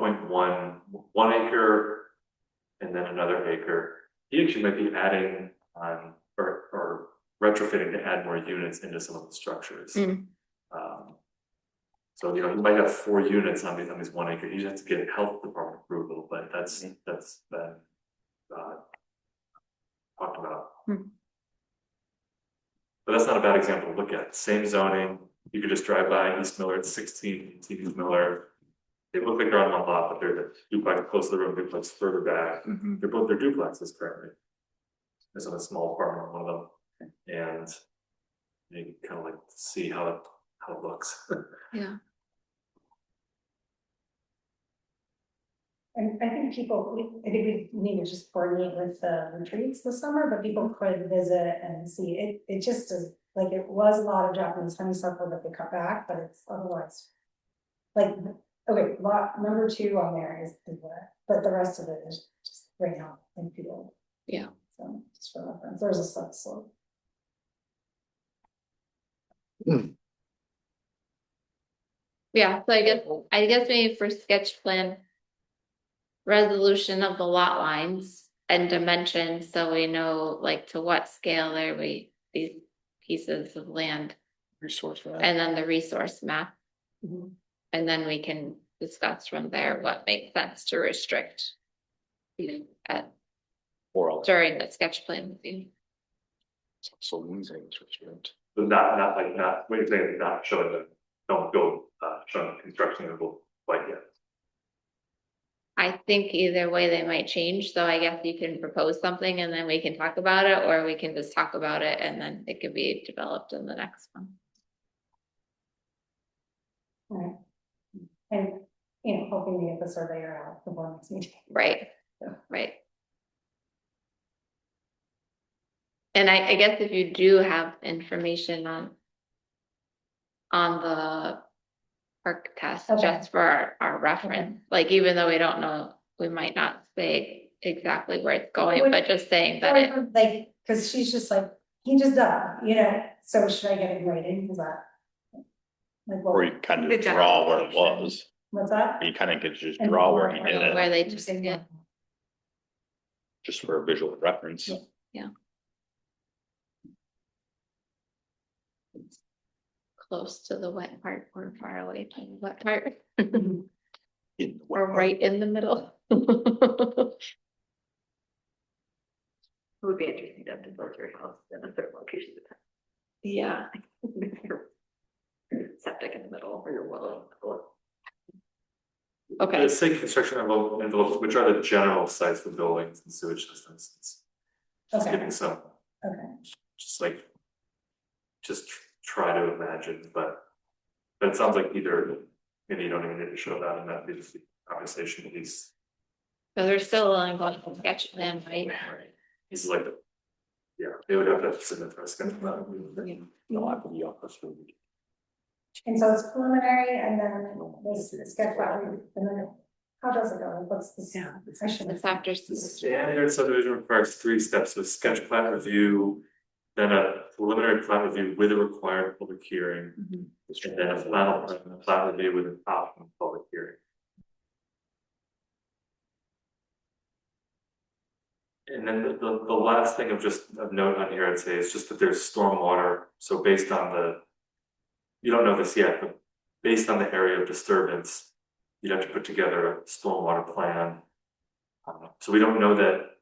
acre and then another acre. He actually might be adding on or retrofitting to add more units into some of the structures. So, you know, he might have 4 units on these 1 acre. He just has to get health department approval, but that's been talked about. But that's not a bad example to look at. Same zoning. You could just drive by East Miller at 16, East Miller. They look like they're on one lot, but they're the duplex close to the road, duplex further back. They're both their duplexes currently. There's a small apartment on one of them, and you can kind of like see how it looks. Yeah. And I think we need to just coordinate with the retreats this summer, but people could visit and see it. It just is like, it was a lot of Japanese honeysuckle that they cut back, but it's otherwise. Like, okay, lot number 2 on there is wet, but the rest of it is just right now in field. Yeah. So just for reference, there's a slight slope. Yeah, so I guess maybe for sketch plan, resolution of the lot lines and dimensions, so we know like to what scale these pieces of land. Resource map. And then the resource map. And then we can discuss from there what makes sense to restrict. During the sketch plan review. So losing restrict. But not what you're saying, not showing the, don't go showing the construction interval quite yet. I think either way they might change, so I guess you can propose something and then we can talk about it, or we can just talk about it and then it could be developed in the next one. Right. And, you know, hoping to get the surveyor out before next meeting. Right, right. And I guess if you do have information on the perk test, just for our reference, like even though we don't know, we might not say exactly where it's going, but just saying that like, cause she's just like, he just done, you know, so should I get it graded? Is that? Like, well, Or you kind of draw where it was. what's that? You kind of could just draw where he did where it, they just get. just for a visual reference. Yeah. Close to the wet part or far away from the wet part. In the or right in the middle. It would be interesting to have to build your house in a third location. Yeah, Your septic in the middle or your well in the middle. okay. The state construction envelopes, which are the general sites for buildings and sewage systems. It's just Okay. giving some, Okay. just like, just try to imagine, but it sounds like either, maybe you don't even need to show that, and that is the conversation at least. So they're still only going to sketch plan, right? This is like, yeah, they would have to submit for a schedule plan. No, I believe that's what we. And so it's preliminary and then this sketch plan, and then how does it go? What's the? Yeah. I should. It's after. The standard subdivision requires 3 steps: a sketch plan review, then a preliminary plan review with a required public hearing, and then a final plan review with an optional public hearing. And then the last thing of note on here, I'd say, is just that there's stormwater. So based on you don't know this yet, but based on the area of disturbance, you'd have to put together a stormwater plan. So we don't know that.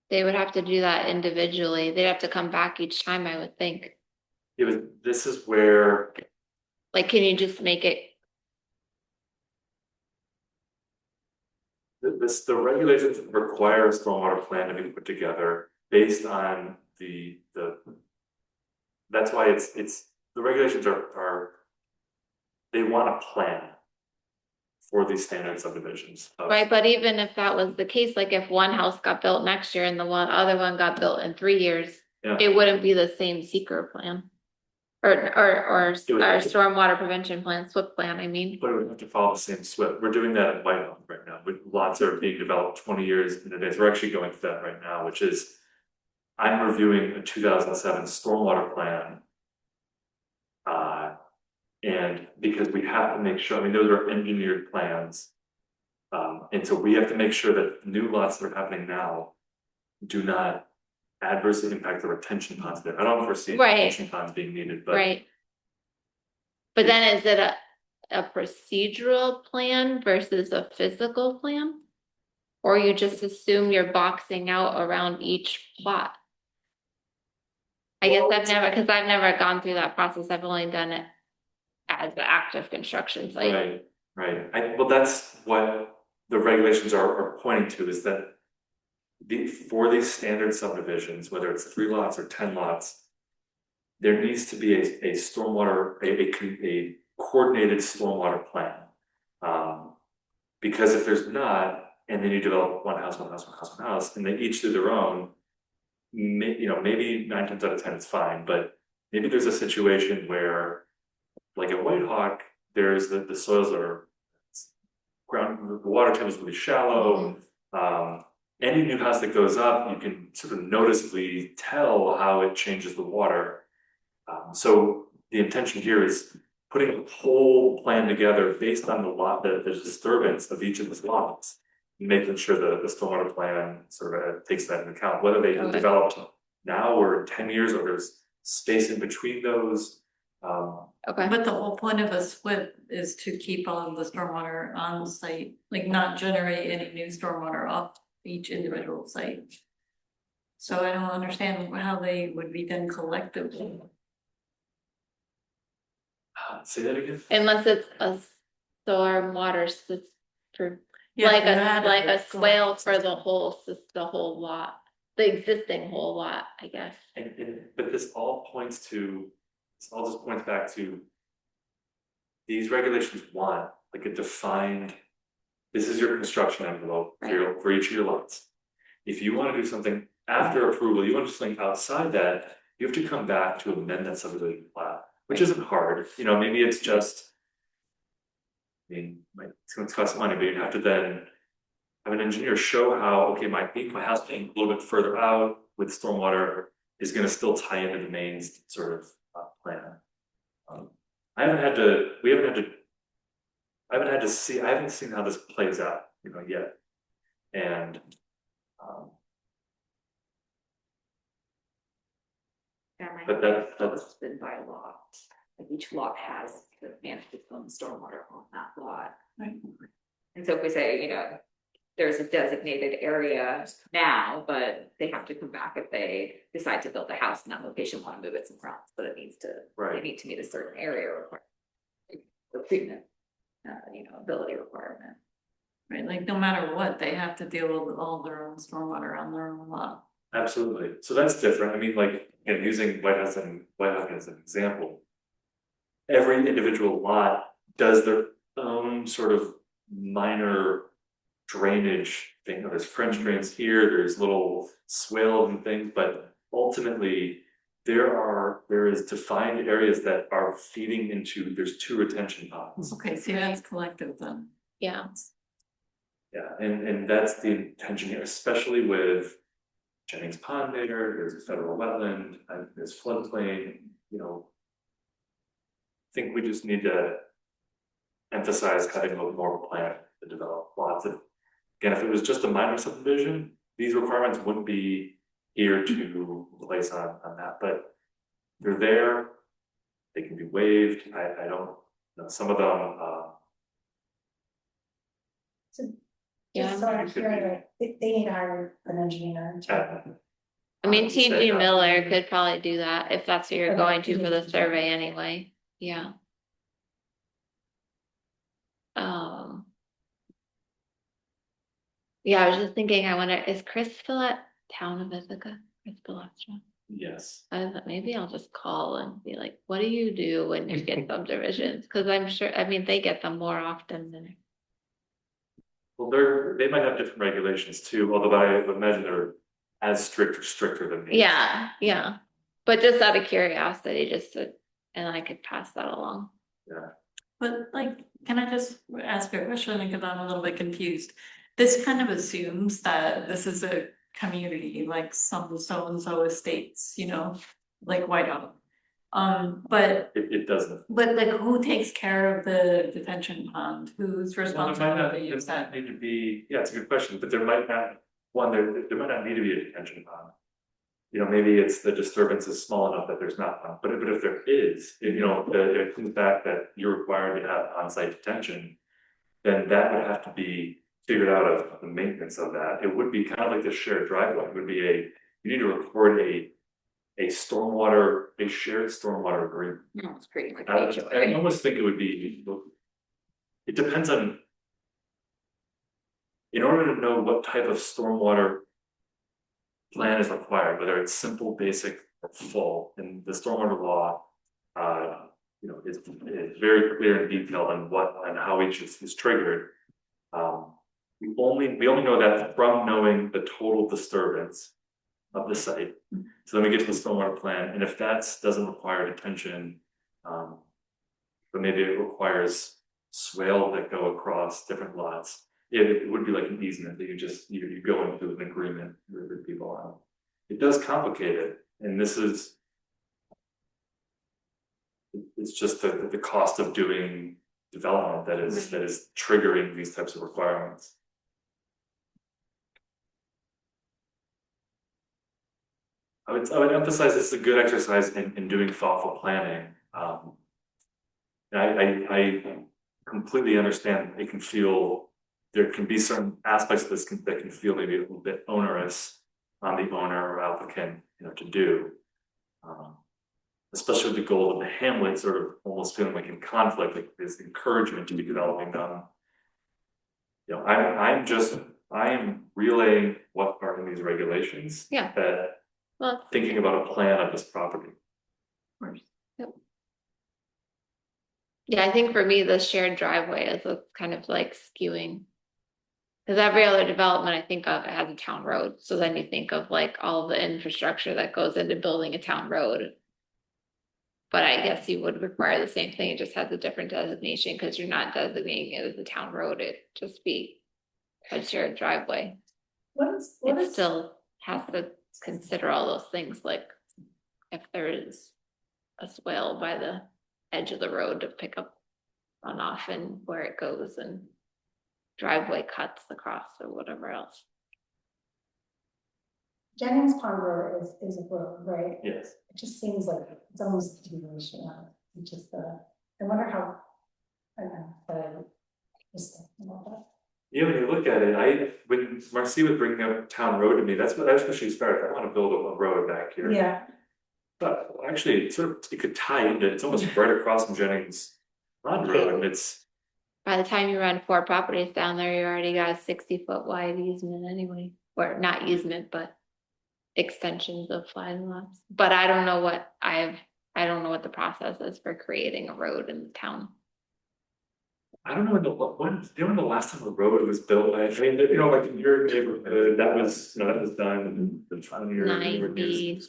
They would have to do that individually. They'd have to come back each time, I would think. This is where, Like, can you just make it? the regulations require a stormwater plan to be put together based on that's why it's the regulations are they want a plan for these standard subdivisions. Right, but even if that was the case, like if one house got built next year and the other one got built in 3 years, Yeah. it wouldn't be the same seeker plan. Or stormwater prevention plan, SWIP plan, I mean. But it would have to follow the same SWIP. We're doing that in Whitehall right now, with lots that are being developed 20 years in advance. We're actually going through that right now, which is I'm reviewing a 2007 stormwater plan. And because we have to make sure, I mean, those are engineered plans. And so we have to make sure that new lots that are happening now do not adversely impact the retention ponds there. I don't foresee Right. retention ponds being needed, but. Right. But then is it a procedural plan versus a physical plan? Or you just assume you're boxing out around each plot? I guess because I've never gone through that process. I've only done it as the active construction site. Right. Well, that's what the regulations are pointing to, is that for these standard subdivisions, whether it's 3 lots or 10 lots, there needs to be a stormwater, a coordinated stormwater plan. Because if there's not, and then you develop one house, and they each do their own, maybe 9 times out of 10 it's fine, but maybe there's a situation where, like at White Hawk, there's the soils are the water table is really shallow. Any new house that goes up, you can sort of noticeably tell how it changes the water. So the intention here is putting a whole plan together based on the disturbance of each of the lots, making sure the stormwater plan sort of takes that into account, whether they Okay. developed now or in 10 years, or there's space in between those. Okay. But the whole point of a SWIP is to keep all of the stormwater on the site, like not generate any new stormwater off each individual site. So I don't understand how they would be then collectively. Say that again? Unless it's a stormwater system, Yeah, like you had a swale for the whole lot, the existing whole lot, I guess. But this all just points back to these regulations want like a defined, this is your construction envelope for each of your lots. If you want to do something after approval, you want to do something outside that, you have to come back to amend that subdivision plat, which isn't hard. Maybe it's just, it's going to cost money, but you'd have to then have an engineer show how, okay, my house being a little bit further out with stormwater is going to still tie into the main sort of plan. I haven't seen how this plays out, yet. And Yeah, my but house is been by law. like each lot has to manage its own stormwater on that lot. Right. And so if we say, there's a designated area now, but they have to come back if they decide to build a house in that location, want to move it somewhere else, but it needs to, they need to meet a certain area requirement. The treatment, ability requirement. Right, like no matter what, they have to deal with all their own stormwater on their own lot. Absolutely, so that's different, I mean, like, again, using White House as an example. Every individual lot does their own sort of minor drainage thing, there's French drains here, there's little swales and things, but ultimately. There is defined areas that are feeding into, there's 2 retention ponds. Okay, see, that's collective then. Yeah. Yeah, and that's the intention here, especially with Jennings Pond there, there's a federal wetland, and there's floodplain, I think we just need to emphasize having a little more of a plan to develop lots of, again, if it was just a minor subdivision, these requirements wouldn't be here to place on that, but they're there, they can be waived, I don't know, some of them, Yeah. Just so I'm clear, they need to hire an engineer to. I mean, TG Miller could probably do that if that's who you're going to for the survey anyway, yeah. Yeah, I was just thinking, I wonder, is Chris still at Town of Ithaca? Chris Pillastra? yes. I thought maybe I'll just call and be like, what do you do when you get subdivisions? Cause I'm sure, I mean, they get them more often than. Well, they might have different regulations too, although I would imagine they're as strict or stricter than these. Yeah, but just out of curiosity, and I could pass that along. Yeah. But like, can I just ask a question, because I'm a little bit confused? This kind of assumes that this is a community, like some so-and-so estates, like White Oak. But It doesn't. But like, who takes care of the detention pond? Who's responsibility is that? Need to be, yeah, it's a good question, but there might not need to be a detention pond. Maybe it's the disturbance is small enough that there's not one, but if there is, it comes back that you're required to have on-site detention, then that would have to be figured out of the maintenance of that. It would be kind of like the shared driveway, it would be you need to record a shared stormwater agreement. No, it's creating like an HOA. I almost think it would be, it depends on, in order to know what type of stormwater plan is required, whether it's simple, basic, or full, and the stormwater law, is very clear and detailed on how each is triggered. We only know that from knowing the total disturbance of the site. So then we get to the stormwater plan, and if that doesn't require detention, but maybe it requires swale that go across different lots, it would be like an easement that you go into an agreement with people on. It does complicate it, and it's just the cost of doing development that is triggering these types of requirements. I would emphasize this is a good exercise in doing thoughtful planning. I completely understand it can feel, there can be certain aspects of this that can feel maybe a little bit onerous on the owner or applicant, to do. Especially with the goal of the hamlet sort of almost feeling like in conflict, like this encouragement to be developing them. I am relaying what are in these regulations. Yeah. That thinking about a plan of this property. Of course. Yep. Yeah, I think for me, the shared driveway is kind of like skewing. Because every other development I think of has a town road. So then you think of like all the infrastructure that goes into building a town road. But I guess you would require the same thing. It just has a different designation because you're not designating it as a town road. It just be a shared driveway. It still has to consider all those things, like if there is a swale by the edge of the road to pick up runoff and where it goes, and driveway cuts across or whatever else. Jennings Pond Road is a road, right? Yes. It just seems like it's almost a continuation of Just I wonder how, I don't know, but I just thinking about that. Yeah, when you look at it, when Marcy was bringing up town road to me, that's when she started, I wanna build a road back here. Yeah, But actually, it's sort of, you could tie it, it's almost right across from Jennings Pond Road, and it's, By the time you run 4 properties down there, you already got a 60-foot wide easement anyway, or not easement, but extensions of flag lots. But I don't know what I don't know what the process is for creating a road in the town. I don't know when the last time a road was built, I mean, you know, like in your neighborhood, that was, that was done in 20 years. 90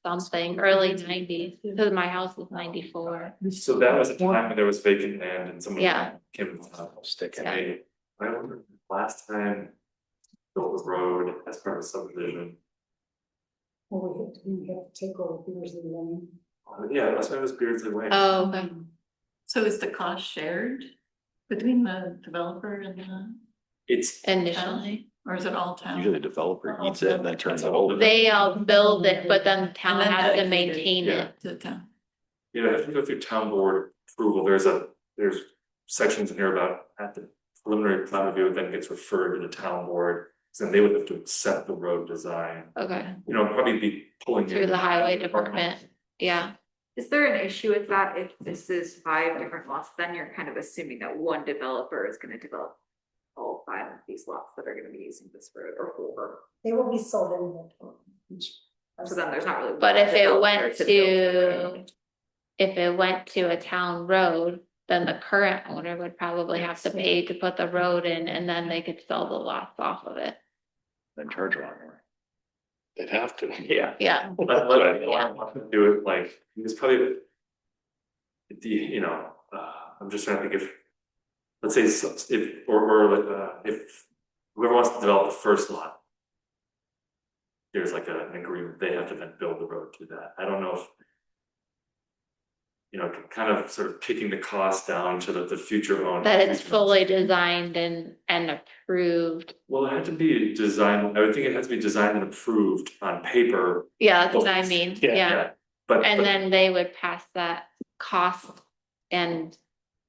something, early 90s, because my house is 94. So that was a time when there was vacant land and someone Yeah. came with a stick and Yeah. I remember last time built a road as part of subdivision. well, we have to take over Beardsley Lane. Yeah, last time it was Beardsley Way. Oh, okay. So is the cost shared between the developer and the It's Initially, or is it all town? Usually the developer eats it and then turns it over. they all build it, but then the town And then has to dedicate it. maintain Yeah. it. To the town. You know, I have to go through town board approval, there's sections in here about at the preliminary plan review, then gets referred to the town board. So then they would have to accept the road design, Okay, you know, probably be pulling in. through the highway department, yeah. Is there an issue with that if this is 5 different lots, then you're kind of assuming that one developer is gonna develop all 5 of these lots that are gonna be using this road or 4? They will be sold in each. So then there's not really. But one if it developer went to build to, it. if it went to a town road, then the current owner would probably have to pay to put the road in, and then they could sell the lots off of it. Then charge a lot more. They'd have to. Yeah. Yeah, But I don't want to do it like, it's probably. You know, I'm just trying to think if, let's say, if, or like, if whoever wants to develop the first lot. There's like an agreement, they have to then build the road to that, I don't know if. You know, kind of sort of kicking the cost down to the future owner. that it's fully designed and approved. Well, it had to be designed, I would think it has to be designed and approved on paper. Yeah, that's what I mean, Yeah. yeah. But. And then they would pass that cost and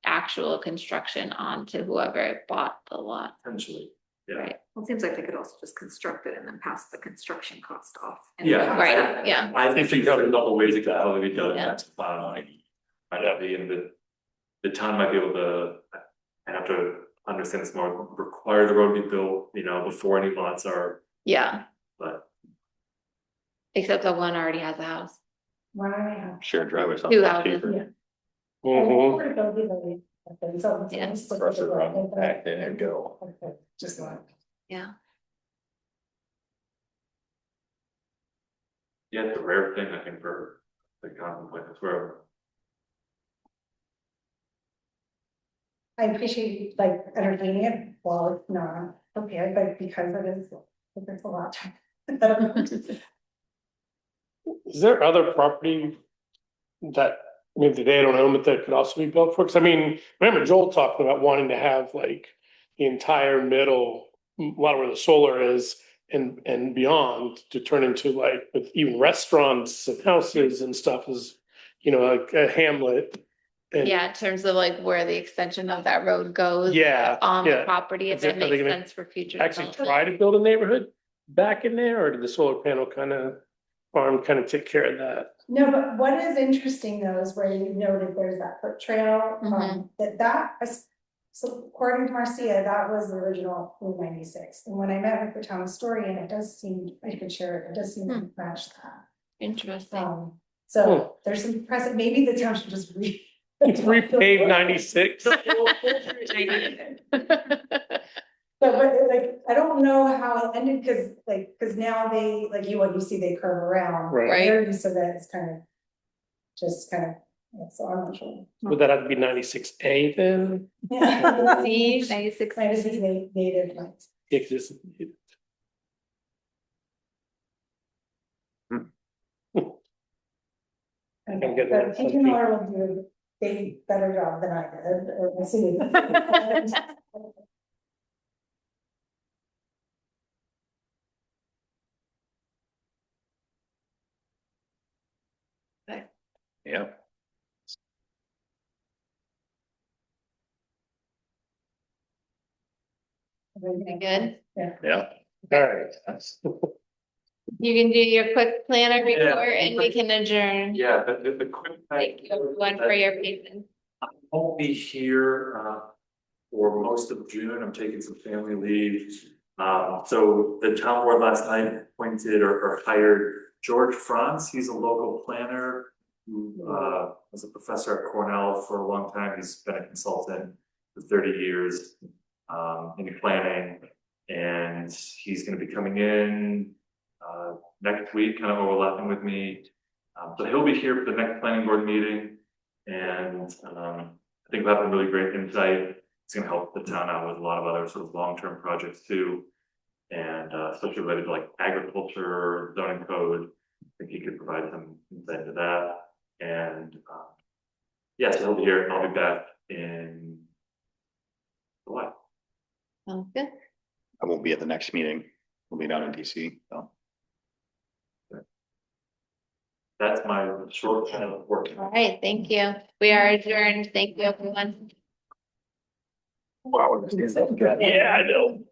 actual construction on to whoever bought the lot, Potentially, yeah. right? Well, it seems like they could also just construct it and then pass the construction cost off. Yeah. Right, yeah. I think there's a couple ways it could probably be done, Yeah. that's fine. Might not be, and the town might be able to, I have to understand this more, require the road to be built, you know, before any lots are, Yeah, but. except that one already has a house. Why do I have? Shared driveway. 2 houses. Yeah. Mhm. Yeah. Pressure run back in and go. Okay, just like. Yeah, Yeah, it's a rare thing, I think, for the contemplate this road. I appreciate like entertaining it, well, it's not prepared, but because it's a lot. Is there other property that maybe they don't own, but that could also be built for? Cause I mean, remember Joel talking about wanting to have like the entire middle, a lot of where the solar is and beyond to turn into like with even restaurants and houses and stuff is, you know, like a hamlet. And yeah, in terms of like where the extension of that road goes. Yeah, On the yeah. property, if Is it- it are they makes gonna sense for future actually development. try to build a neighborhood back in there, or did the solar panel kind of farm kind of take care of that? No, but what is interesting though is where you noted there's that foot trail, that is. So according to Marcia, that was the original Route 96, and when I met with the town historian, it does seem, I could share it, it does seem to match that. Interesting. So there's some precedent, maybe the town should just Repave 96. But like, I don't know how it ended, cause now they, like what you see, they curve around. Right. They're used to that, it's kind of, just kind of, yeah, so I'm not sure. Would that have to be 96A then? Yeah. See, 96. 96 native, like. Yeah, 'cause it's- Okay, get but that Pinky something. Miller will do a big, better job than I did, or I see. Yeah. Good. Yeah. All right. You can do your quick planner Yeah. report and we can adjourn. Yeah, the quick. Thank you everyone for your patience. I won't be here, for most of June. I'm taking some family leave. So the town board last night appointed or hired George Franz. He's a local planner who, was a professor at Cornell for a long time. He's been a consultant for 30 years, in planning. And he's gonna be coming in, next week, kind of overlapping with me. So he'll be here for the next planning board meeting. And, I think we'll have a really great insight. It's gonna help the town out with a lot of other sort of long-term projects too. And, especially related to like agriculture, zoning code. I think he could provide some insight into that. And, yeah, so he'll be here and I'll be back in July. Sounds good. I won't be at the next meeting. We'll be down in DC, so. That's my short kind of work. All right, thank you. We are adjourned. Thank you, everyone. Wow. Yeah, I know.